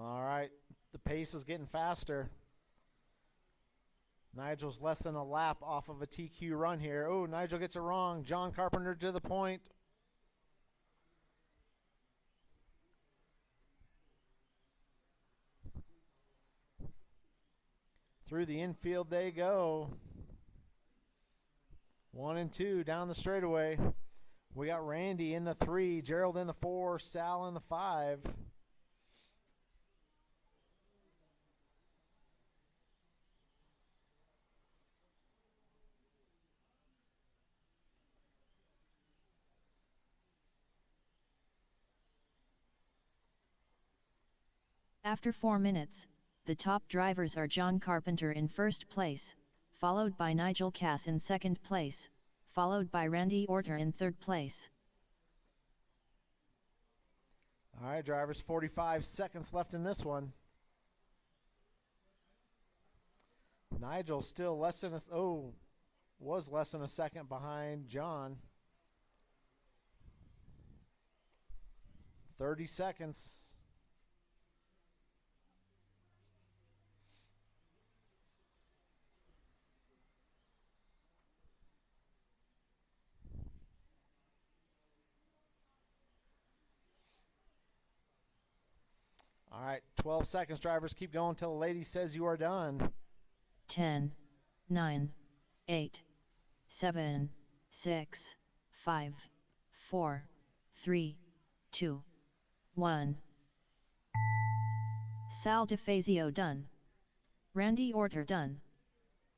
All right, the pace is getting faster. Nigel's less than a lap off of a TQ run here. Oh, Nigel gets it wrong. John Carpenter to the point. Through the infield they go. 1 and 2 down the straightaway. We got Randy in the 3, Gerald in the 4, Sal in the 5. After 4 minutes, the top drivers are John Carpenter in first place, followed by Nigel Cass in second place, followed by Randy Orter in third place. All right, drivers, 45 seconds left in this one. Nigel still less than was less than a second behind John. 30 seconds. All right, 12 seconds, drivers. Keep going until the lady says you are done. 10, 9, 8, 7, 6, 5, 4, 3, 2, 1. Sal DeFazio done. Randy Orter done.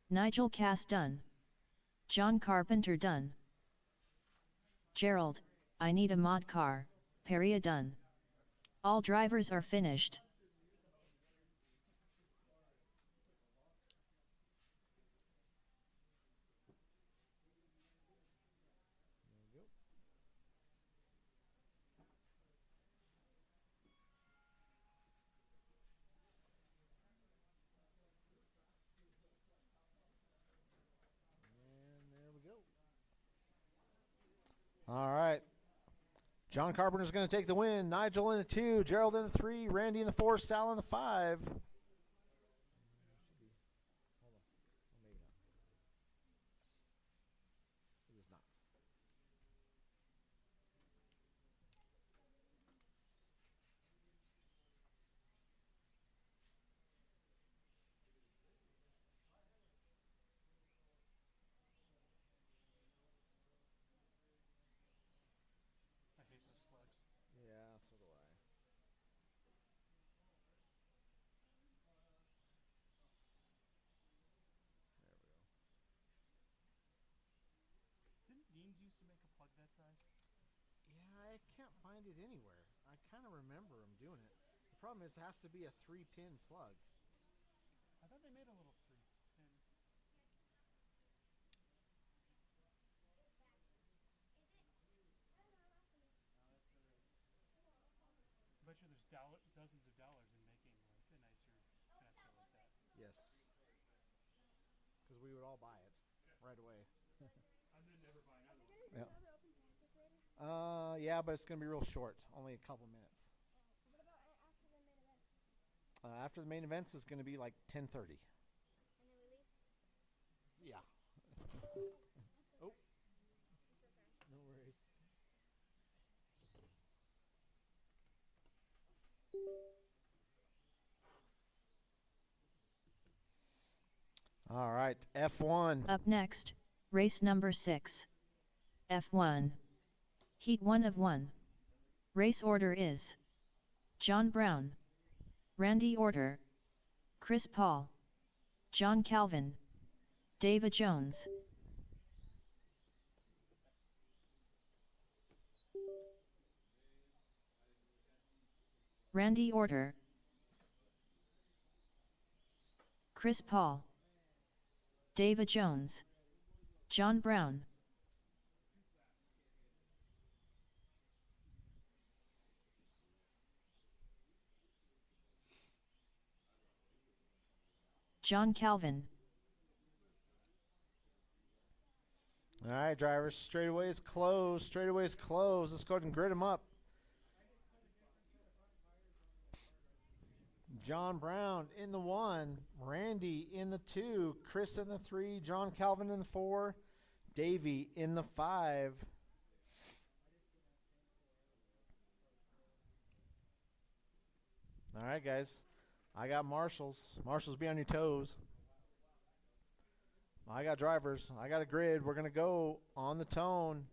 Nigel Cass done. John Carpenter done. Gerald, I need a mod car, Peria done. All drivers are finished. There you go. And there we go. All right. John Carpenter's going to take the win. Nigel in the 2, Gerald in the 3, Randy in the 4, Sal in the 5. Hold on. Maybe not. It is not. I hate those flags. Yeah, so do I. There we go. Didn't Dean's used to make a plug that size? Yeah, I can't find it anywhere. I kind of remember them doing it. The problem is it has to be a 3-pin plug. I thought they made a little 3-pin. I bet you there's dozens of dollars in making like a nicer connector like that. Yes. Because we would all buy it right away. I'm gonna never buy another one. Yeah. Yeah, but it's going to be real short. Only a couple minutes. What about after the main events? After the main events is going to be like 10:30. And then we leave? Yeah. Oh. I'm so sorry. No worries. All right, F1. Up next, race number 6. F1. Heat 1 of 1. Race order is John Brown, Randy Orter, Chris Paul, John Calvin, David Jones. Randy Orter, Chris Paul, David Jones, John Brown. John Calvin. All right, drivers, straightaway is closed. Straightaway is closed. Let's go ahead and grid them up. John Brown in the 1, Randy in the 2, Chris in the 3, John Calvin in the 4, Davey in the 5. All right, guys. I got marshals. Marshals, be on your toes. I got drivers. I got a grid. We're going to go on the tone.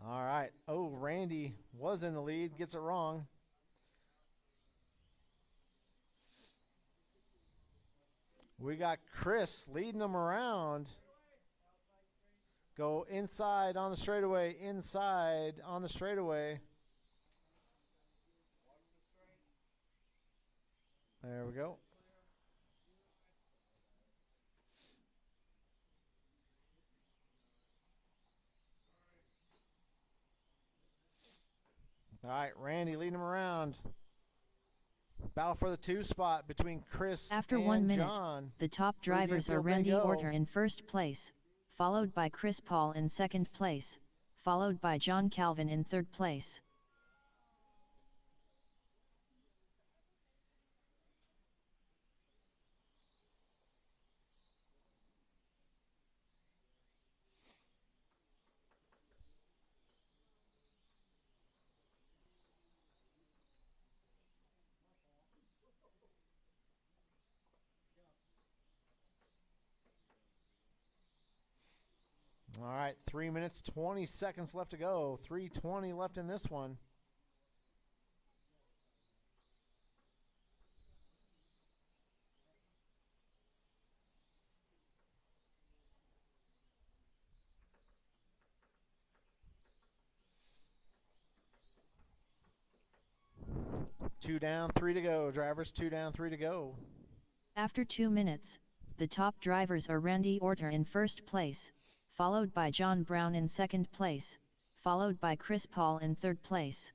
All right. Oh, Randy was in the lead. Gets it wrong. We got Chris leading them around. Go inside on the straightaway. Inside on the straightaway. There we go. All right, Randy leading him around. Battle for the 2 spot between Chris After and 1 minute, John. the top Where do you drivers feel are they Randy go? Orter in first place, followed by Chris Paul in second place, followed by John Calvin in third place. All right, 3 minutes, 20 seconds left to go. 3:20 left in this one. Two down, three to go. Drivers, two down, three to go. After 2 minutes, the top drivers are Randy Orter in first place, followed by John Brown in second place, followed by Chris Paul in third place.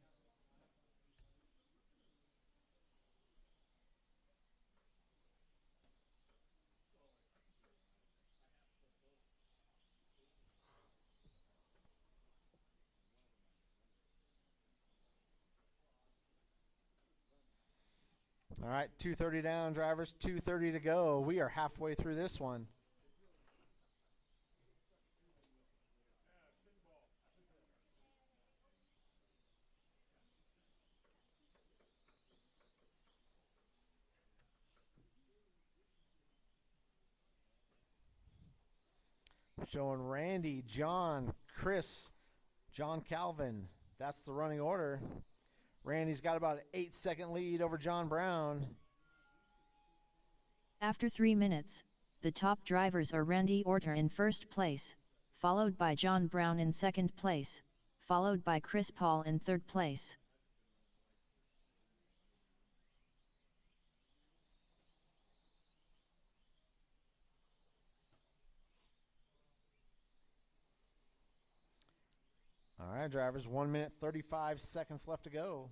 All right, 2:30 down, drivers, 2:30 to go. We are halfway through this one. Showing Randy, John, Chris, John Calvin. That's the running order. Randy's got about an 8-second lead over John Brown. After 3 minutes, the top drivers are Randy Orter in first place, followed by John Brown in second place, followed by Chris Paul in third place. All right, drivers, 1 minute, 35 seconds left to go.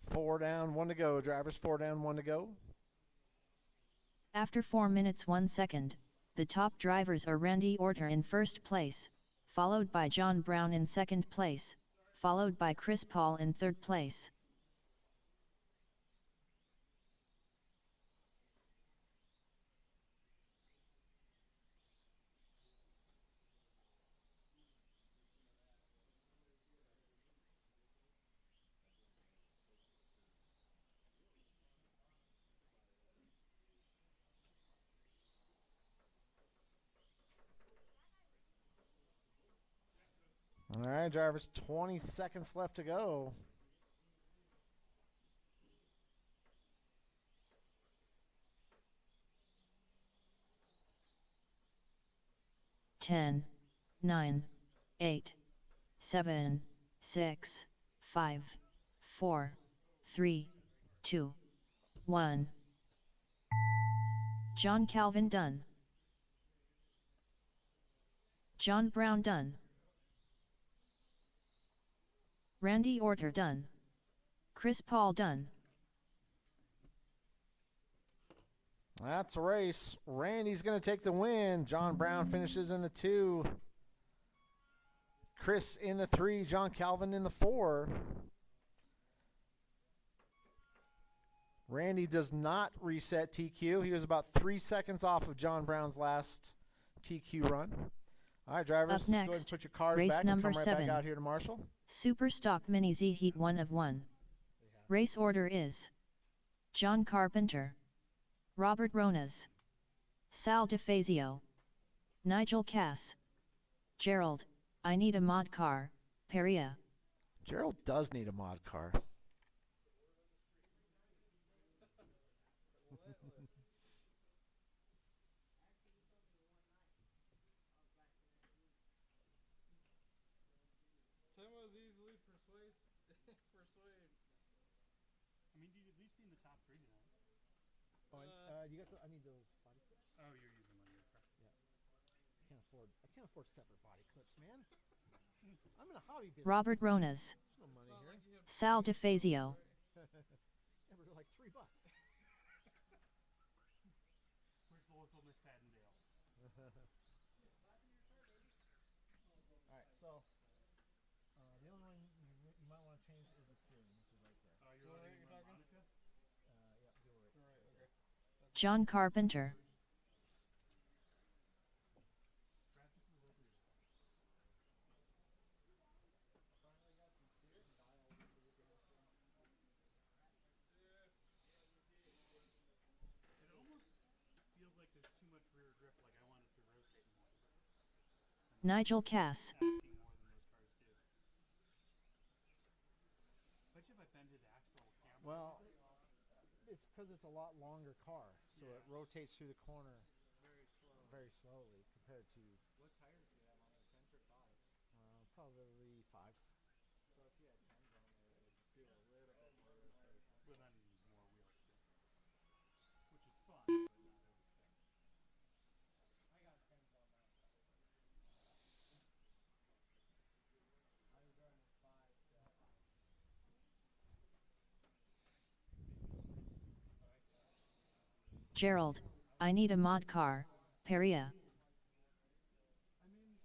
Four down, one to go. Drivers, four down, one to go. After 4 minutes 1 second, the top drivers are Randy Orter in first place, followed by John Brown in second place, followed by Chris Paul in third place. All right, drivers, 20 seconds left to go. Ten, 9, 8, 7, 6, 5, 4, 3, 2, 1. John Calvin done. John Brown done. Randy Orter done. Chris Paul done. That's a race. Randy's going to take the win. John Brown finishes in the 2. Chris in the 3. John Calvin in the 4. Randy does not reset TQ. He was about 3 seconds off of John Brown's last TQ run. All right, drivers, Up next, go ahead and put your cars race back and number come right 7. back out here to Marshall. Super Stock Mini Z Heat 1 of 1. Race order is John Carpenter, Robert Ronas, Sal DeFazio, Nigel Cass, Gerald, I need a mod car, Peria. Gerald does need a mod car. Tim was easily persuade. I mean, you'd at least be in the top 3 tonight. You got I need those body clips. Oh, you're using one of your truck. Yeah. I can't afford separate body clips, man. I'm in a hobby business. Robert Ronas, There's no money here. Sal DeFazio, Yeah, but they're like $3. Where's the local McFadden Dales? change is the steering, which is right there. Oh, you're letting him run Monica? Yep, do it. Okay. John Carpenter. Practice with over your head. It almost feels like there's too much rear grip, like I want it to rotate more. Nigel Cass. Asking more than those cars do. Bet you if I bend his axle camber. Well, it's because it's a lot longer car, so it Yeah. rotates through the corner very slowly compared to What tires do you have on there? 10s or 5s? probably fives. So if you had 10s on there, it would do a little bit more rotation. But then more wheel spin. Which is fun, but not always fast. I got 10s on that car. I was running 5s at Gerald. I need a mod car. Peria. I mean,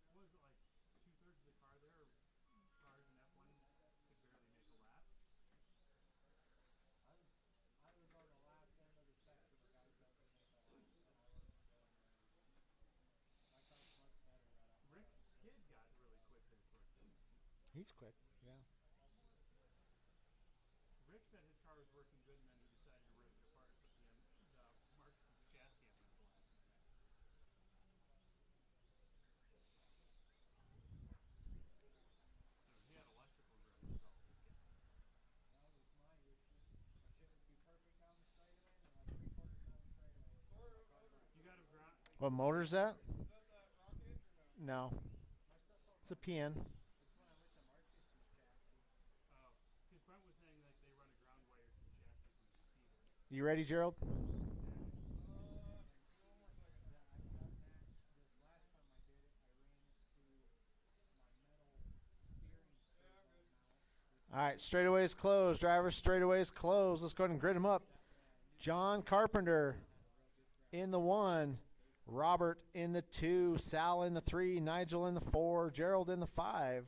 what was it like 2/3 of the car there? Cars in F1 could barely make a lap. I was on the last end of the spectrum of guys that could make a lap, and I wasn't going very. My car's much better that I'm. Rick's kid got really quick there towards the end. He's quick, yeah. Rick said his car was working good, and then he decided to rip it apart and put the Marcus's chassis on it at the last minute. So he had electrical grip was all he got. That was my issue. I shouldn't be perfect down the straightaway, and then like 3/4 down the straightaway was where my car went. You got him ground. What motor's that? Is that Rocket or no? No. My stuff's all It's a PN. It's when I went to Marcus's chassis. Oh, because Brent was saying like they run a ground wire to the chassis from the speeder. You ready, Gerald? Give me 1 more second. Yeah, I've done that. This last time I did it, I ran it to my metal steering servo mount. All right, straightaways closed. Drivers, straightaways closed. Let's go ahead and grid them up. John Carpenter in the 1. Robert in the 2. Sal in the 3. Nigel in the 4. Gerald in the 5.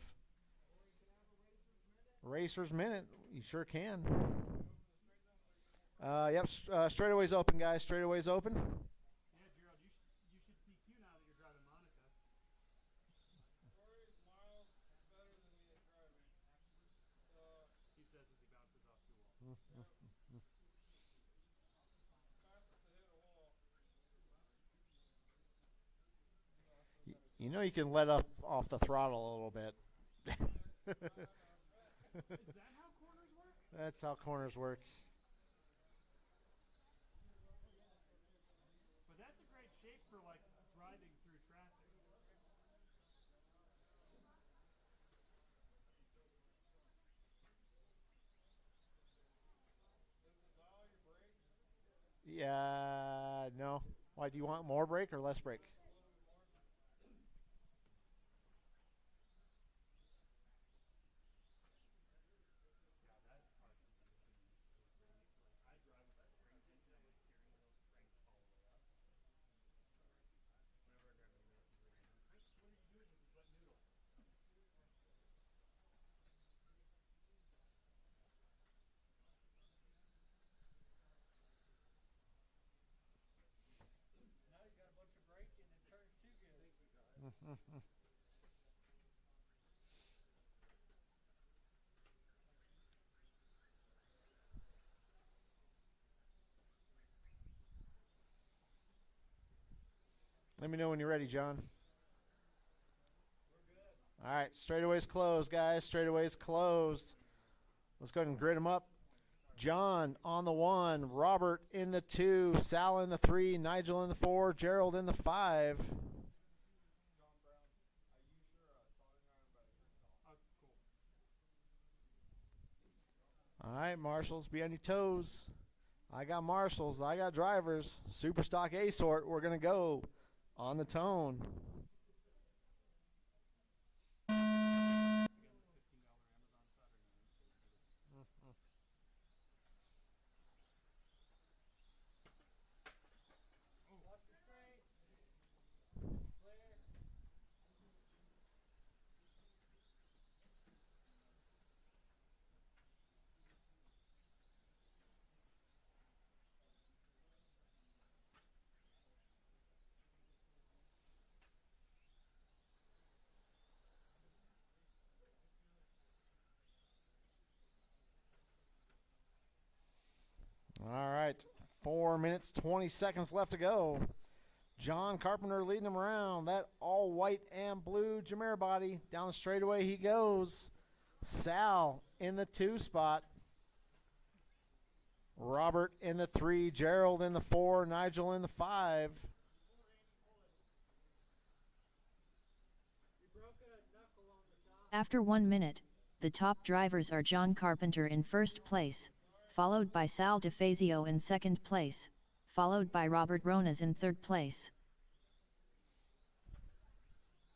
Racer's Minute. You sure can. Yep, straightaways open, guys. Straightaways open. Yeah, Gerald, you should CQ now that you're driving Monica. Corey's miles better than me at driving. He says as he bounces off 2 walls. Fastest to hit a wall. You know you can let up off the throttle a little bit. Is that how corners work? That's how corners work. But that's a great shape for like driving through traffic. Does it dial your brake? Yeah, no. Why, do you want more brake or less brake? A little bit more? Yeah, that's hard to use. Like I drive with the springs in and my steering wheel cranked all the way up. Whenever I drive any races right now. What are you doing with this wet noodle? Now you got a bunch of braking and turns too good. Let me know when you're ready, John. All right, straightaways closed, guys. Straightaways closed. Let's go ahead and grid them up. John on the 1, Robert in the 2, Sal in the 3, Nigel in the 4, Gerald in the 5. John Brown. I use your soldering iron, but I turned it off. Oh, cool. All right, marshals, be on your toes. I got marshals. I got drivers. Super stock A sort. We're going to go on the tone. Again, the $15 Amazon Saturday. Watch the straight. Clear. 4 minutes, 20 seconds left to go. John Carpenter leading him around. That all white and blue Jameer body. Down the straightaway he goes. Sal in the 2 spot. Robert in the 3. Gerald in the 4. Nigel in the 5. After 1 minute, the top drivers are John Carpenter in first place, followed by Sal DeFazio in second place, followed by Robert Ronas in third place.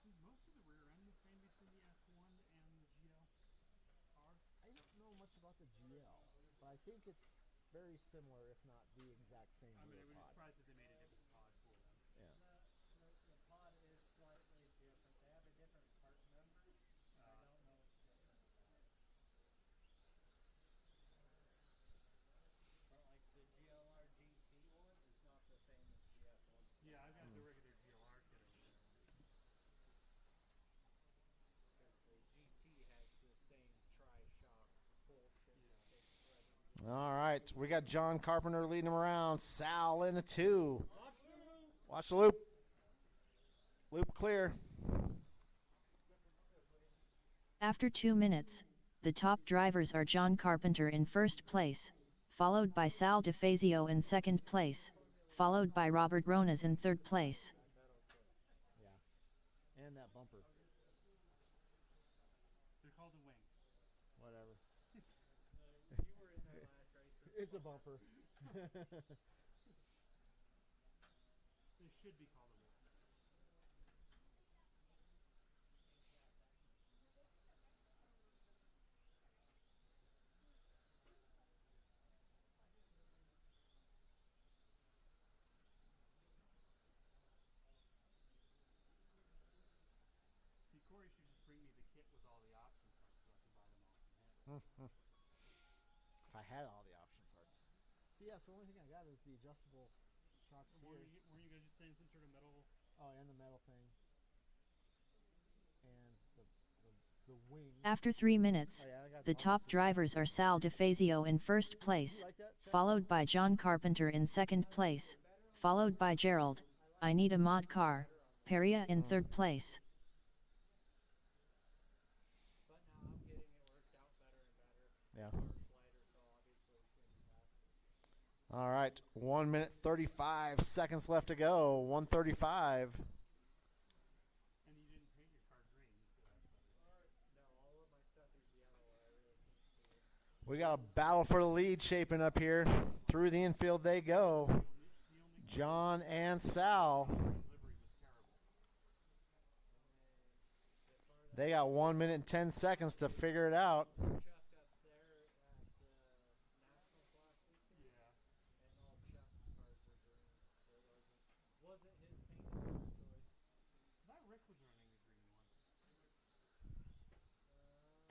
Is most of the rear end the same between the F1 and the GL car? I don't know much about the GL, but I think it's very similar, if not the exact same I mean, I rear would be pod. surprised if they made a different pod for them. Yeah. The pod is slightly different. They have a different part number. I don't know what's different about it. But like the GLR GT one is not the same as the F1. Yeah, I've got the regular GLR kit over there. Because the GT has the same tri-shock bullshit that takes forever. All right, we got John Carpenter leading him around. Sal in the 2. Watch the loop. Loop clear. After 2 minutes, the top drivers are John Carpenter in first place, followed by Sal DeFazio in second place, followed by Robert Ronas in third place. Yeah. And that bumper. They're called the wings. Whatever. You were in that last race. It's a bumper. They should be called the wings. See, Corey should just bring me the kit with all the option parts so I can buy them all from him. If I had all the option parts. So yeah, so the only thing I got is the adjustable shocks Weren't here. you guys just saying some sort of metal? Oh, and the metal thing. And the wing. After 3 minutes, Oh, yeah, I got the all top this drivers are Sal DeFazio in first You place, like that, Chelsea? followed by John Carpenter in second place, followed by Gerald, I Need a Mod Car, Peria in third place. But now I'm getting it worked out better and better. Yeah. Car's lighter, so obviously it's going to be faster. All right, 1 minute 35 seconds left to go. 1:35. And you didn't paint your car green, so that's better. No, all of my stuff is yellow. I really can't see it. We got a battle for the lead shaping up here. Through the infield they go. The only John and Sal. delivery was terrible. They got 1 minute and 10 seconds to figure it out. Chuck up there at the Nationals last weekend, Yeah. and all Chuck's cars were green. So it wasn't his paint choice. I thought Rick was running the green one.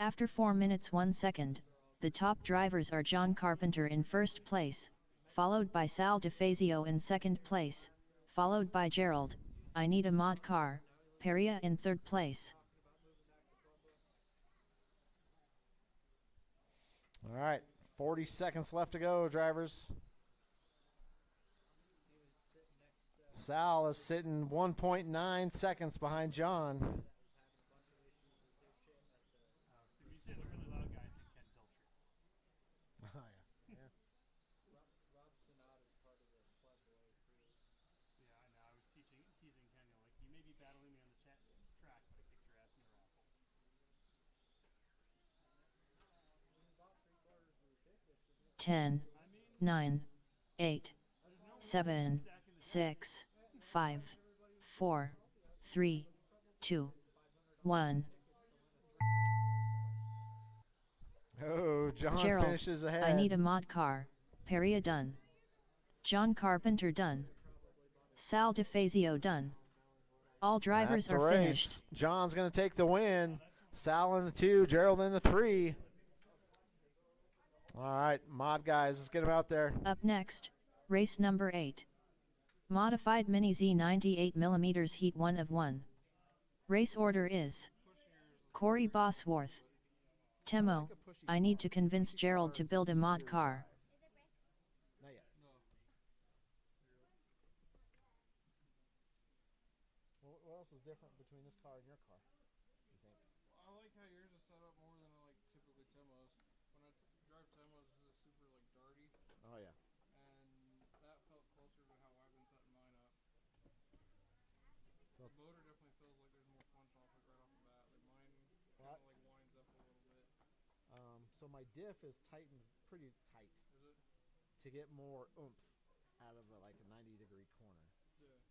After 4 minutes 1 second, the top drivers are John Carpenter in first place, followed by Sal DeFazio in second place, followed by Gerald, I Need a Mod Car, Peria in third place. All right, 40 seconds left to go, drivers. Sal is sitting 1.9 seconds behind John. So when you say the really loud guy, I think Ken Pilcher. Oh, Rob Sinat is part of the Club Boy crew. Yeah, I know. I was teasing Ken. Like, you may be battling me on the track, but I kicked your ass in the raffle. He's about 3/4 of the tickets, isn't it? 10, I mean, 9, 8, there's no 7, stacking the 6, 5, 4, 3, 2, 1. Oh, John Gerald, finishes ahead. I Need a Mod Car, Peria done. John Carpenter done. Sal DeFazio done. All drivers That's the are race. finished. John's going to take the win. Sal in the 2, Gerald in the 3. All right, mod guys, let's get them out there. Up next, race number 8. Modified Mini Z 98mm Heat 1 of 1. Race order is Corey Bosworth. Temo, I need to convince Gerald to build a mod car. Not yet. car and your car? You think? I like how yours is set up more than I like typically Timo's. When I drive Timo's, it's just super like darty, Oh yeah. and that felt closer to how I've been setting mine up. So The motor definitely feels like there's more punch off it right off the bat. Like mine kind What? of like winds up a little bit. So my diff is tightened pretty tight Is it? to get more oomph out of like a 90-degree corner. Yeah.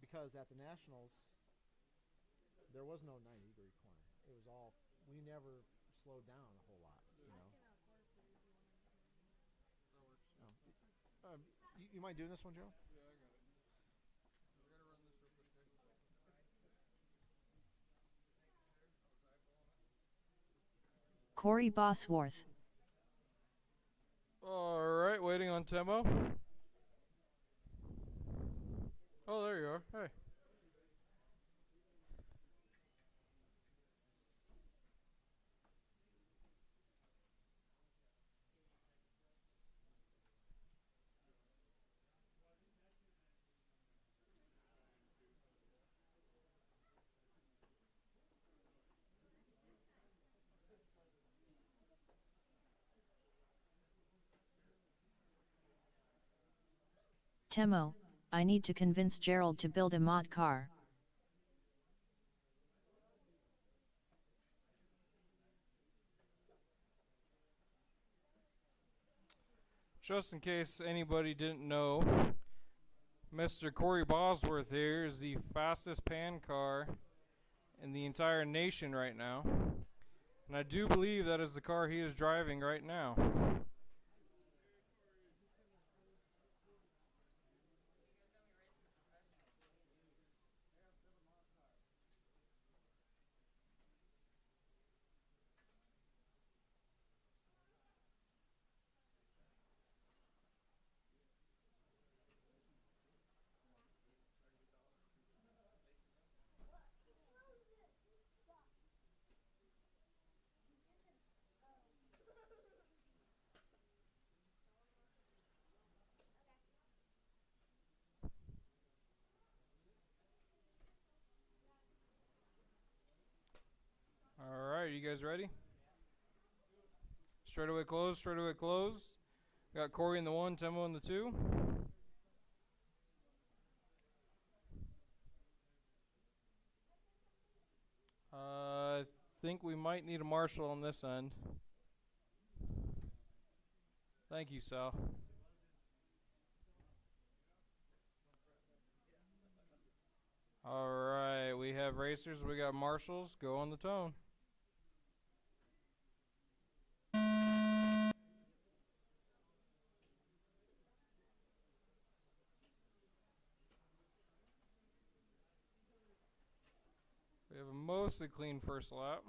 Because at the Nationals, there was no 90-degree corner. It was all, we never slowed down a whole lot, you know. That works. You mind doing this one, Joe? Yeah, I got it. I gotta run this real quick, okay? Corey Bosworth. Alright, waiting on Timo. Oh, there you are. Hey. Timo, I need to convince Gerald to build a mod car. Just in case anybody didn't know, Mr. Corey Bosworth here is the fastest pan car in the entire nation right now. And I do believe that is the car he is driving right now. Alright, you guys ready? Straightaway closed, straightaway closed. Got Corey in the 1, Timo in the 2. I think we might need a marshal on this end. Thank you, Sal. Alright, we have racers, we got marshals. Go on the tone. We have a mostly clean first lap.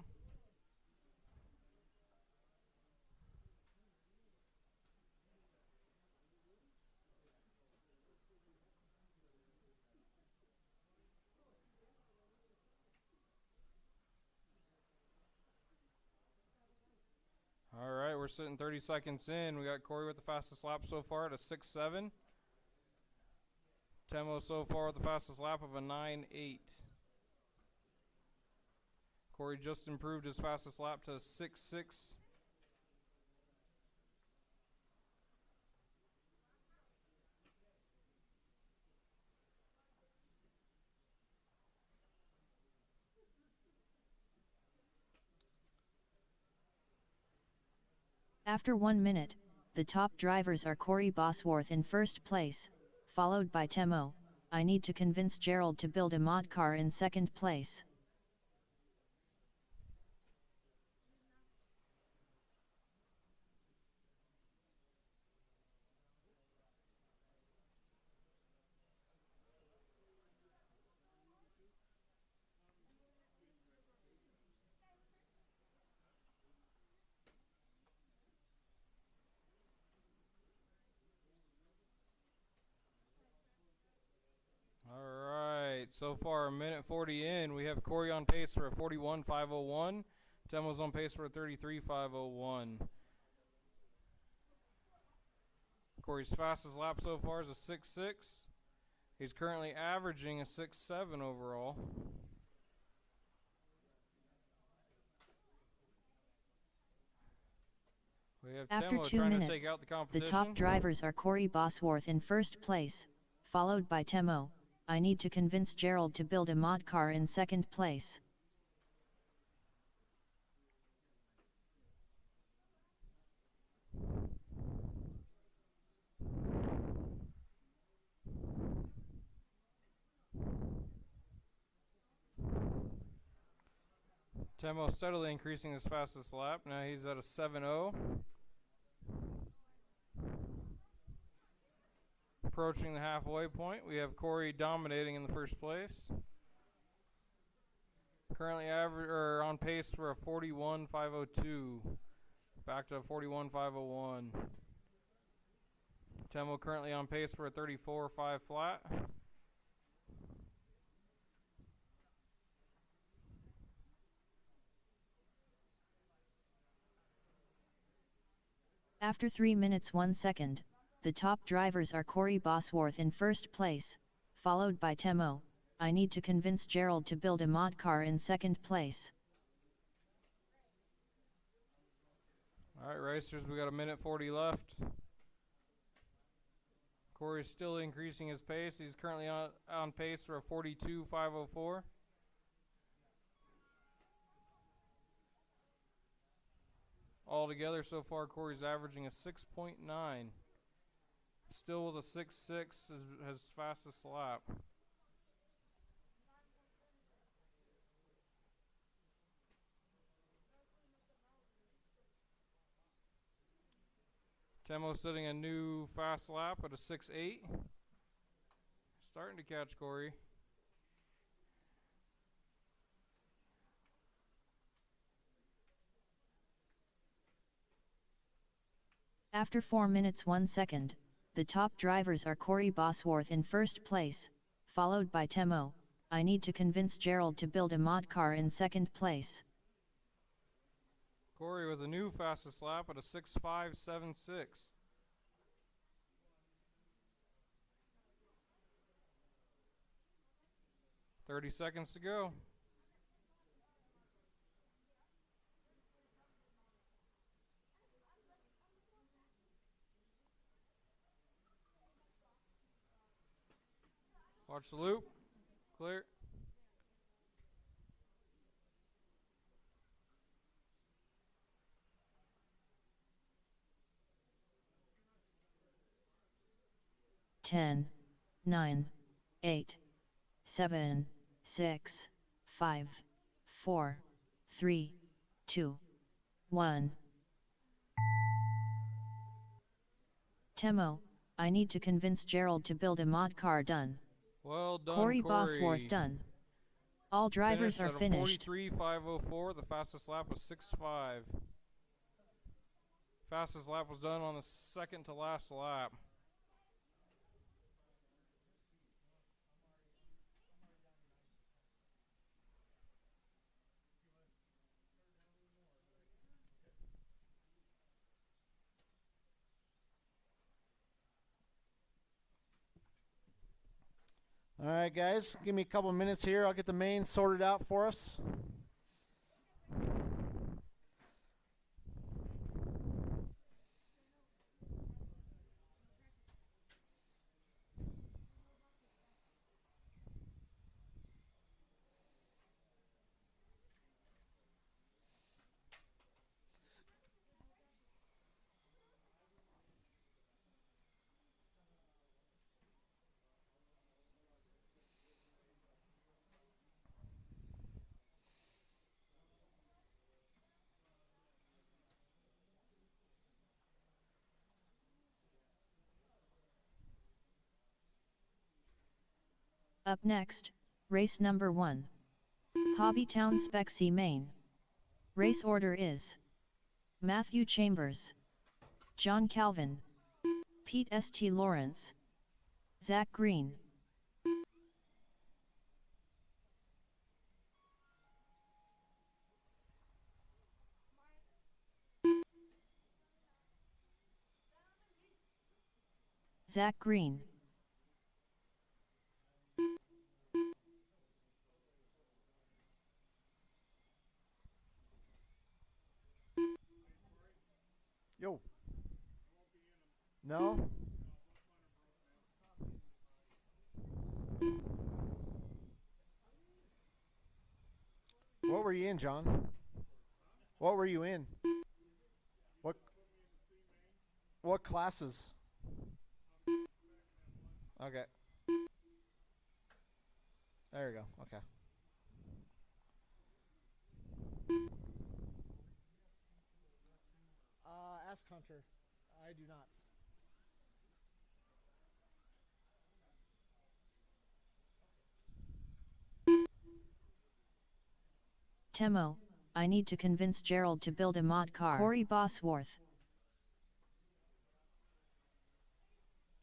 Alright, we're sitting 30 seconds in. We got Corey with the fastest lap so far at a 6.7. Temo so far with the fastest lap of a 9.8. Corey just improved his fastest lap to a 6.6. After 1 minute, the top drivers are Corey Bosworth in first place, followed by Temo. I need to convince Gerald to build a mod car in second place. Alright, so far a minute 40 in. We have Corey on pace for a 41.501. Temo's on pace for a 33.501. Corey's fastest lap so far is a 6.6. He's currently averaging a 6.7 overall. We have After Temo 2 trying to minutes, take out the the competition. top drivers are Corey Bosworth in first place, followed by Temo. I need to convince Gerald to build a mod car in second place. Temo steadily increasing his fastest lap. Now he's at a 7.0. Approaching the halfway point, we have Corey dominating in the first place. Currently on pace for a 41.502. Back to a 41.501. Temo currently on pace for a 34.5 flat. After 3 minutes 1 second, the top drivers are Corey Bosworth in first place, followed by Temo. I need to convince Gerald to build a mod car in second place. Alright, racers, we got a minute 40 left. Corey's still increasing his pace. He's currently on pace for a 42.504. Altogether, so far, Corey's averaging a 6.9. Still with a 6.6 his fastest lap. Temo setting a new fast lap at a 6.8. Starting to catch Corey. After 4 minutes 1 second, the top drivers are Corey Bosworth in first place, followed by Temo. I need to convince Gerald to build a mod car in second place. Corey with a new fastest lap at a 6.576. "30 seconds to go. Watch the loop. Clear. Ten, 9, 8, 7, 6, 5, 4, 3, 2, 1. Temo, I need to convince Gerald to build a mod car. Done. Well done, Corey Bosworth done. All drivers are finished. 43.504. The fastest lap was 6.5. Fastest lap was done on the second to last lap. All right, guys, give me a couple minutes here. I'll get the main sorted out for us. Up next, race number 1. HobbyTown Spec C Main. Race order is Matthew Chambers, John Calvin, Pete St. Lawrence, Zach Green. Zach Green. Yo. No? What were you in, John? What were you in? What classes? Okay. There you go. Okay. Ask Hunter. I do not. Temo, I need to convince Gerald to build a mod car. Corey Bosworth.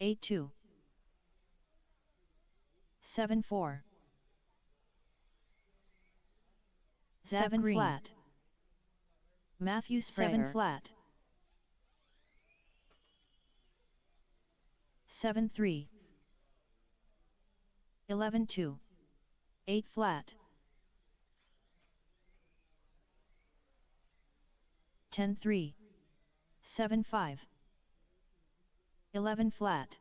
82. 74. 7 Green. flat. Matthew Sprayer. 7 flat. 7 3. 11 2. 8 flat. 10 3. 7 5. 11 flat.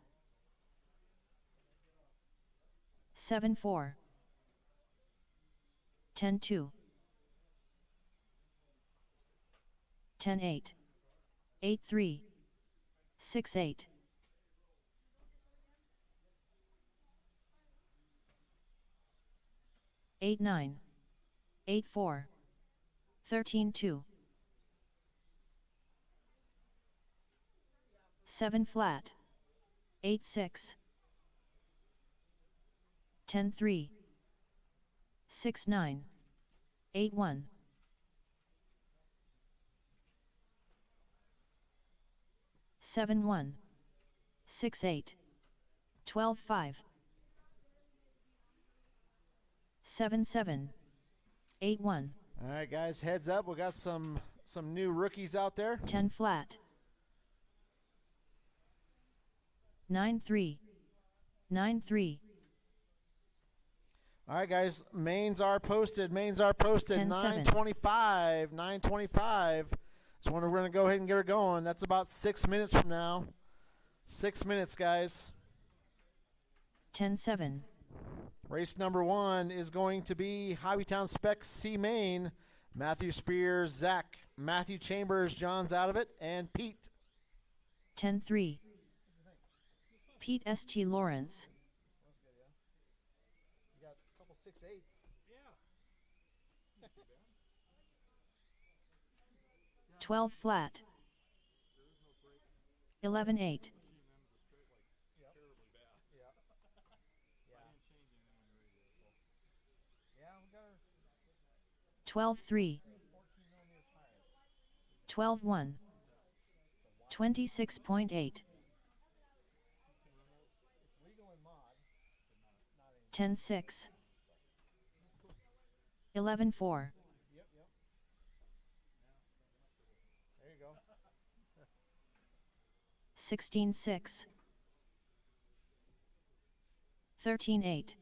7 4. 10 2. 10 8. 8 3. 6 8. 8 9. 8 4. 13 2. 7 flat. 8 6. 10 3. 6 9. 8 1. 7 1. 6 8. 12 5. 7 7. 8 1. All right, guys, heads up. We got some new rookies out there. 10 flat. 9 3. 9 3. All right, guys, mains are posted. 9:25. 9:25. So when we're going to go ahead and get her going. That's about 6 minutes from now. 6 minutes, guys. 10 7. Race number 1 is going to be HobbyTown Spec C main. Matthew Spears, Zach, Matthew Chambers, John's out of it, and Pete. 10 3. Pete St. Lawrence. You got a couple 6-8s. 12 flat. 11 8. 12 3. 12 1. 26.8. 10 6. 11 4. There you go. 16 6. 13 8.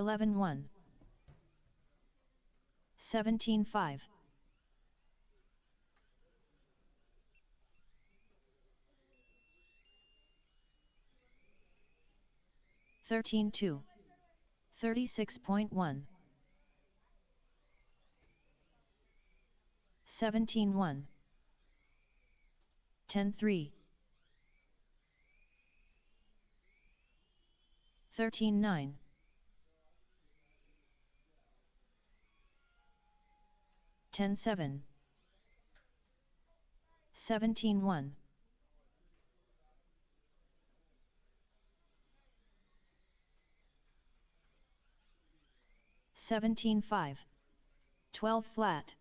11 1. 17 5. 13 2. 36.1. 17 1. 10 3. 13 9. 10 7. 17 1. 17 5. 12 flat.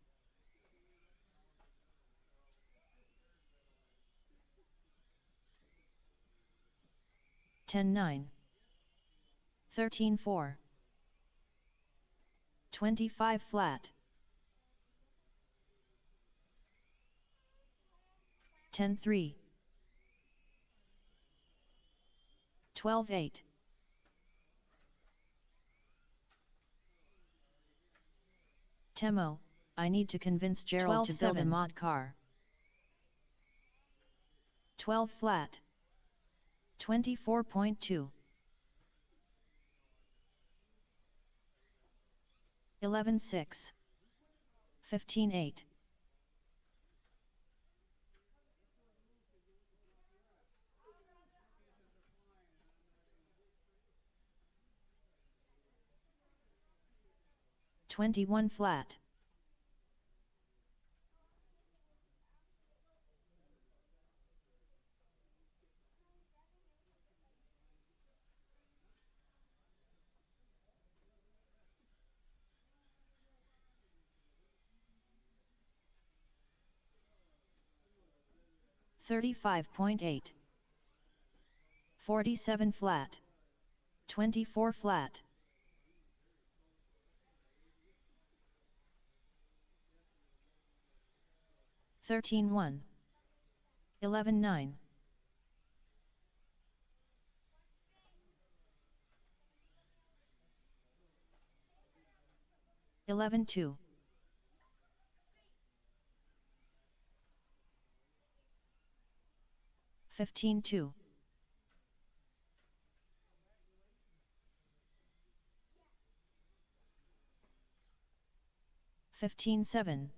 10 9. 13 4. 25 flat. 10 3. 12 8. Temo, I need to convince Gerald to build a mod car. 12 flat. 24.2. 11.6. 15.8. 21 flat. 35.8. 47 flat. 24 flat. 13.1. 11.9. 11.2. 15.2. 15.7.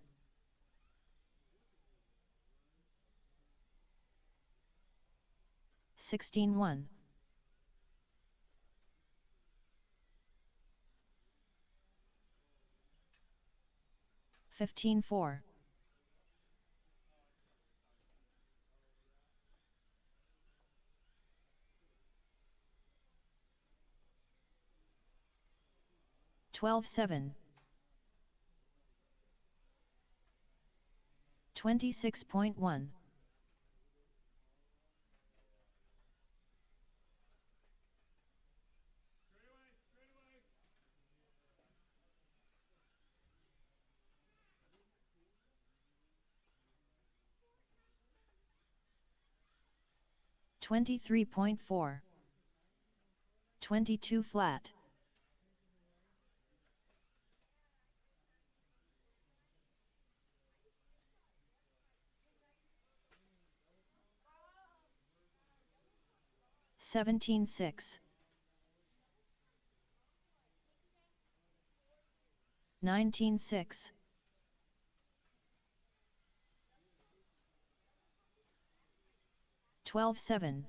16.1. 15.4. 12.7. 26.1. 23.4. 22 flat. 17.6. 19.6. 12.7.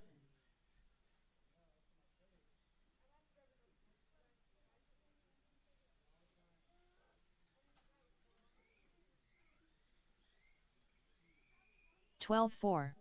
12.4.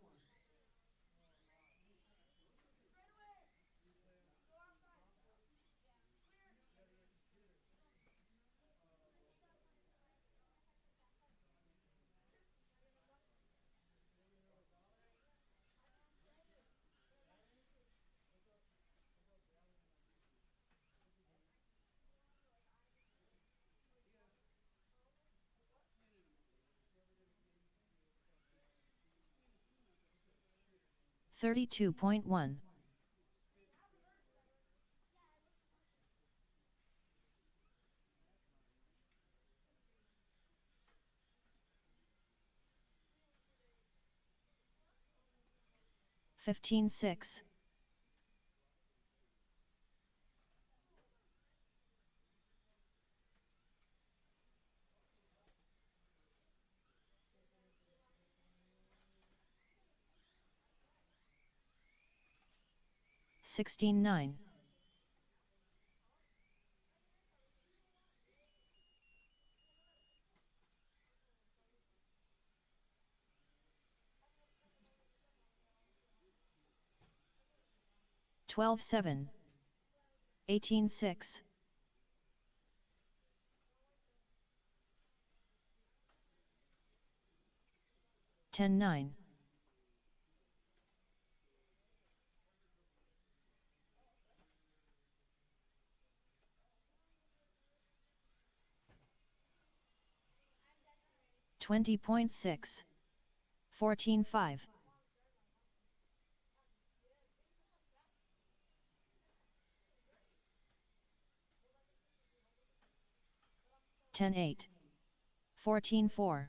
32.1. 15.6. 16.9. 12.7. 18.6. 10.9. 20.6. 14.5. 10.8. 14-4.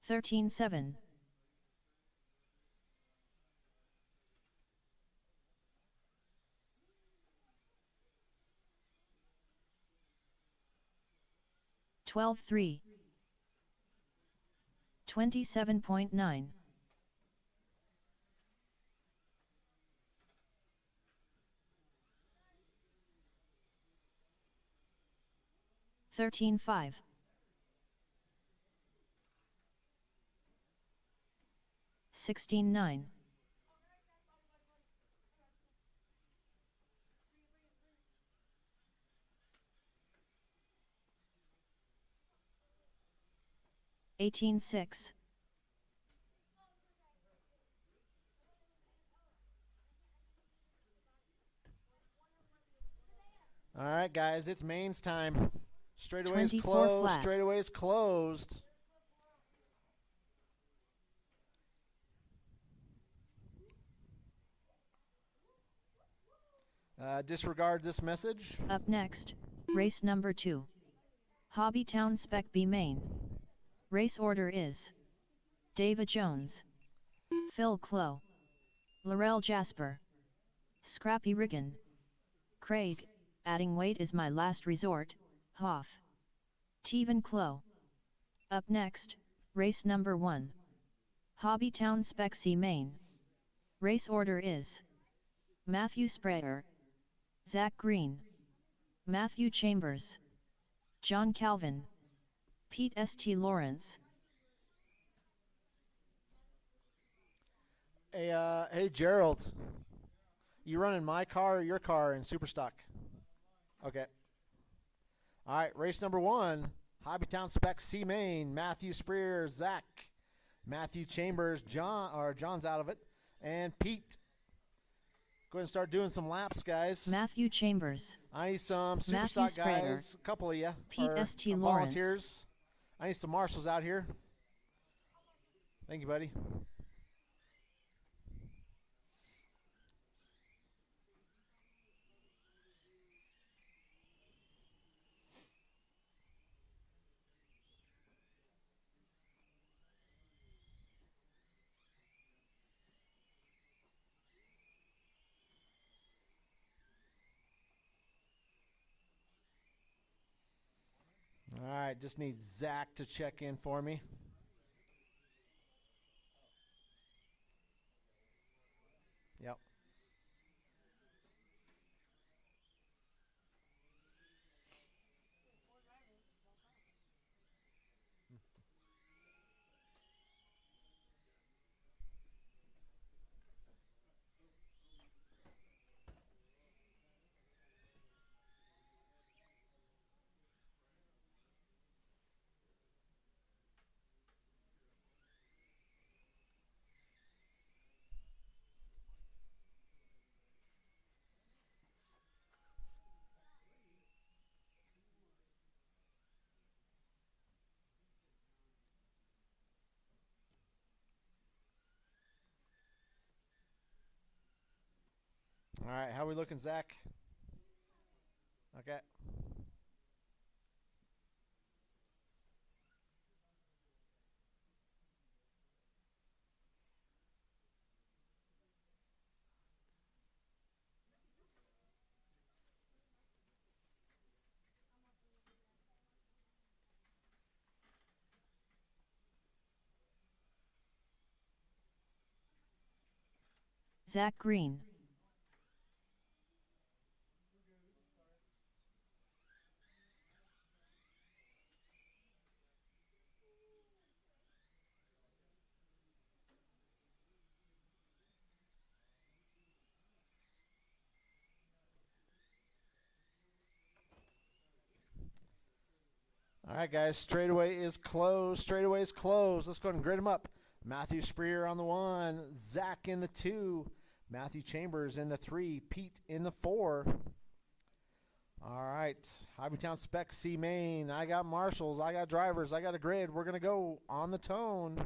Thirteen 7. 12-3. 27.9. 13-5. 16-9. 18-6. All right, guys, it's mains time. Straightaway is 24 closed. flat. Straightaway is closed. Disregard this message. Up next, race number 2. HobbyTown Spec B main. Race order is David Jones, Phil Clow, Laurel Jasper, Scrappy Riggin, Craig, adding weight is my last resort, Hoff, Tevan Clow. Up next, race number 1. HobbyTown Spec C main. Race order is Matthew Sprayer, Zach Green, Matthew Chambers, John Calvin, Pete St. Lawrence. Hey, Gerald. You running my car or your car in Superstock? Okay. All right, race number 1. HobbyTown Spec C main. Matthew Sprayer, Zach, Matthew Chambers, John's out of it, and Pete. Go ahead and start doing some laps, guys. Matthew Chambers, I need some Matthew Superstock Sprayer, guys. A couple of you. Pete or St. volunteers. I need some marshals out here. Thank you, buddy. All right, just need Zach to check in for me. Yep. All right, how we looking, Zach? Okay. Zach Green, All right, guys, straightaway is closed. Straightaway is closed. Let's go ahead and grid them up. Matthew Sprayer on the 1, Zach in the 2, Matthew Chambers in the 3, Pete in the 4. All right, HobbyTown Spec C main. I got marshals, I got drivers, I got a grid. We're going to go on the tone.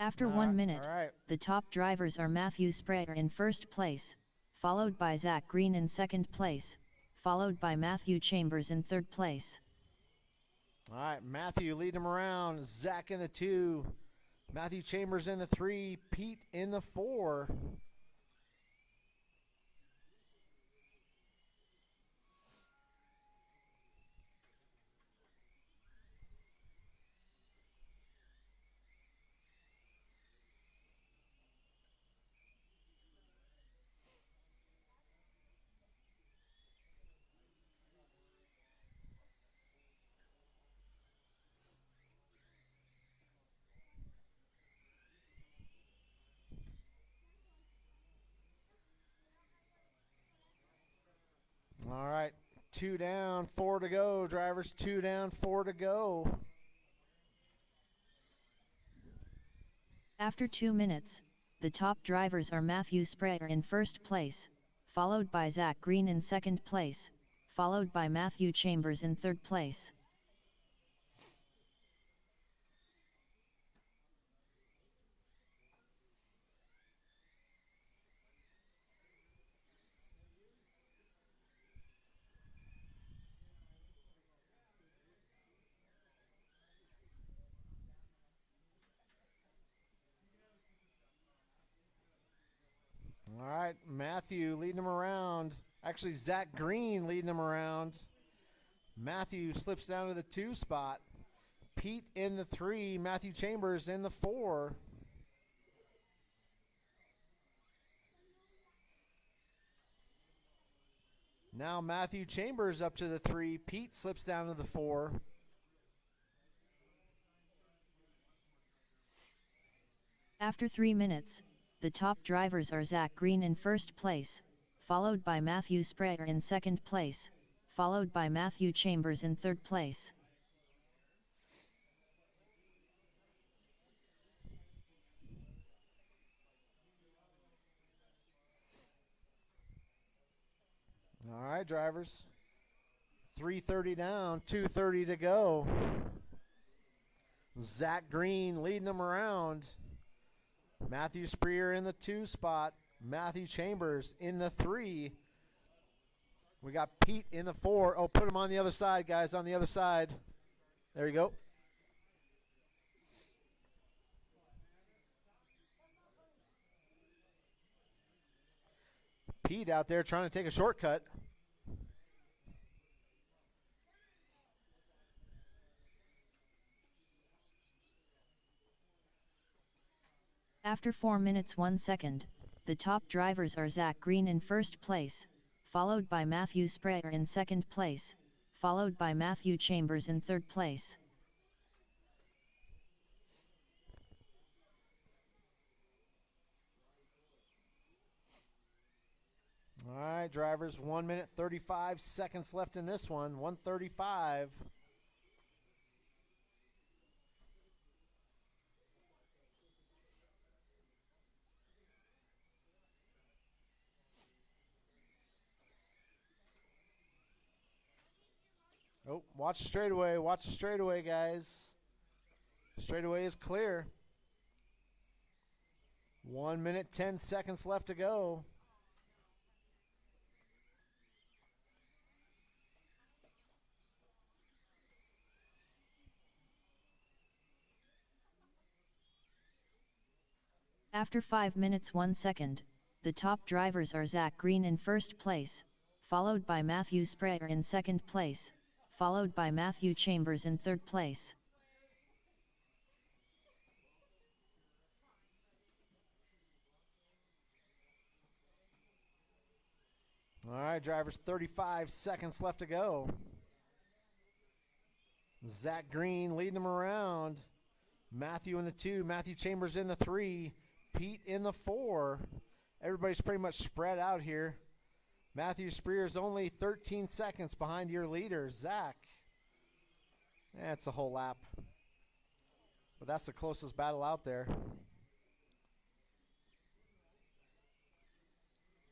After All 1 right, minute, all right. the top drivers are Matthew Sprayer in first place, followed by Zach Green in second place, followed by Matthew Chambers in third place. All right, Matthew leading him around. Zach in the 2. Matthew Chambers in the 3. Pete in the 4. All right, 2 down, 4 to go. Drivers 2 down, 4 to go. After 2 minutes, the top drivers are Matthew Sprayer in first place, followed by Zach Green in second place, followed by Matthew Chambers in third place. All right, Matthew leading him around. Actually, Zach Green leading him around. Matthew slips down to the 2 spot. Pete in the 3. Matthew Chambers in the 4. Now Matthew Chambers up to the 3. Pete slips down to the 4. After 3 minutes, the top drivers are Zach Green in first place, followed by Matthew Sprayer in second place, followed by Matthew Chambers in third place. All right, drivers. 3:30 down, 2:30 to go. Zach Green leading them around. Matthew Sprayer in the 2 spot. Matthew Chambers in the 3. We got Pete in the 4. Oh, put him on the other side, guys, on the other side. There you go. Pete out there trying to take a shortcut. After 4 minutes 1 second, the top drivers are Zach Green in first place, followed by Matthew Sprayer in second place, followed by Matthew Chambers in third place. All right, drivers, 1 minute 35 seconds left in this one. 1:35. Oh, watch the straightaway. Watch the straightaway, guys. Straightaway is clear. 1 minute 10 seconds left to go. After 5 minutes 1 second, the top drivers are Zach Green in first place, followed by Matthew Sprayer in second place, followed by Matthew Chambers in third place. All right, drivers, 35 seconds left to go. Zach Green leading them around. Matthew in the 2, Matthew Chambers in the 3, Pete in the 4. Everybody's pretty much spread out here. Matthew Sprayer's only 13 seconds behind your leader, Zach. That's a whole lap. But that's the closest battle out there.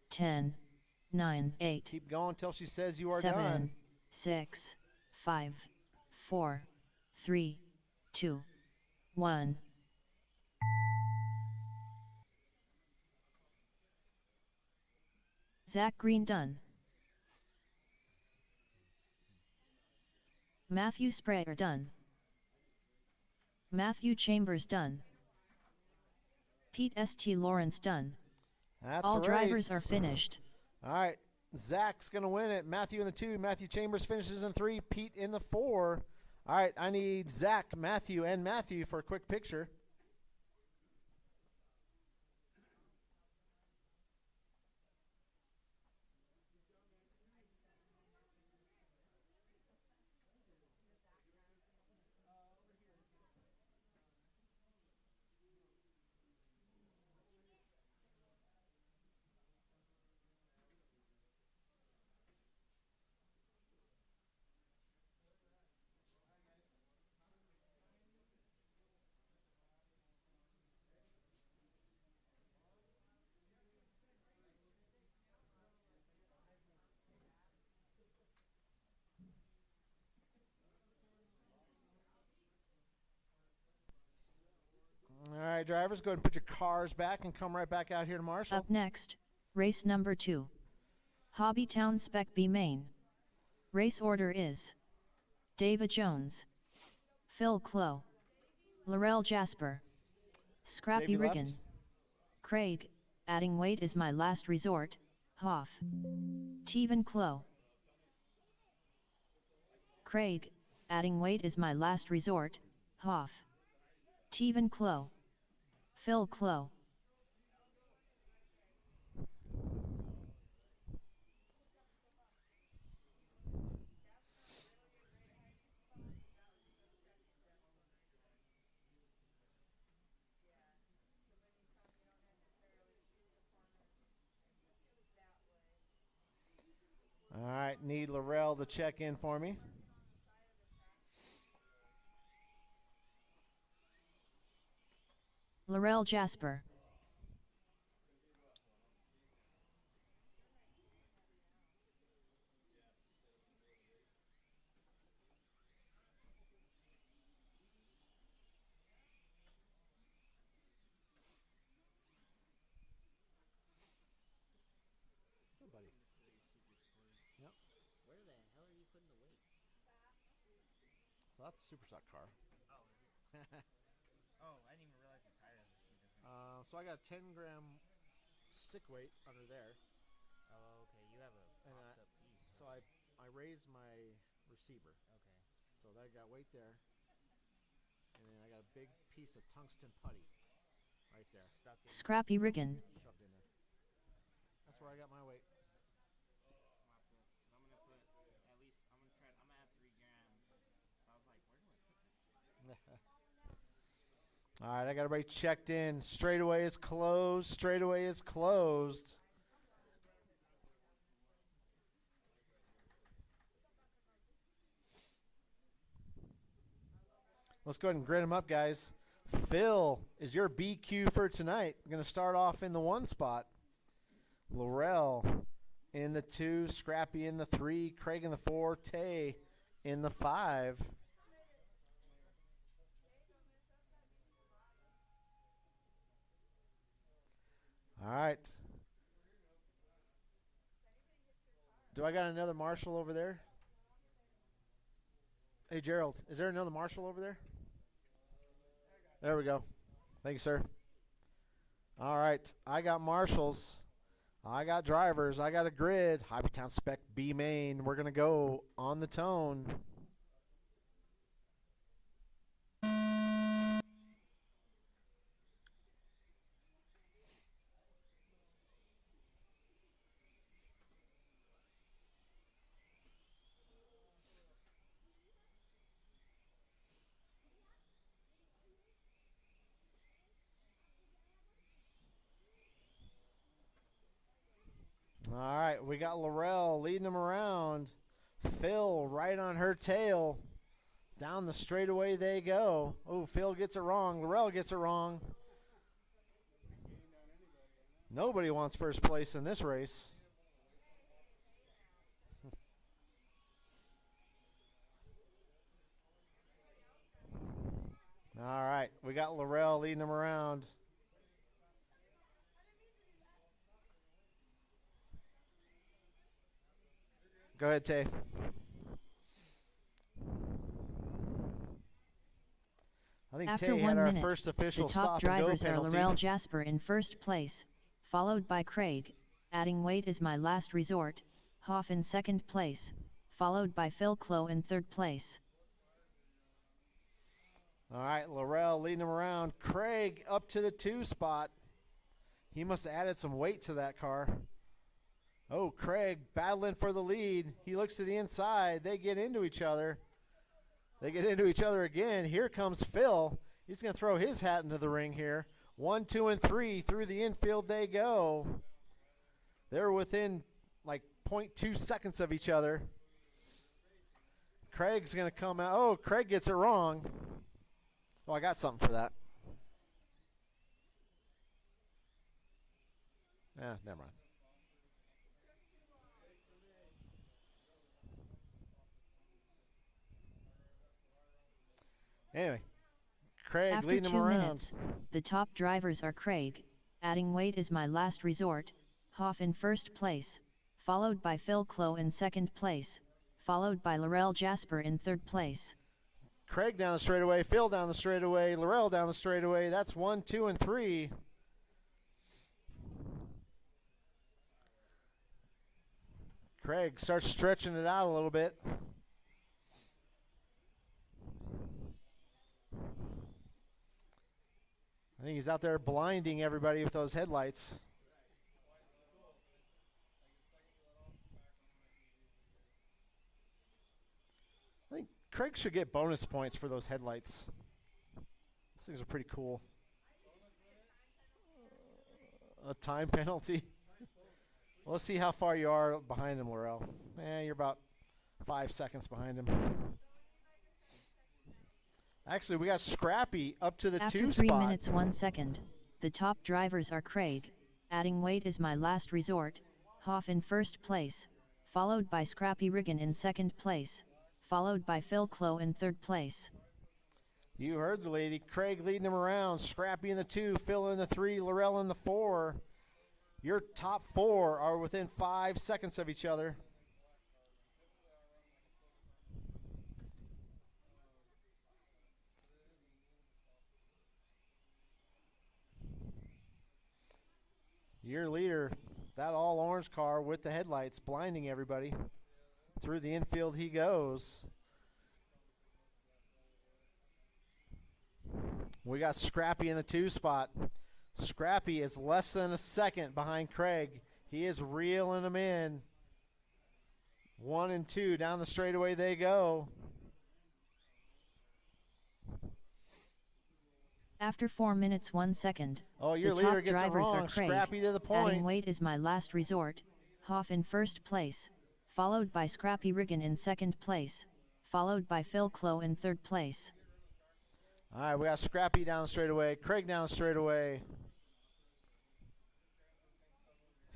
10, 9, 8. Keep going until she says you are 7, done. 6, 5, 4, 3, 2, 1. Zach Green done. Matthew Sprayer done. Matthew Chambers done. Pete St. Lawrence done. That's All a drivers race. are finished. All right. Zach's going to win it. Matthew in the 2. Matthew Chambers finishes in 3. Pete in the 4. All right. I need Zach, Matthew, and Matthew for a quick picture. All right, drivers, go ahead and put your cars back and come right back out here to Marshall. Up next, race number 2. HobbyTown Spec B Main. Race order is David Jones, Phil Clow, Laurel Jasper, Scrappy Davey left. Riggin, Craig, adding weight is my last resort, Hoff, Teven Clow, Craig, adding weight is my last resort, Hoff, Teven Clow, Phil Clow. All right, need Laurel to check in for me. Laurel Jasper. Buddy. Yep. Where the hell are you putting the weight? Well, that's a super stock car. Oh, is it? Oh, I didn't even realize the tire was so different. So I got a 10-gram stick weight under there. Oh, okay. You have a And popped up piece. So I raised my receiver. Okay. So that got weight there. And then I got a big piece of tungsten putty right there. Stuck in. Scrappy Riggin. Shoved in there. That's where I got my weight. I'm gonna put at least. I'm gonna try. I'm gonna add 3 grams. I was like, where do I put this shit? All right, I got everybody checked in. Straightaway is closed. Straightaway is closed. Let's go ahead and grid them up, guys. Phil is your BQ for tonight. I'm going to start off in the 1 spot. Laurel in the 2. Scrappy in the 3. Craig in the 4. Tay in the 5. All right. Do I got another Marshall over there? Hey, Gerald, is there another Marshall over there? There we go. Thank you, sir. All right. I got Marshalls. I got drivers. I got a grid. HobbyTown Spec B main. We're going to go on the tone. All right, we got Laurel leading them around. Phil right on her tail. Down the straightaway they go. Oh, Phil gets it wrong. Laurel gets it wrong. Nobody wants first place in this race. All right, we got Laurel leading them around. Go ahead, Tay. I think After Tay had 1 our minute, first the official top stop and go drivers are penalty. Laurel Jasper in first place, followed by Craig, adding weight is my last resort, Hoff in second place, followed by Phil Clow in third place. All right, Laurel leading him around. Craig up to the 2 spot. He must have added some weight to that car. Oh, Craig battling for the lead. He looks to the inside. They get into each other. They get into each other again. Here comes Phil. He's going to throw his hat into the ring here. 1, 2, and 3 through the infield they go. They're within like 0.2 seconds of each other. Craig's going to come out. Oh, Craig gets it wrong. Oh, I got something for that. Yeah, never mind. Anyway, Craig After leading him 2 around. minutes, the top drivers are Craig, adding weight is my last resort, Hoff in first place, followed by Phil Clow in second place, followed by Laurel Jasper in third place. Craig down the straightaway, Phil down the straightaway, Laurel down the straightaway. That's 1, 2, and 3. Craig starts stretching it out a little bit. I think he's out there blinding everybody with those headlights. I think Craig should get bonus points for those headlights. These things are pretty cool. A time penalty. Well, let's see how far you are behind him, Laurel. You're about 5 seconds behind him. Actually, we got Scrappy up to the After 2 3 spot. minutes 1 second, the top drivers are Craig, adding weight is my last resort, Hoff in first place, followed by Scrappy Riggin in second place, followed by Phil Clow in third place. You heard the lady. Craig leading him around. Scrappy in the 2, Phil in the 3, Laurel in the 4. Your top 4 are within 5 seconds of each other. Your leader, that all orange car with the headlights, blinding everybody. Through the infield he goes. We got Scrappy in the 2 spot. Scrappy is less than a second behind Craig. He is reeling them in. 1 and 2 down the straightaway they go. After 4 minutes 1 second, Oh, your the leader top gets it drivers wrong. are Craig, Scrappy to the adding point. weight is my last resort, Hoff in first place, followed by Scrappy Riggin in second place, followed by Phil Clow in third place. All right, we got Scrappy down the straightaway. Craig down the straightaway.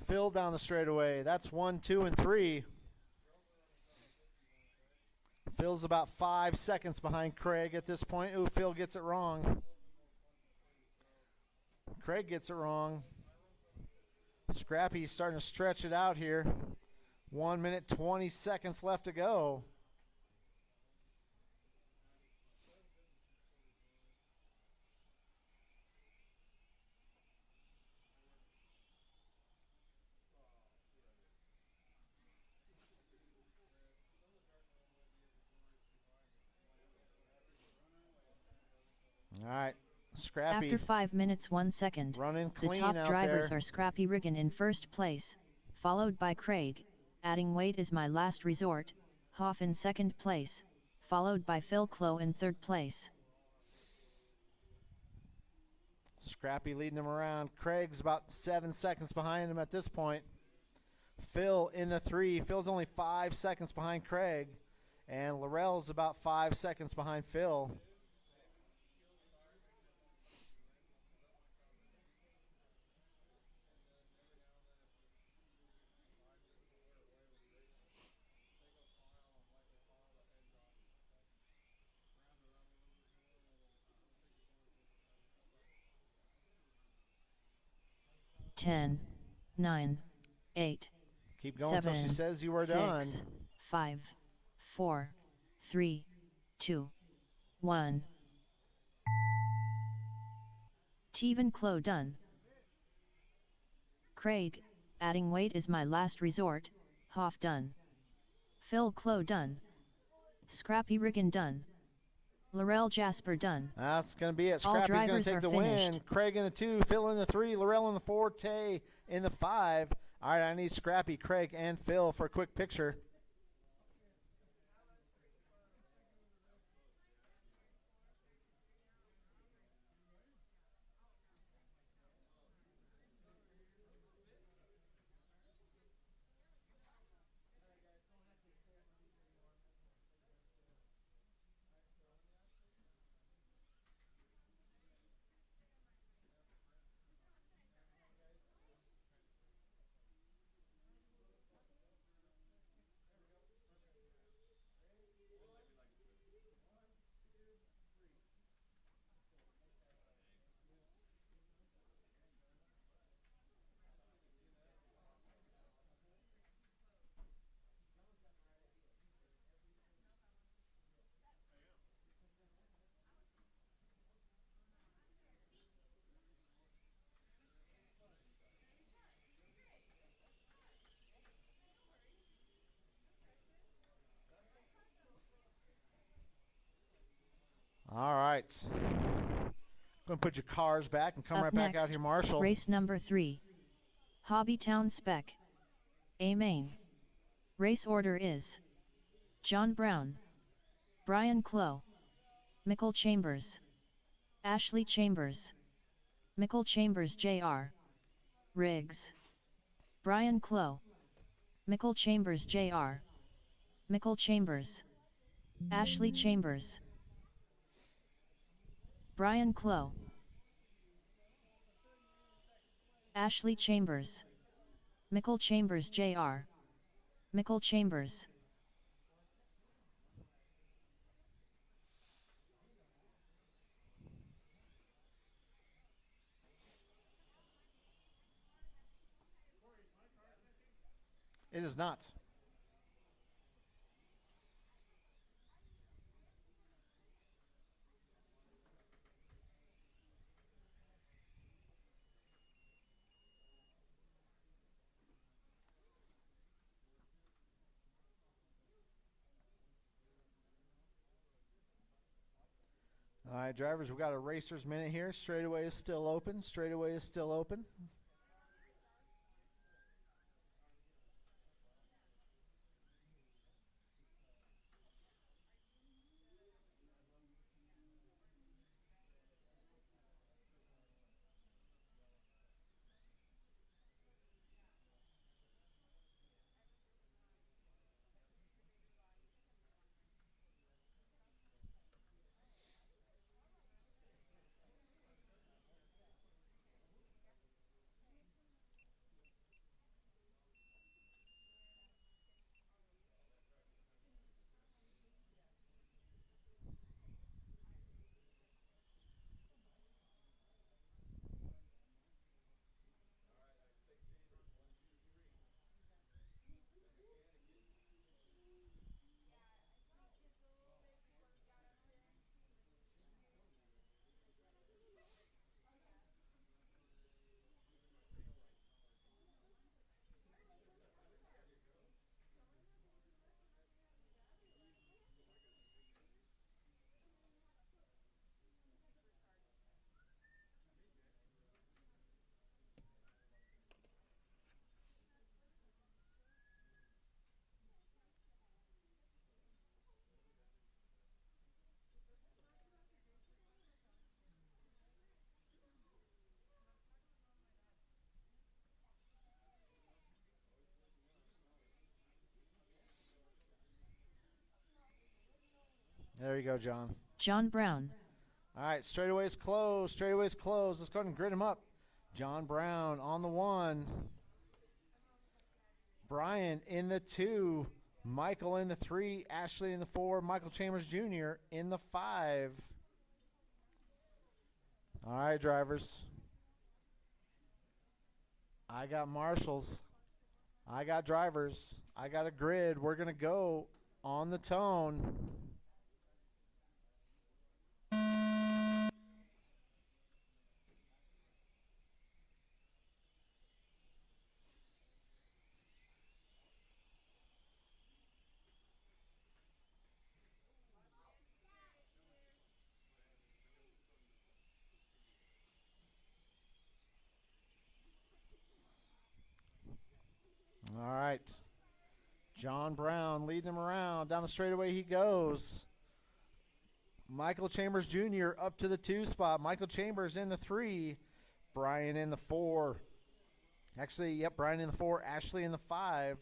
Phil down the straightaway. That's 1, 2, and 3. Phil's about 5 seconds behind Craig at this point. Ooh, Phil gets it wrong. Craig gets it wrong. Scrappy's starting to stretch it out here. 1 minute, 20 seconds left to go. All right, Scrappy. After 5 minutes 1 second, Running the clean top out drivers there. are Scrappy Riggin in first place, followed by Craig, adding weight is my last resort, Hoff in second place, followed by Phil Clow in third place. Scrappy leading him around. Craig's about 7 seconds behind him at this point. Phil in the 3. Phil's only 5 seconds behind Craig. And Laurel's about 5 seconds behind Phil. Ten, 9, 8, Keep going until she 7, says you are done. 6, 5, 4, 3, 2, 1. Teven Klo done. Craig, adding weight is my last resort. Hoff done. Phil Klo done. Scrappy Riggin done. Laurel Jasper done. That's going to be it. All Scrappy's going drivers to take are the finished. win. Craig in the 2, Phil in the 3, Laurel in the 4, Tay in the 5. All right, I need Scrappy, Craig, and Phil for a quick picture. All right. Going to put your cars back and come Up right back out next, here, Marshall. Race number 3. HobbyTown Spec. A main. Race order is John Brown, Brian Klo, Michael Chambers, Ashley Chambers, Michael Chambers Jr., Riggs, Brian Klo, Michael Chambers Jr., Michael Chambers, Ashley Chambers, Brian Klo, Ashley Chambers, Michael Chambers Jr., Michael Chambers. It is not. All right, drivers, we got a racer's minute here. Straightaway is still open. Straightaway is still open. There you go, John. John Brown. All right, straightaway's closed. Straightaway's closed. Let's go ahead and grid him up. John Brown on the 1. Brian in the 2. Michael in the 3. Ashley in the 4. Michael Chambers Jr. in the 5. All right, drivers. I got marshals. I got drivers. I got a grid. We're going to go on the tone. All right. John Brown leading him around. Down the straightaway he goes. Michael Chambers Jr. up to the 2 spot. Michael Chambers in the 3. Brian in the 4. Actually, yep, Brian in the 4. Ashley in the 5.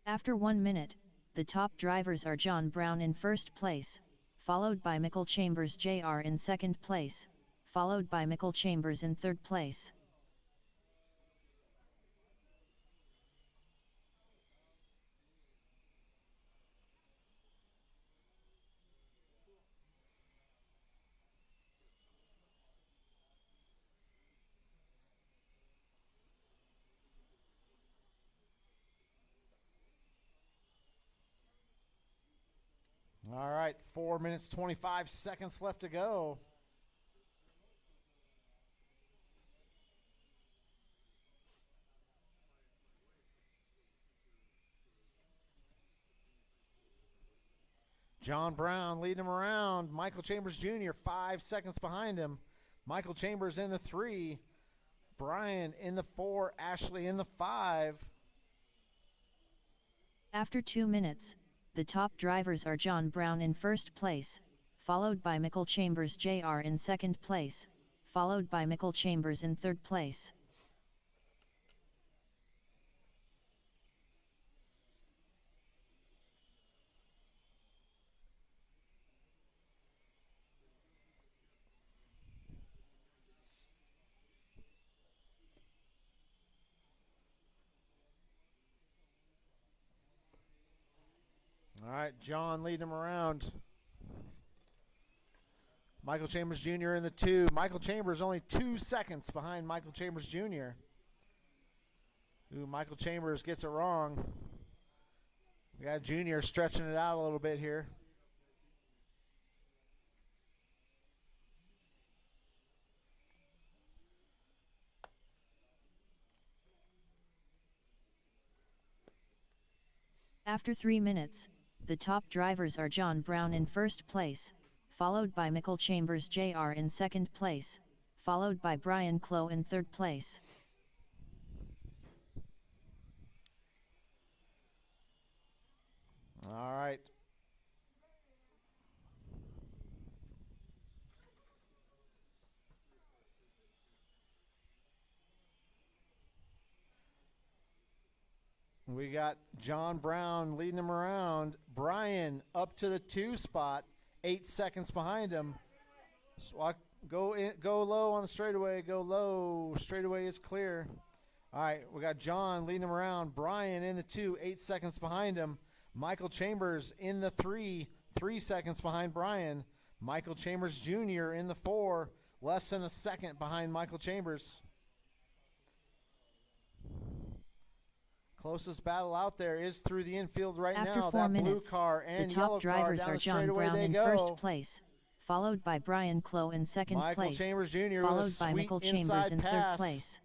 After 1 minute, the top drivers are John Brown in first place, followed by Michael Chambers Jr. in second place, followed by Michael Chambers in third place. All right, 4 minutes, 25 seconds left to go. John Brown leading him around. Michael Chambers Jr. 5 seconds behind him. Michael Chambers in the 3. Brian in the 4. Ashley in the 5. After 2 minutes, the top drivers are John Brown in first place, followed by Michael Chambers Jr. in second place, followed by Michael Chambers in third place. All right, John leading him around. Michael Chambers Jr. in the 2. Michael Chambers only 2 seconds behind Michael Chambers Jr. Ooh, Michael Chambers gets it wrong. We got Jr. stretching it out a little bit here. After 3 minutes, the top drivers are John Brown in first place, followed by Michael Chambers Jr. in second place, followed by Brian Clough in third place. All right. We got John Brown leading him around. Brian up to the 2 spot, 8 seconds behind him. So go low on the straightaway. Go low. Straightaway is clear. All right, we got John leading him around. Brian in the 2, 8 seconds behind him. Michael Chambers in the 3, 3 seconds behind Brian. Michael Chambers Jr. in the 4, less than a second behind Michael Chambers. Closest battle out there is through the infield right After now. 4 That minutes, blue car and the yellow top drivers car down are the John straightaway Brown they in go. first place, followed by Brian Clough in second Michael place, Chambers Jr. with a followed by sweet Michael Chambers inside in pass. third place.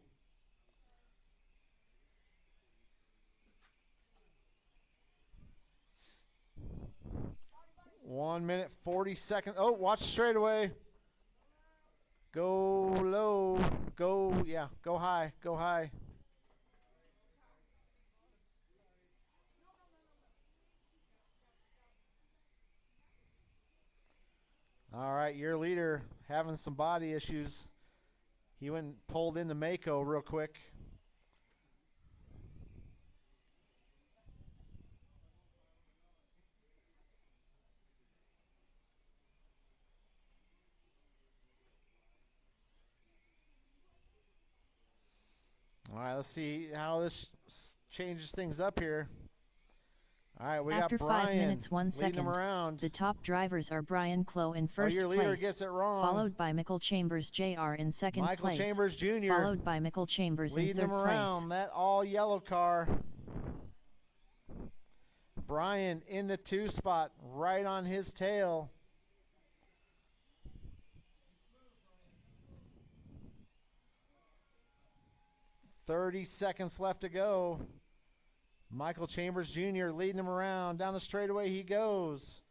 One minute, 40 seconds. Oh, watch straightaway. Go low. Go high. Go high. All right, your leader having some body issues. He went and pulled into Mako real quick. let's see how this changes things up here. All right, we After got Brian 5 minutes 1 leading second, them around. the top drivers are Brian Clough in first your leader place, gets it wrong. followed by Michael Chambers Jr. in second Michael place, Chambers Jr. followed by Michael Chambers in leading third them place. around. That all yellow car. Brian in the 2 spot, right on his tail. "30 seconds left to go." Michael Chambers Jr. leading him around. Down the straightaway he goes.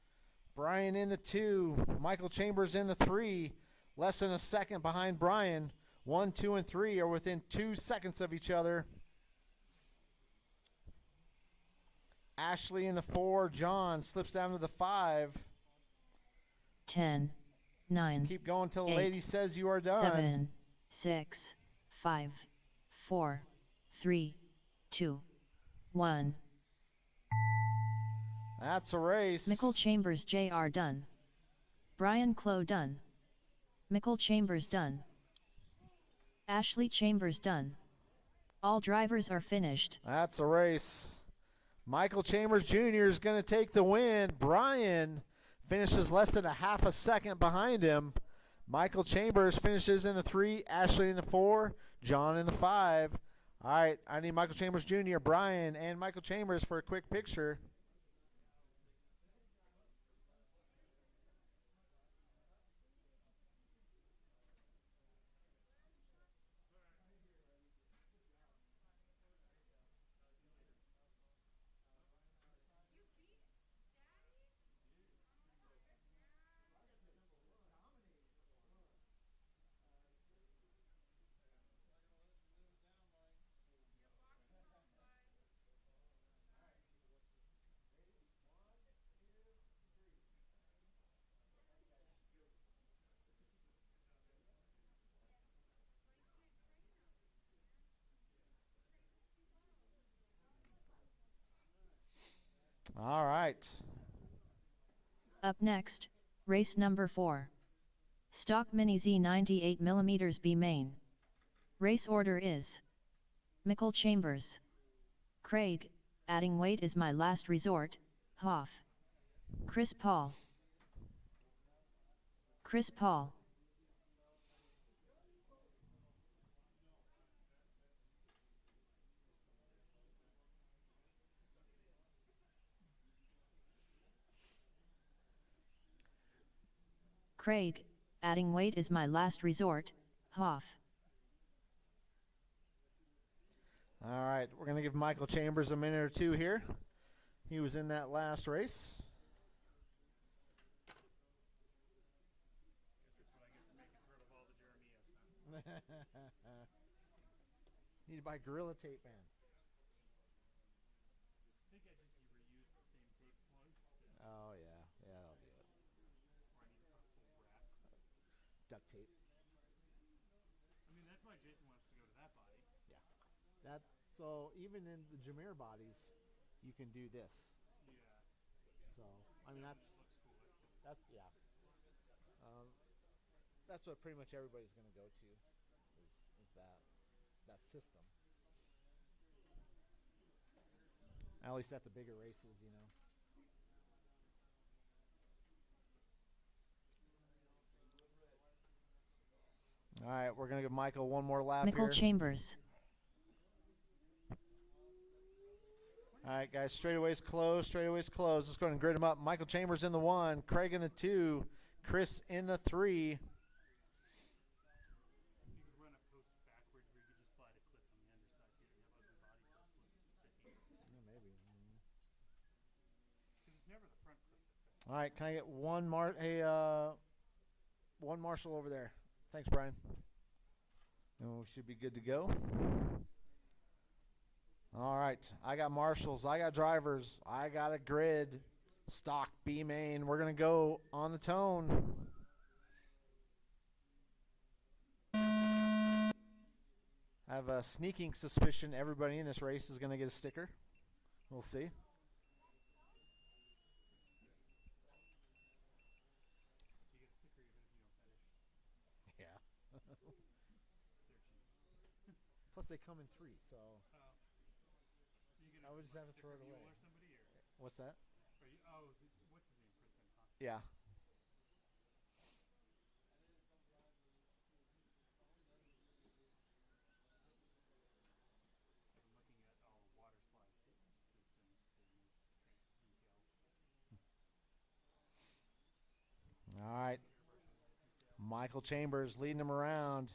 Brian in the 2. Michael Chambers in the 3. Less than a second behind Brian. 1, 2, and 3 are within 2 seconds of each other. Ashley in the 4. John slips down to the 5. 10, 9, Keep going till the 8, lady says you are done. 7, 6, 5, 4, 3, 2, 1. That's a race. Michael Chambers Jr. done. Brian Clough done. Michael Chambers done. Ashley Chambers done. All drivers are finished. That's a race. Michael Chambers Jr. is going to take the win. Brian finishes less than a half a second behind him. Michael Chambers finishes in the 3, Ashley in the 4, John in the 5. All right, I need Michael Chambers Jr., Brian, and Michael Chambers for a quick picture. All right. Up next, race number 4. Stock Mini Z 98mm B main. Race order is Michael Chambers. Craig, adding weight is my last resort, Hoff. Chris Paul. Chris Paul. Craig, adding weight is my last resort, Hoff. All right, we're going to give Michael Chambers a minute or two here. He was in that last race. Need to buy Gorilla Tape, man. I think I just reused the same tape once. Oh, yeah. Yeah, that'll do it. Duct tape. I mean, that's why Jason wants to go to that body. Yeah. So even in the Jameer bodies, you can do this. Yeah. So, I mean, that's yeah. That's what pretty much everybody's going to go to is that system. At least at the bigger races, you know. All right, we're going to give Michael one more lap Michael here. Chambers. All right, guys, straightaways closed, straightaways closed. Let's go ahead and grid them up. Michael Chambers in the 1, Craig in the 2, Chris in the 3. You could run a post backwards where you could just slide a clip on the underside so you don't have ugly body for sticking. Yeah, maybe. Because it's never the front clip that fits. All right, can I get one one Marshall over there? Thanks, Brian. And we should be good to go. All right, I got marshals, I got drivers, I got a grid, stock B main. We're going to go on the tone. I have a sneaking suspicion everybody in this race is going to get a sticker. We'll see. You get a sticker even if you don't finish. Yeah. They're cheap. Plus, they come in 3. So You gonna I would just have to stick throw with it Mule away. or somebody, or What's that? are you? Oh, what's his name? Princeton, huh? Yeah. I've been looking at all the water slide systems to make decals. All right. Your version of decal. Michael Chambers leading him around.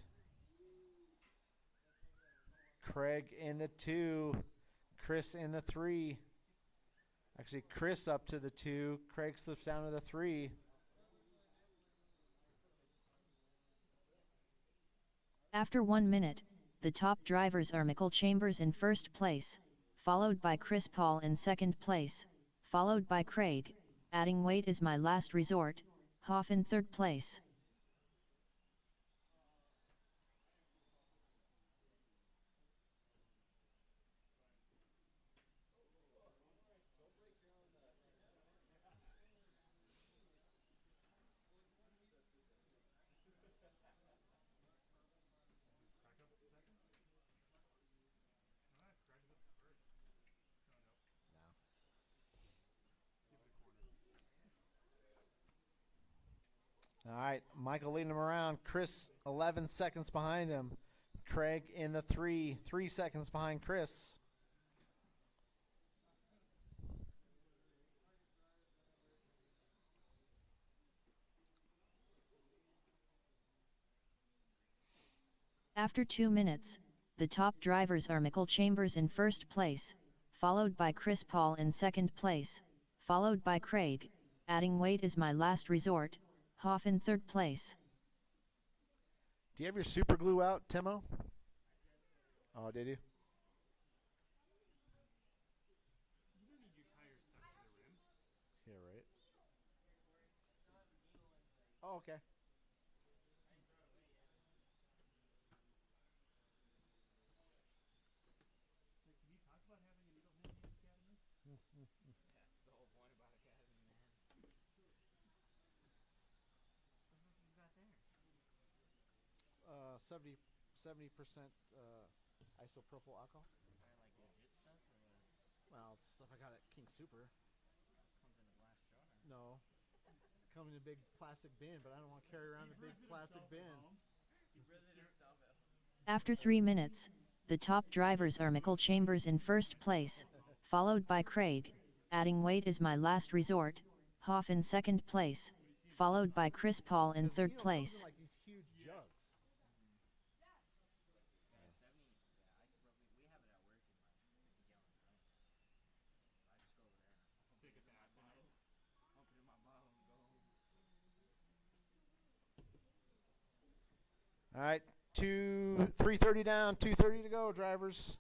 Craig in the 2. Chris in the 3. Actually, Chris up to the 2. Craig slips down to the 3. After 1 minute, the top drivers are Michael Chambers in first place, followed by Chris Paul in second place, followed by Craig, adding weight is my last resort, Hoff in third place. Craig up at second. Craig's up at first. Oh no. No. Give it a corner. All right, Michael leading him around. Chris 11 seconds behind him. Craig in the 3. 3 seconds behind Chris. After 2 minutes, the top drivers are Michael Chambers in first place, followed by Chris Paul in second place, followed by Craig, adding weight is my last resort, Hoff in third place. Do you have your super glue out, Timo? Oh, did you? You don't need your tires stuck to the rim. Yeah, right. Oh, okay. Like, can you talk about having a needle handling academy? That's the whole point about academy, man. What the fuck you got there? 70% isopropyl alcohol. Kinda like legit stuff, or Well, it's stuff I got at King Super. comes in a glass jar. No. Come in a big plastic bin, but I don't want to carry around the big plastic bin. He brings it himself at home. After 3 minutes, the top drivers are Michael Chambers in first place, followed by Craig, adding weight is my last resort, Hoff in second place, followed by Chris Paul in third place. Like these huge jugs. Yeah, 70. Yeah, I probably we have it at work in like 50-gallon drums. So I just go over there and Take a bath in it. pump it in my bottle and go home. All right, 3:30 down, 2:30 to go, drivers.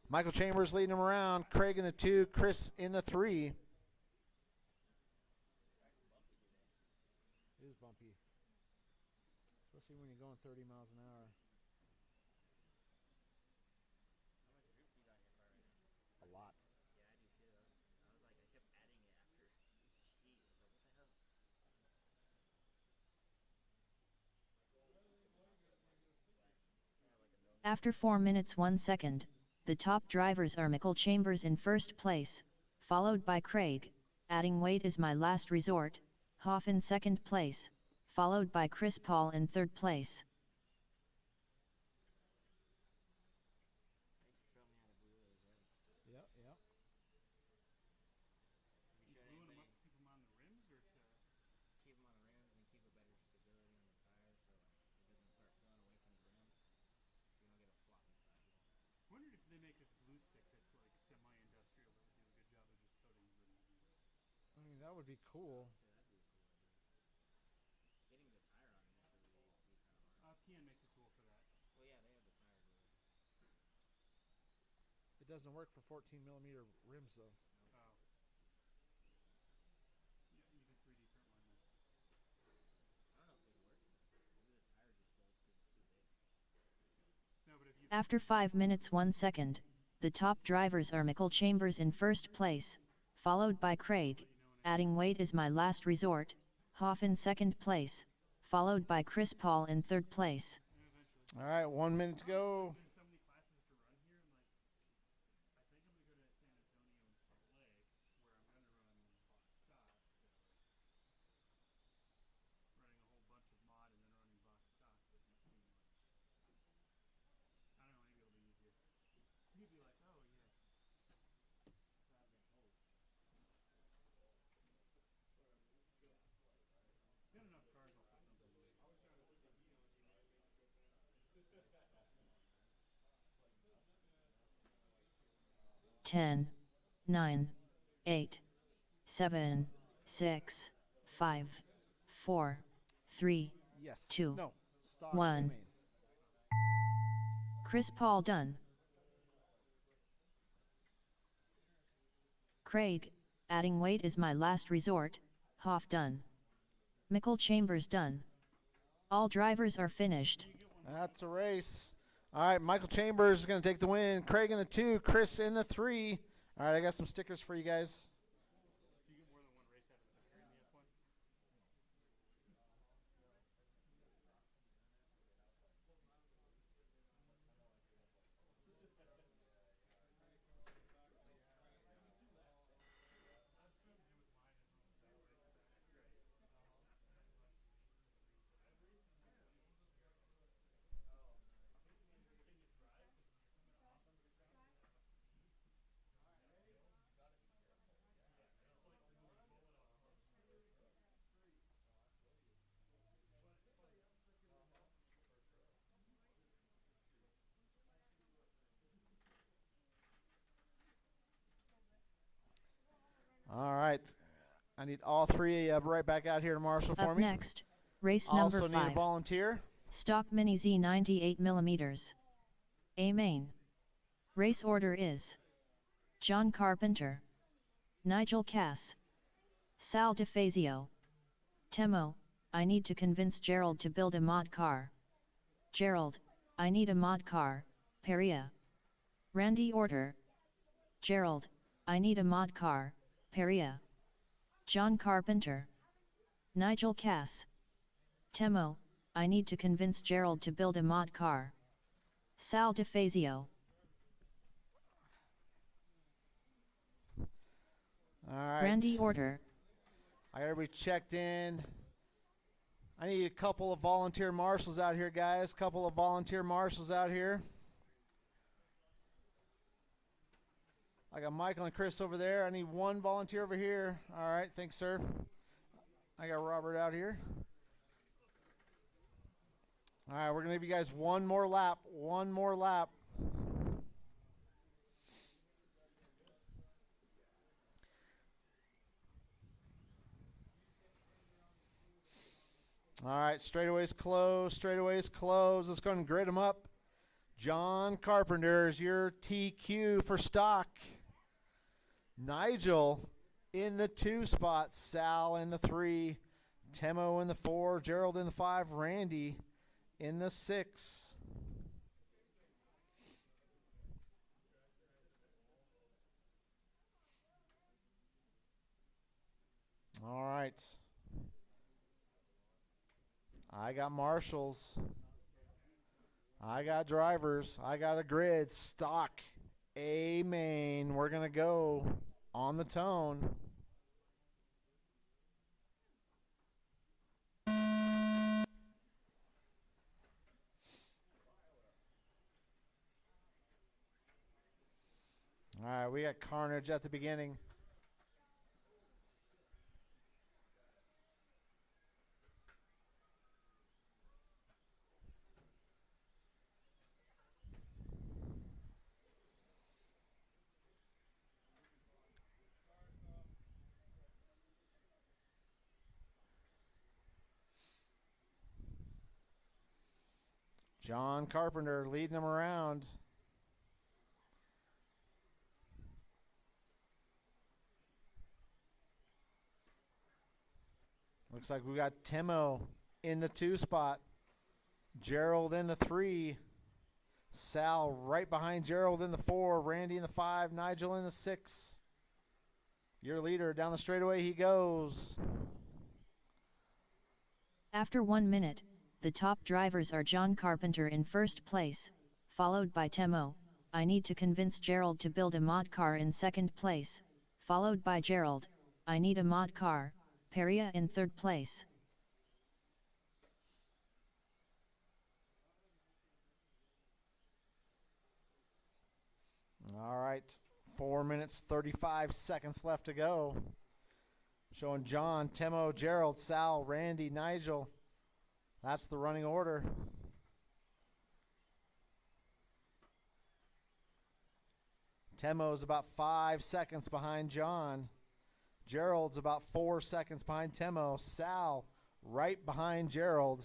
Michael Chambers leading him around. Craig in the 2, Chris in the 3. It is bumpy. Especially when you're going 30 miles an hour. How much grip you got in your car right now? A lot. Yeah, I do too. I was like, I kept adding it after each heat. I was like, what the hell? After 4 minutes 1 second, the top drivers are Michael Chambers in first place, followed by Craig, adding weight is my last resort, Hoff in second place, followed by Chris Paul in third place. Thanks for showing me how to glue those, right? Yep, yep. Have You you showed gluing them anybody up to keep them on the rims, or to? keep them on the rims and keep a better stability on the tires so like it doesn't start pulling away from the rim? So you don't get a floppy side, you know? Wondered if they make a glue stick that's like semi-industrial that would do a good job of just coating the rims. I mean, that would be cool. Honestly, that'd be a cool idea. Getting the tire on initially would be kind of hard. PN makes a tool for that. Well, yeah, they have the tire glue. It doesn't work for 14mm rims, though. Oh. Yeah, you can 3D print one then. I don't know if they'd work. Maybe the tire just folds because it's too big. No, but if you. After 5 minutes 1 second, the top drivers are Michael Chambers in first place, followed by Craig, adding weight is my last resort, Hoff in second place, followed by Chris Paul in third place. Eventually. All right, 1 minute to go. There's so many classes to 10, 9, 8, 7, 6, 5, 4, 3, Yes. 2, No. Stop. 1. Remain. Chris Paul done. Craig, adding weight is my last resort. Hoff done. Michael Chambers done. All drivers are finished. That's a race. All right, Michael Chambers is going to take the win. Craig in the 2, Chris in the 3. All right, I got some stickers for you guys. Do you get more than one race out of the history in the F1? All right. I need all three right back out here to Marshall for Up me. next, race Also number need a 5. volunteer. Stock Mini Z 98mm. A main. Race order is John Carpenter, Nigel Cass, Sal DeFazio, Temo. I need to convince Gerald to build a mod car. Gerald, I need a mod car. Peria. Randy Order. Gerald, I need a mod car. Peria. John Carpenter. Nigel Cass. Temo, I need to convince Gerald to build a mod car. Sal DeFazio. All right. Randy Order. I got everybody checked in. I need a couple of volunteer marshals out here, guys. Couple of volunteer marshals out here. I got Michael and Chris over there. I need one volunteer over here. All right, thanks, sir. I got Robert out here. All right, we're going to give you guys one more lap. One more lap. All right, straightaways closed. Straightaways closed. Let's go ahead and grid them up. John Carpenter is your TQ for stock. Nigel in the 2 spot. Sal in the 3. Temo in the 4. Gerald in the 5. Randy in the 6. All right. I got marshals. I got drivers. I got a grid. Stock. A main. We're going to go on the tone. All right, we got carnage at the beginning. John Carpenter leading them around. Looks like we got Temo in the 2 spot. Gerald in the 3. Sal right behind Gerald in the 4. Randy in the 5. Nigel in the 6. Your leader down the straightaway he goes. After 1 minute, the top drivers are John Carpenter in first place, followed by Temo. I need to convince Gerald to build a mod car in second place, followed by Gerald. I need a mod car. Peria in third place. All right, 4 minutes, 35 seconds left to go. Showing John, Temo, Gerald, Sal, Randy, Nigel. That's the running order. Temo's about 5 seconds behind John. Gerald's about 4 seconds behind Temo. Sal right behind Gerald.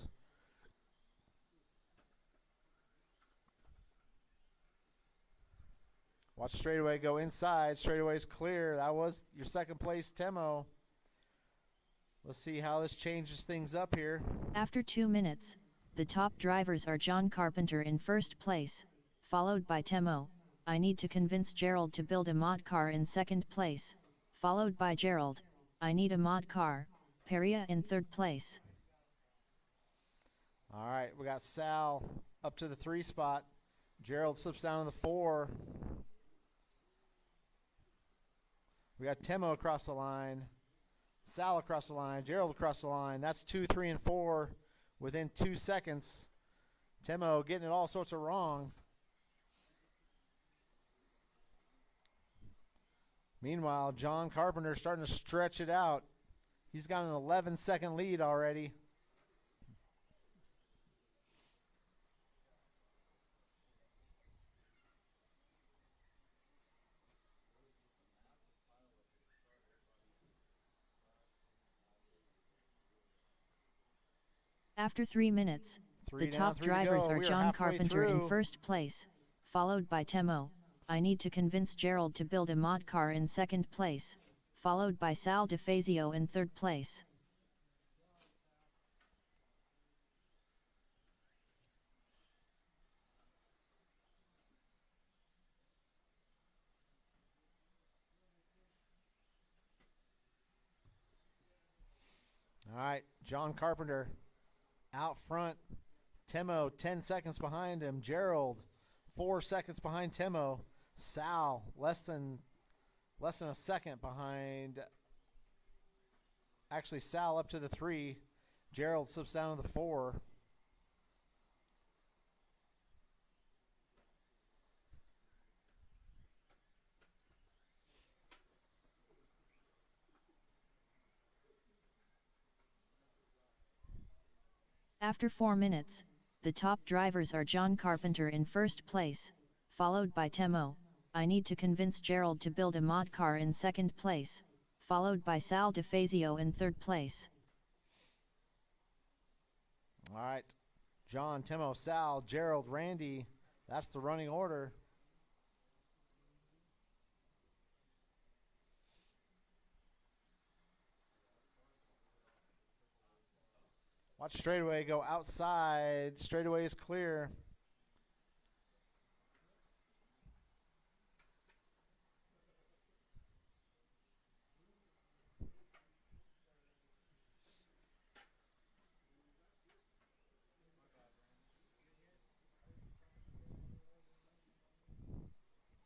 Watch straightaway go inside. Straightaway's clear. That was your second place, Temo. Let's see how this changes things up here. After 2 minutes, the top drivers are John Carpenter in first place, followed by Temo. I need to convince Gerald to build a mod car in second place, followed by Gerald. I need a mod car. Peria in third place. All right, we got Sal up to the 3 spot. Gerald slips down to the 4. We got Temo across the line. Sal across the line. Gerald across the line. That's 2, 3, and 4 within 2 seconds. Temo getting it all sorts of wrong. Meanwhile, John Carpenter starting to stretch it out. He's got an 11-second lead already. After 3 minutes, Three the down, top 3 to drivers go. are We John halfway Carpenter in through. first place, followed by Temo. I need to convince Gerald to build a mod car in second place, followed by Sal DeFazio in third place. All right, John Carpenter out front. Temo 10 seconds behind him. Gerald 4 seconds behind Temo. Sal less than a second behind. Actually, Sal up to the 3. Gerald slips down to the 4. After 4 minutes, the top drivers are John Carpenter in first place, followed by Temo. I need to convince Gerald to build a mod car in second place, followed by Sal DeFazio in third place. All right, John, Temo, Sal, Gerald, Randy. That's the running order. Watch straightaway go outside. Straightaway is clear.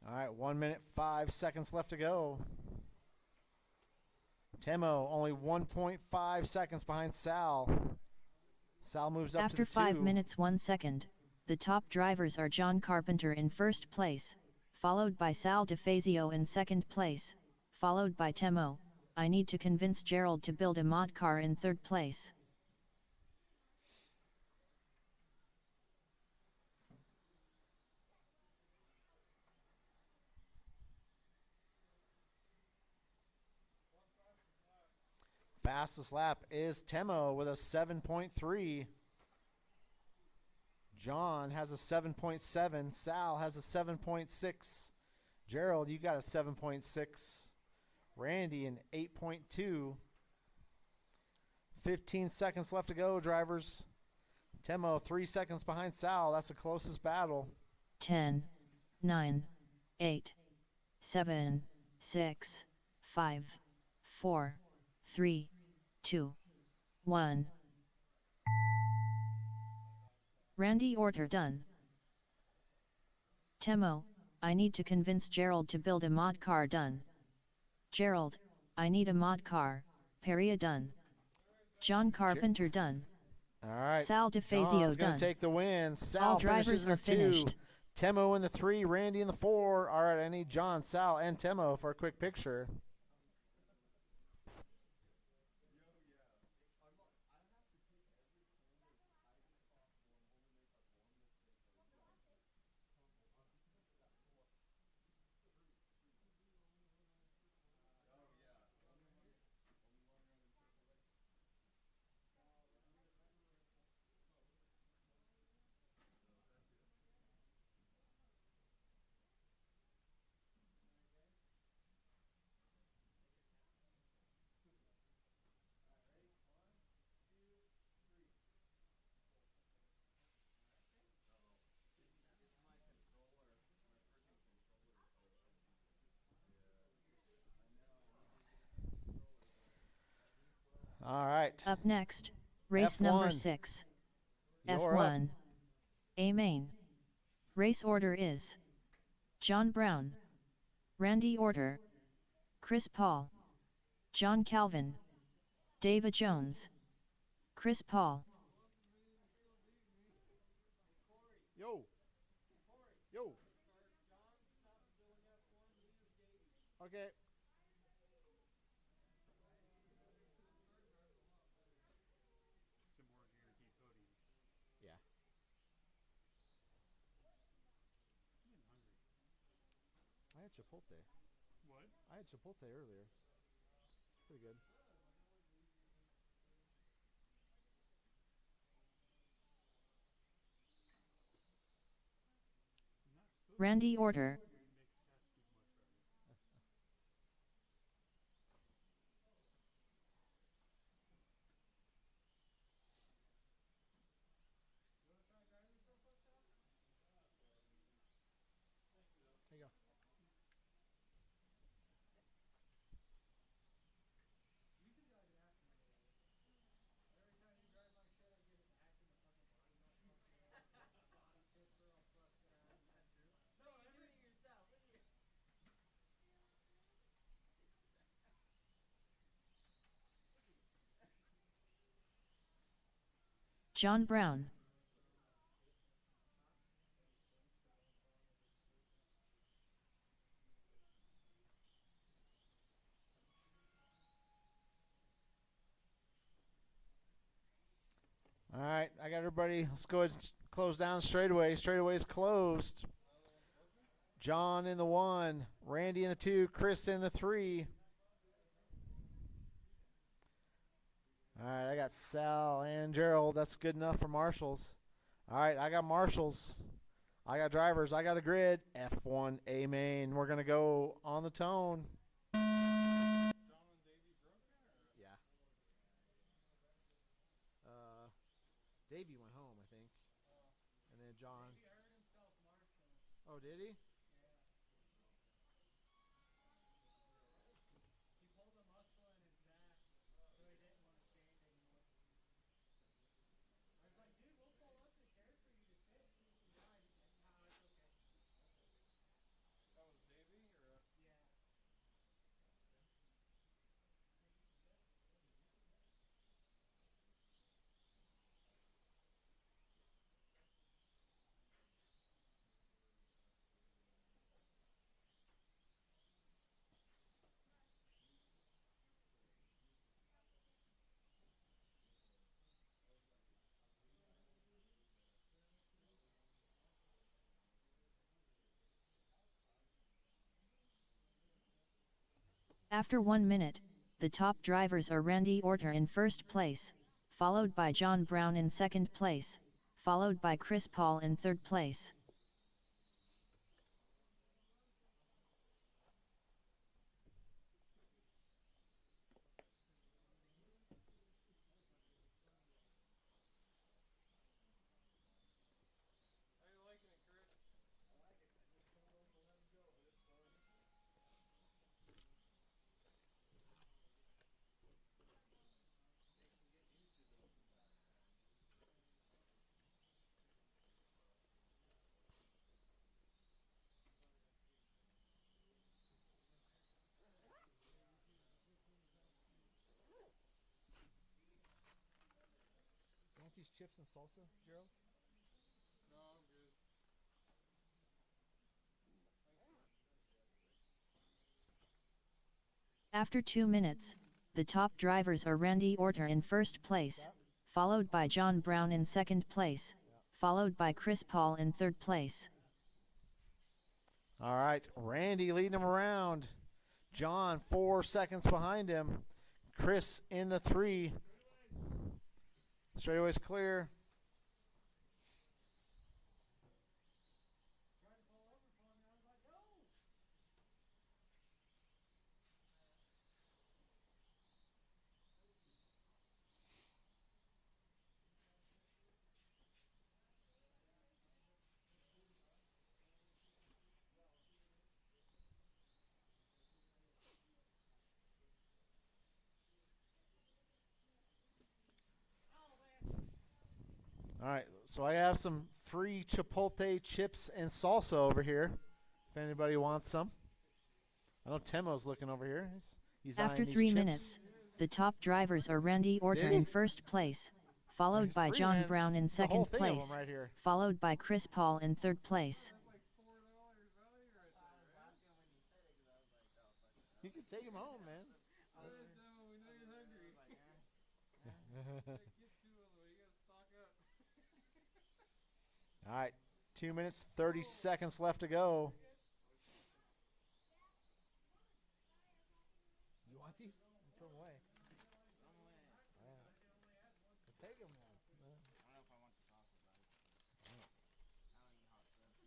All right, 1 minute, 5 seconds left to go. Temo only 1.5 seconds behind Sal. Sal moves up After to the 2. 5 minutes 1 second, the top drivers are John Carpenter in first place, followed by Sal DeFazio in second place, followed by Temo. I need to convince Gerald to build a mod car in third place. Fastest lap is Temo with a 7.3. John has a 7.7. Sal has a 7.6. Gerald, you got a 7.6. Randy, an 8.2. 15 seconds left to go, drivers. Temo, 3 seconds behind Sal. That's the closest battle. 10, 9, 8, 7, 6, 5, 4, 3, 2, 1. Randy Orter done. Temo, I need to convince Gerald to build a mod car done. Gerald, I need a mod car. Peria done. John Carpenter done. All right. Sal DeFazio John's done. going to take the win. Sal All drivers finishes in the are 2. finished. Temo in the 3. Randy in the 4. All right, I need John, Sal, and Temo for a quick picture. All right. Up next, race number 6. You're up. F1. A main. Race order is John Brown, Randy Orter, Chris Paul, John Calvin, David Jones, Chris Paul. Yo. Yo. Okay. Some more guaranteed podiums. Yeah. I'm getting hungry. I had Chipotle. What? I had Chipotle earlier. Pretty good. I'm not supposed Randy to. Orter. It makes fast food much better. There you go. John Brown. All right, I got everybody. Let's go ahead and close down straightaway. Straightaway's closed. John in the 1, Randy in the 2, Chris in the 3. All right, I got Sal and Gerald. That's good enough for marshals. All right, I got marshals. I got drivers. I got a grid. F1 A main. We're going to go on the tone. Yeah. Davey went home, I think. And then John. Oh, did he? After 1 minute, the top drivers are Randy Orter in first place, followed by John Brown in second place, followed by Chris Paul in third place. You want these chips and salsa, Gerald? No, I'm good. After 2 minutes, the top drivers are Randy Orter in first place, followed by John Brown in second place, followed by Chris Paul in third place. All right, Randy leading him around. John 4 seconds behind him. Chris in the 3. Straightaway's clear. All right, so I have some free chipotle chips and salsa over here. If anybody wants some. I know Temo's looking over here. He's After eyeing these 3 chips. minutes, the top drivers are Randy Orter he? in first place, followed He's by free, John man. Brown in It's a whole second thing of 'em place, right here. followed by Chris Paul in third place. You can take him home, man. All right, 2 minutes, 30 seconds left to go. You want these? Throw them away. Take them now. I don't know if I want the salsa, but I don't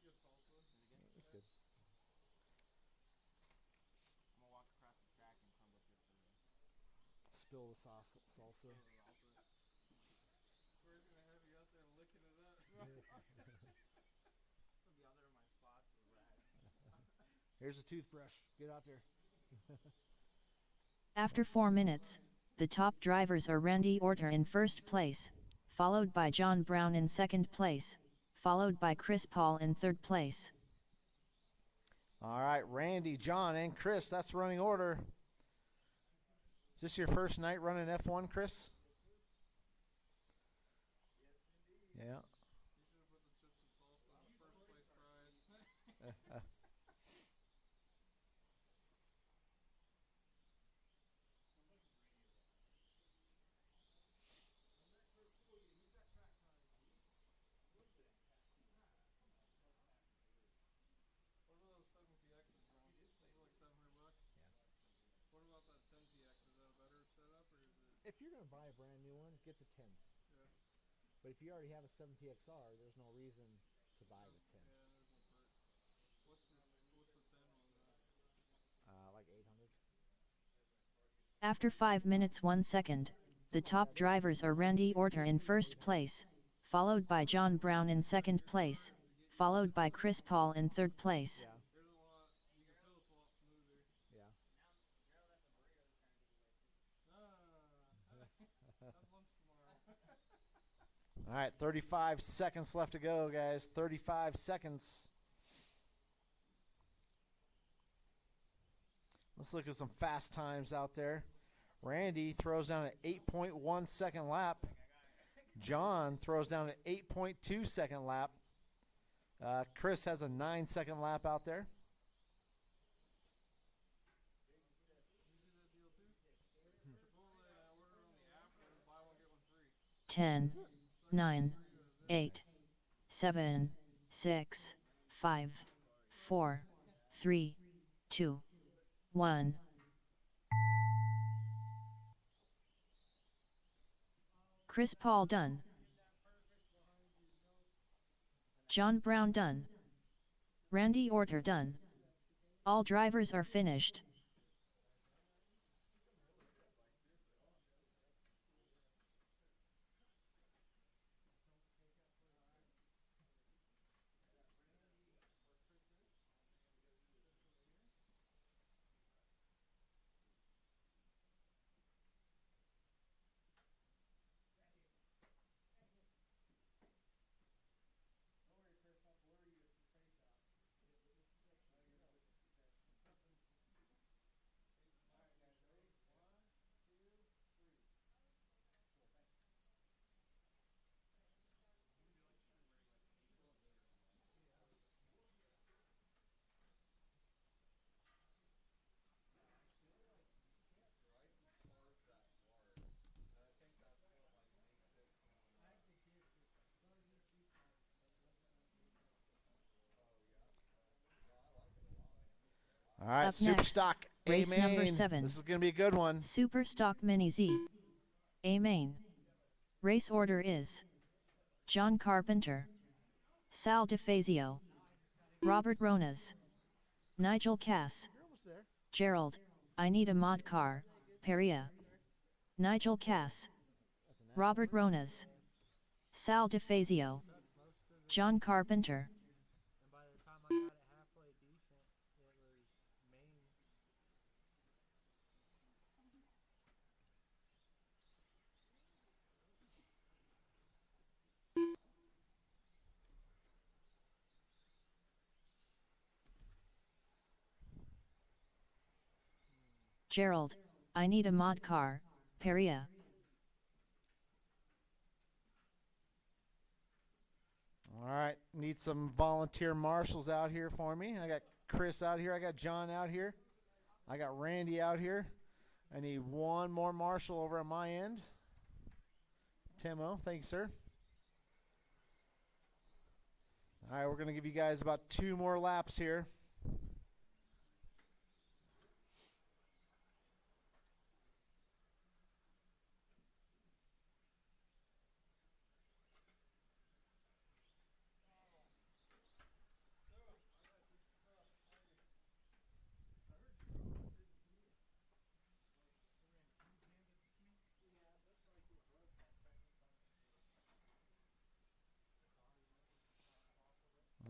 eat hot stuff. That's good. I'm gonna walk across the track and crumble chips for you. Spill the salsa. We're gonna have you out there licking it up. I'll be out there in my spots with rag. Here's a toothbrush. Get out there. After 4 minutes, the top drivers are Randy Orter in first place, followed by John Brown in second place, followed by Chris Paul in third place. All right, Randy, John, and Chris, that's the running order. Is this your first night running F1, Chris? Yeah. What are those 7PXs, Ron? They like $700. What about that 10PX? Is that a better setup, or is it? If you're going to buy a brand new one, get the 10. Yeah. But if you already have a 7PXR, there's no reason to buy the 10. Yeah, there's no perk. What's the 10 on that? Like 800. After 5 minutes 1 second, the top drivers are Randy Orter in first place, followed by John Brown in second place, followed by Chris Paul in third place. Yeah. There's a lot. You can feel it's a lot smoother. Yeah. Have lunch tomorrow. All right, 35 seconds left to go, guys. 35 seconds. Let's look at some fast times out there. Randy throws down an 8.1 second lap. John throws down an 8.2 second lap. Chris has a 9 second lap out there. Ten, 9, 8, 7, 6, 5, 4, 3, 2, 1. Chris Paul done. John Brown done. Randy Orter done. All drivers are finished. All right, Up Super next, Stock race number A-Main. 7. This is going to be a good one. Super Stock Mini Z. A main. Race order is John Carpenter, Sal DeFazio, Robert Ronas, Nigel Cass, You're almost there. Gerald, I need a mod car, Peria, Nigel Cass, Robert Ronas, Sal DeFazio, John Carpenter. And by the time I got it halfway decent, it was main. Gerald, I need a mod car, Peria. All right, need some volunteer marshals out here for me. I got Chris out here. I got John out here. I got Randy out here. I need one more marshal over on my end. Timo, thank you, sir. All right, we're going to give you guys about 2 more laps here.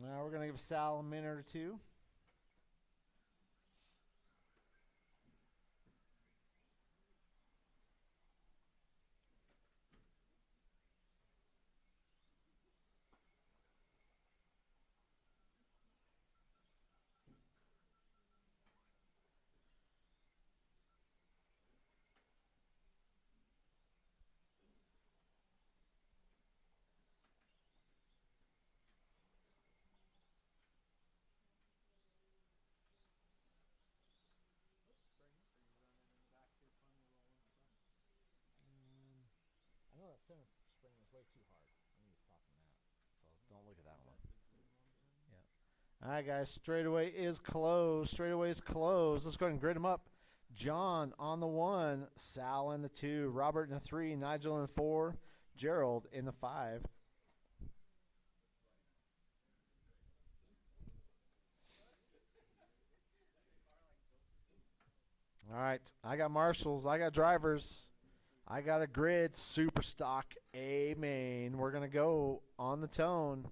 Now we're going to give Sal a minute or two. I know that center spring is way too hard. I need to soften that. So don't look at that one. Yeah. All right, guys. Straightaway is closed. Straightaway is closed. Let's go ahead and grid them up. John on the 1, Sal in the 2, Robert in the 3, Nigel in the 4, Gerald in the 5. All right, I got marshals, I got drivers, I got a grid, super stock, A main. We're going to go on the tone.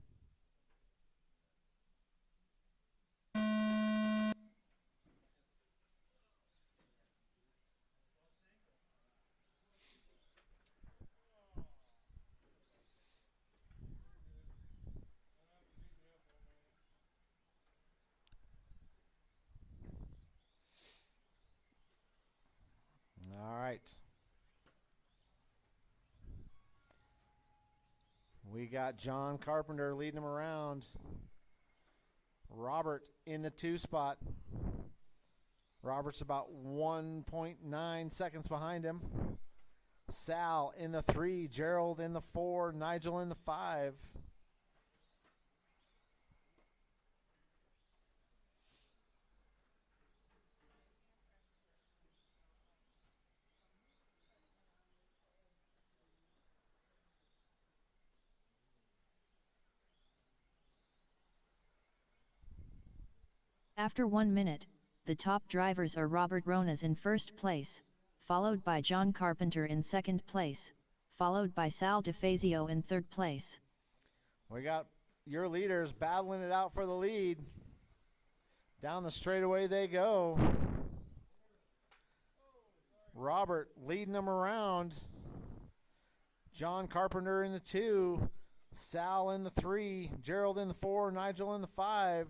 All right. We got John Carpenter leading him around. Robert in the 2 spot. Robert's about 1.9 seconds behind him. Sal in the 3, Gerald in the 4, Nigel in the 5. After 1 minute, the top drivers are Robert Ronas in first place, followed by John Carpenter in second place, followed by Sal DeFazio in third place. We got your leaders battling it out for the lead. Down the straightaway they go. Robert leading them around. John Carpenter in the 2, Sal in the 3, Gerald in the 4, Nigel in the 5.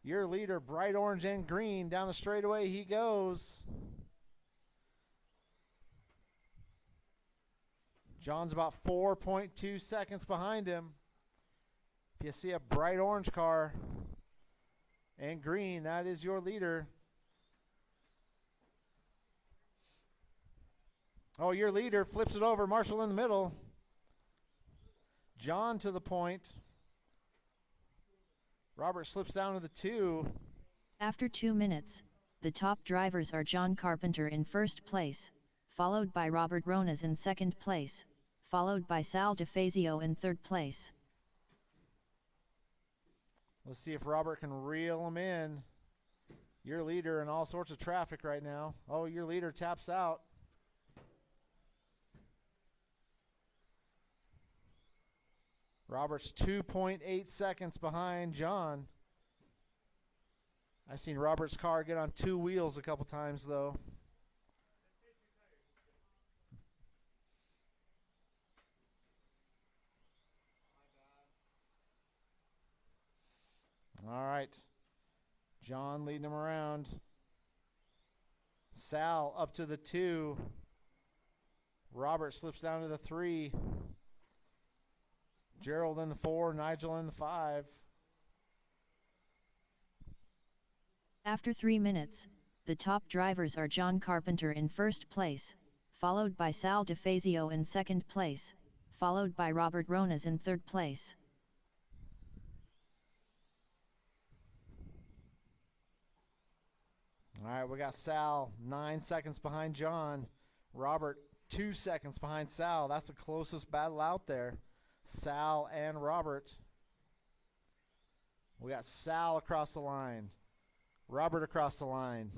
Your leader, bright orange and green, down the straightaway he goes. John's about 4.2 seconds behind him. If you see a bright orange car and green, that is your leader. Oh, your leader flips it over, Marshall in the middle. John to the point. Robert slips down to the 2. After 2 minutes, the top drivers are John Carpenter in first place, followed by Robert Ronas in second place, followed by Sal DeFazio in third place. Let's see if Robert can reel him in. Your leader in all sorts of traffic right now. Oh, your leader taps out. Robert's 2.8 seconds behind John. I've seen Robert's car get on 2 wheels a couple times, though. All right. John leading him around. Sal up to the 2. Robert slips down to the 3. Gerald in the 4. Nigel in the 5. After 3 minutes, the top drivers are John Carpenter in first place, followed by Sal DeFazio in second place, followed by Robert Ronas in third place. All right, we got Sal 9 seconds behind John. Robert 2 seconds behind Sal. That's the closest battle out there. Sal and Robert. We got Sal across the line. Robert across the line.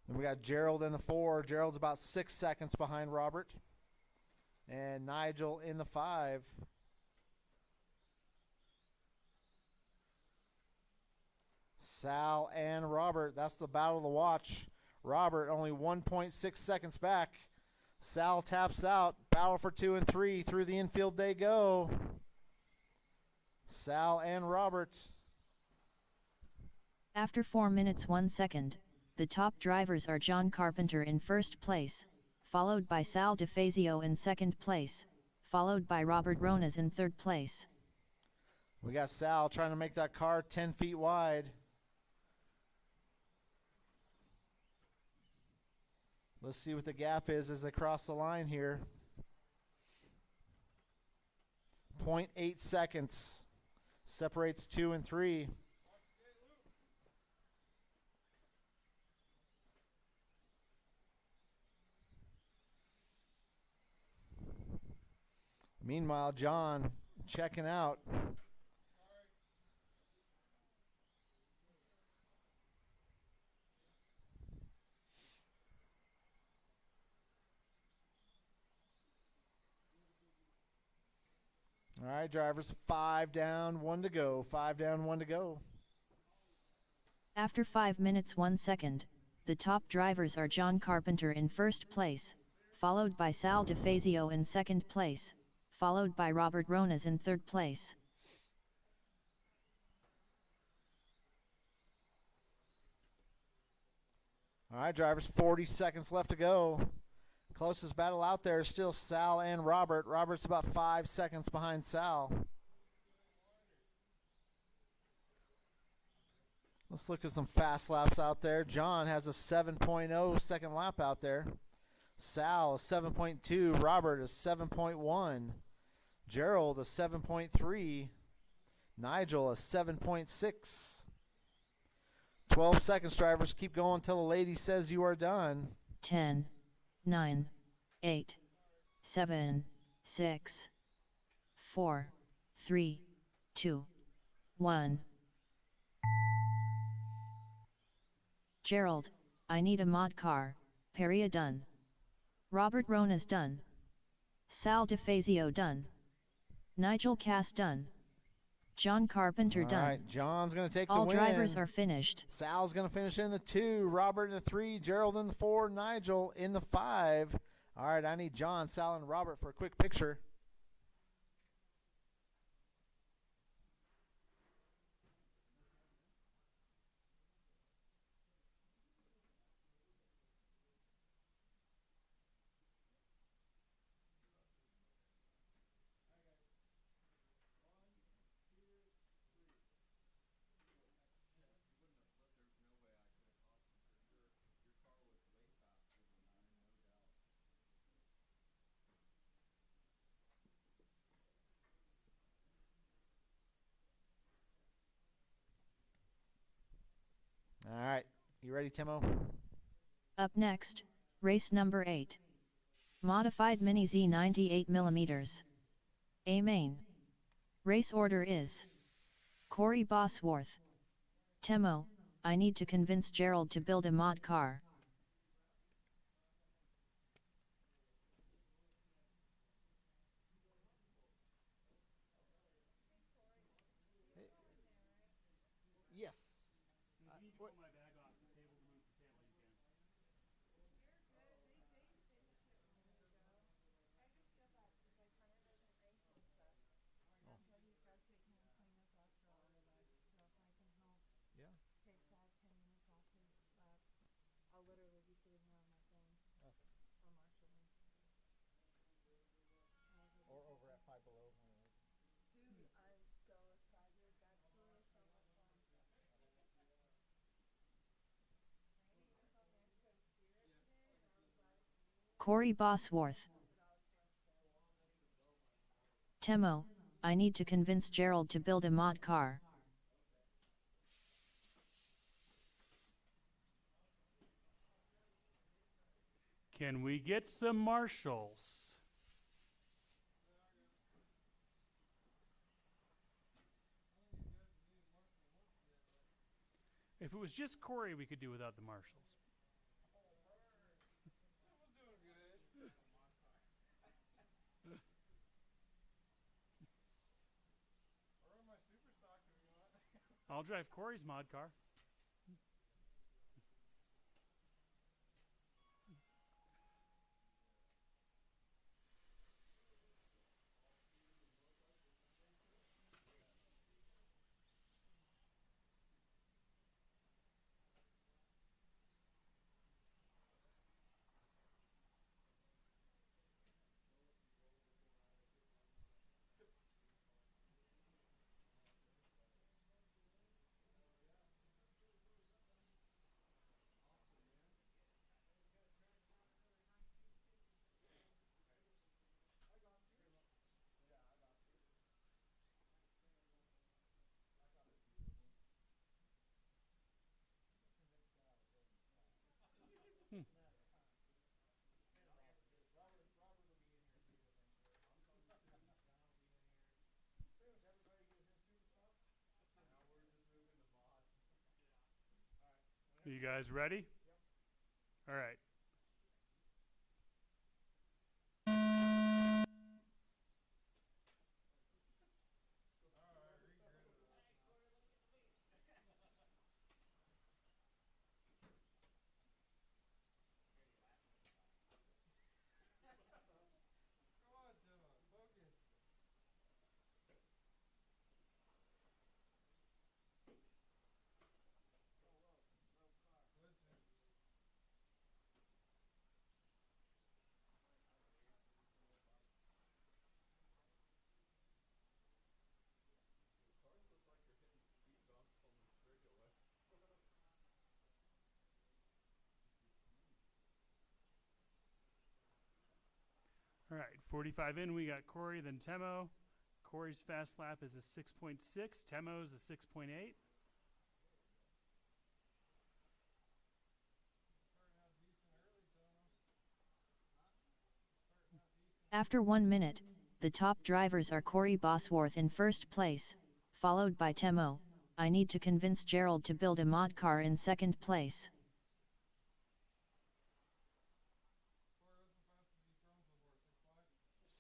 Then we got Gerald in the 4. Gerald's about 6 seconds behind Robert. And Nigel in the 5. Sal and Robert. That's the battle to watch. Robert only 1.6 seconds back. Sal taps out. Battle for 2 and 3. Through the infield they go. Sal and Robert. After 4 minutes 1 second, the top drivers are John Carpenter in first place, followed by Sal DeFazio in second place, followed by Robert Ronas in third place. We got Sal trying to make that car 10 feet wide. Let's see what the gap is as they cross the line here. 0.8 seconds separates 2 and 3. Meanwhile, John checking out. All right, drivers, 5 down, 1 to go. 5 down, 1 to go. After 5 minutes 1 second, the top drivers are John Carpenter in first place, followed by Sal DeFazio in second place, followed by Robert Ronas in third place. All right, drivers, 40 seconds left to go. Closest battle out there is still Sal and Robert. Robert's about 5 seconds behind Sal. Let's look at some fast laps out there. John has a 7.0 second lap out there. Sal is 7.2. Robert is 7.1. Gerald is 7.3. Nigel is 7.6. 12 seconds, drivers. Keep going until the lady says you are done. 10, 9, 8, 7, 6, 4, 3, 2, 1. Gerald, I need a mod car. Peria done. Robert Ronas done. Sal DeFazio done. Nigel Cass done. John Carpenter done. All right, John's going to take the All win. drivers are finished. Sal's going to finish in the 2. Robert in the 3. Gerald in the 4. Nigel in the 5. All right, I need John, Sal, and Robert for a quick picture. All right, you ready, Timo? Up next, race number 8. Modified Mini Z 98mm. A main. Race order is Corey Bosworth. Timo, I need to convince Gerald to build a mod car. Yes. If you need to put my bag off the table to move the table, you can. Yeah. Take 5-10 minutes off his lap. Corey Bosworth. Temo, I need to convince Gerald to build a mod car. Can we get some marshals? If it was just Corey, we could do without the marshals. I'll drive Corey's mod car. Are you guys ready? All right. All right, 45 in, we got Corey, then Temo. Corey's fast lap is a 6.6. Temo's a 6.8. After 1 minute, the top drivers are Corey Bosworth in first place, followed by Temo. I need to convince Gerald to build a mod car in second place.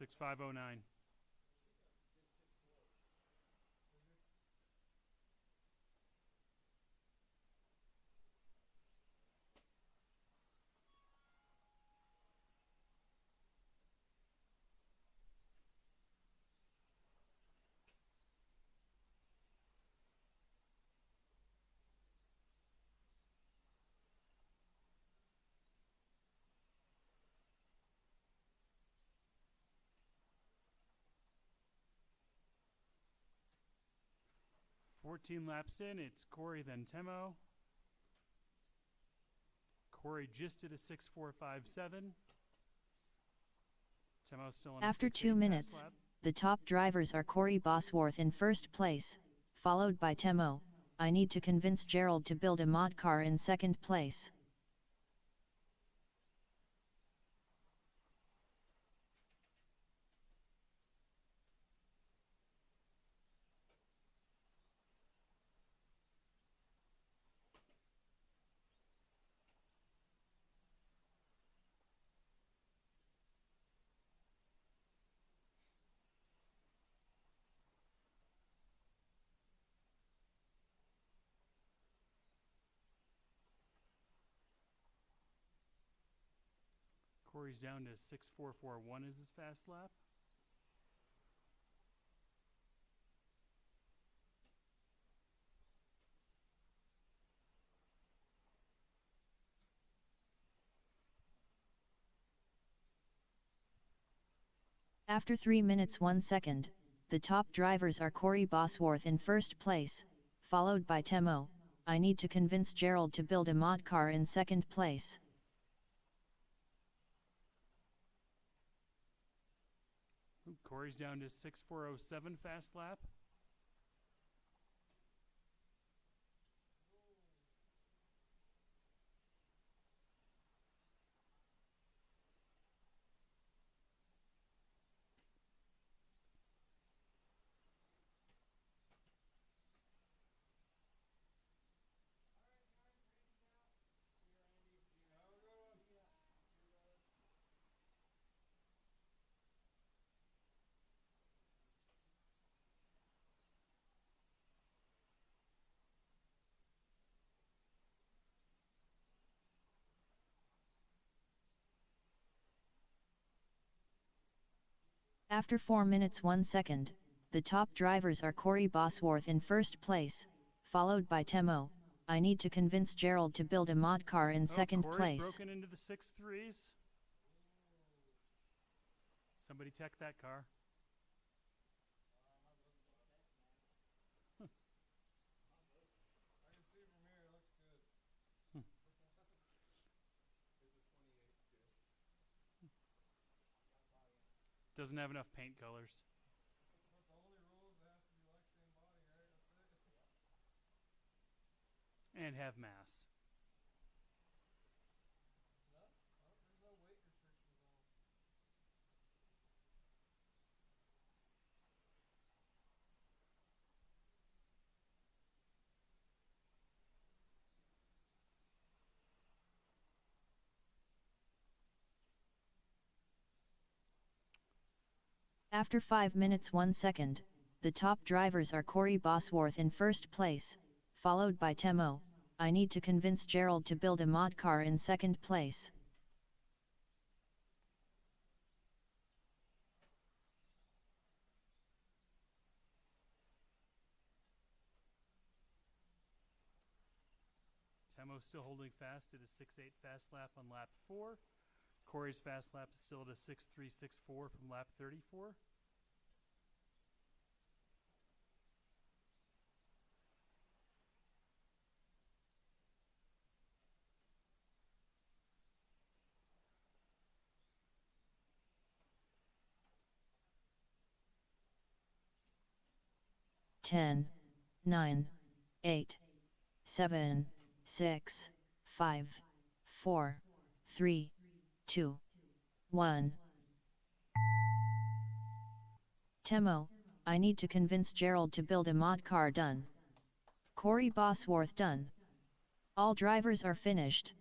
Six 509. Fourteen laps in, it's Corey, then Temo. Corey just did a 6.457. Temo's still on After a 2 minutes, the top drivers are Corey Bosworth in first place, followed by Temo. I need to convince Gerald to build a mod car in second place. Corey's down to 6.441 is his fast lap. After 3 minutes 1 second, the top drivers are Corey Bosworth in first place, followed by Temo. I need to convince Gerald to build a mod car in second place. Corey's down to 6:4:07 fast lap. After 4 minutes 1 second, the top drivers are Corey Bosworth in first place, followed by Temo. I need to convince Gerald to build a mod car in second Corey's place. broken into the 6.3s. Somebody tech that car. Doesn't have enough paint colors. And have mass. After 5 minutes 1 second, the top drivers are Corey Bosworth in first place, followed by Temo. I need to convince Gerald to build a mod car in second place. Temo's still holding fast at a 6.8 fast lap on lap 4. Corey's fast lap is still at a 6.364 from lap 34. Ten, 9, 8, 7, 6, 5, 4, 3, 2, 1. Temo, I need to convince Gerald to build a mod car done. Corey Bosworth done. All drivers are finished.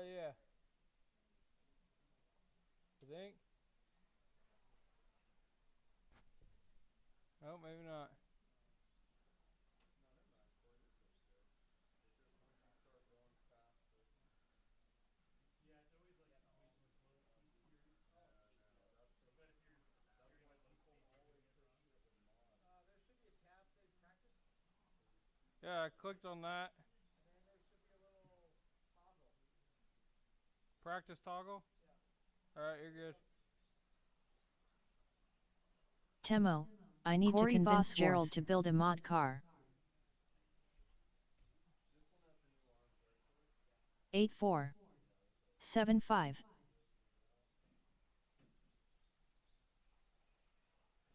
Yeah. You think? Oh, maybe not. There should be a tab say practice, Yeah, I clicked on that. and then there should be a little toggle. Practice toggle? Yeah. Alright, you're good. Temo, I need Corey to convince Bosworth. Gerald to build a mod car. 8475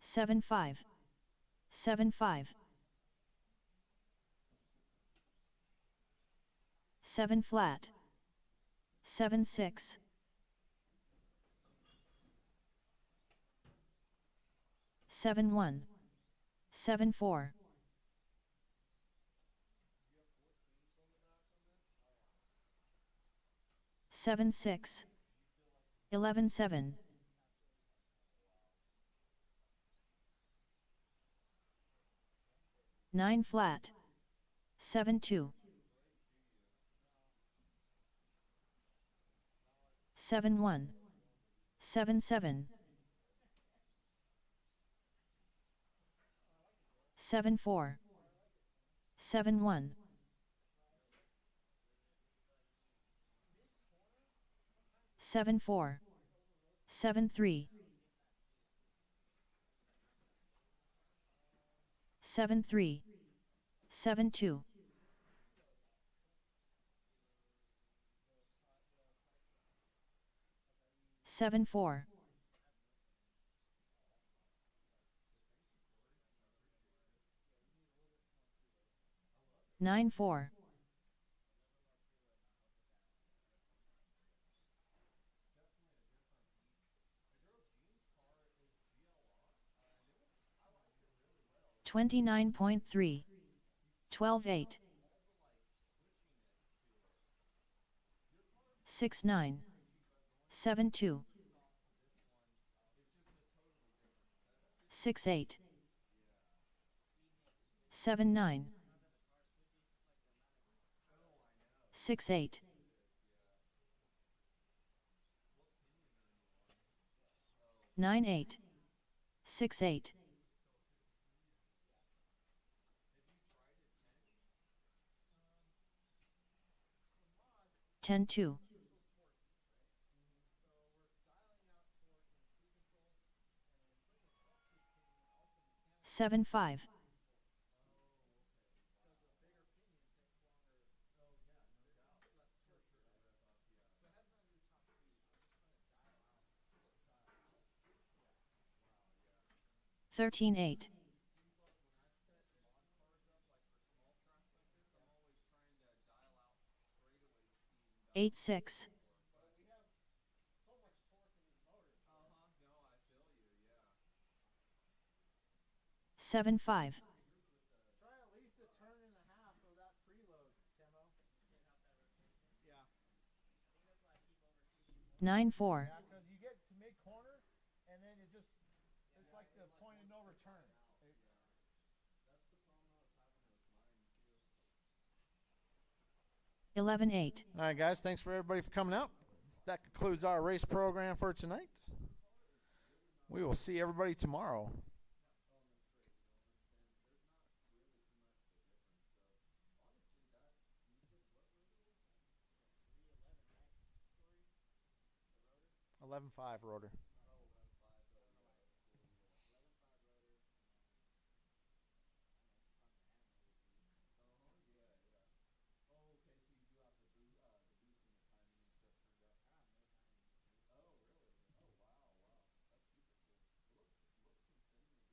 75 75 7 flat 76 71 74 76 117 9 flat 72 71 77 74 71 74 73 73 72 74 94 29.3 12.8 6.9 7.2 6.8 7.9 6.8 9.8 6.8 10.2 7.5 13.8 8.6 7.5 Try at least a turn and a half of that preload, Timo. Yeah. 9.4 Yeah, because you get to mid-corner, and then it's like the point of no return. 11.8 All right, guys. Thanks for everybody for coming out. That concludes our race program for tonight. We will see everybody tomorrow. $11.5 rotor.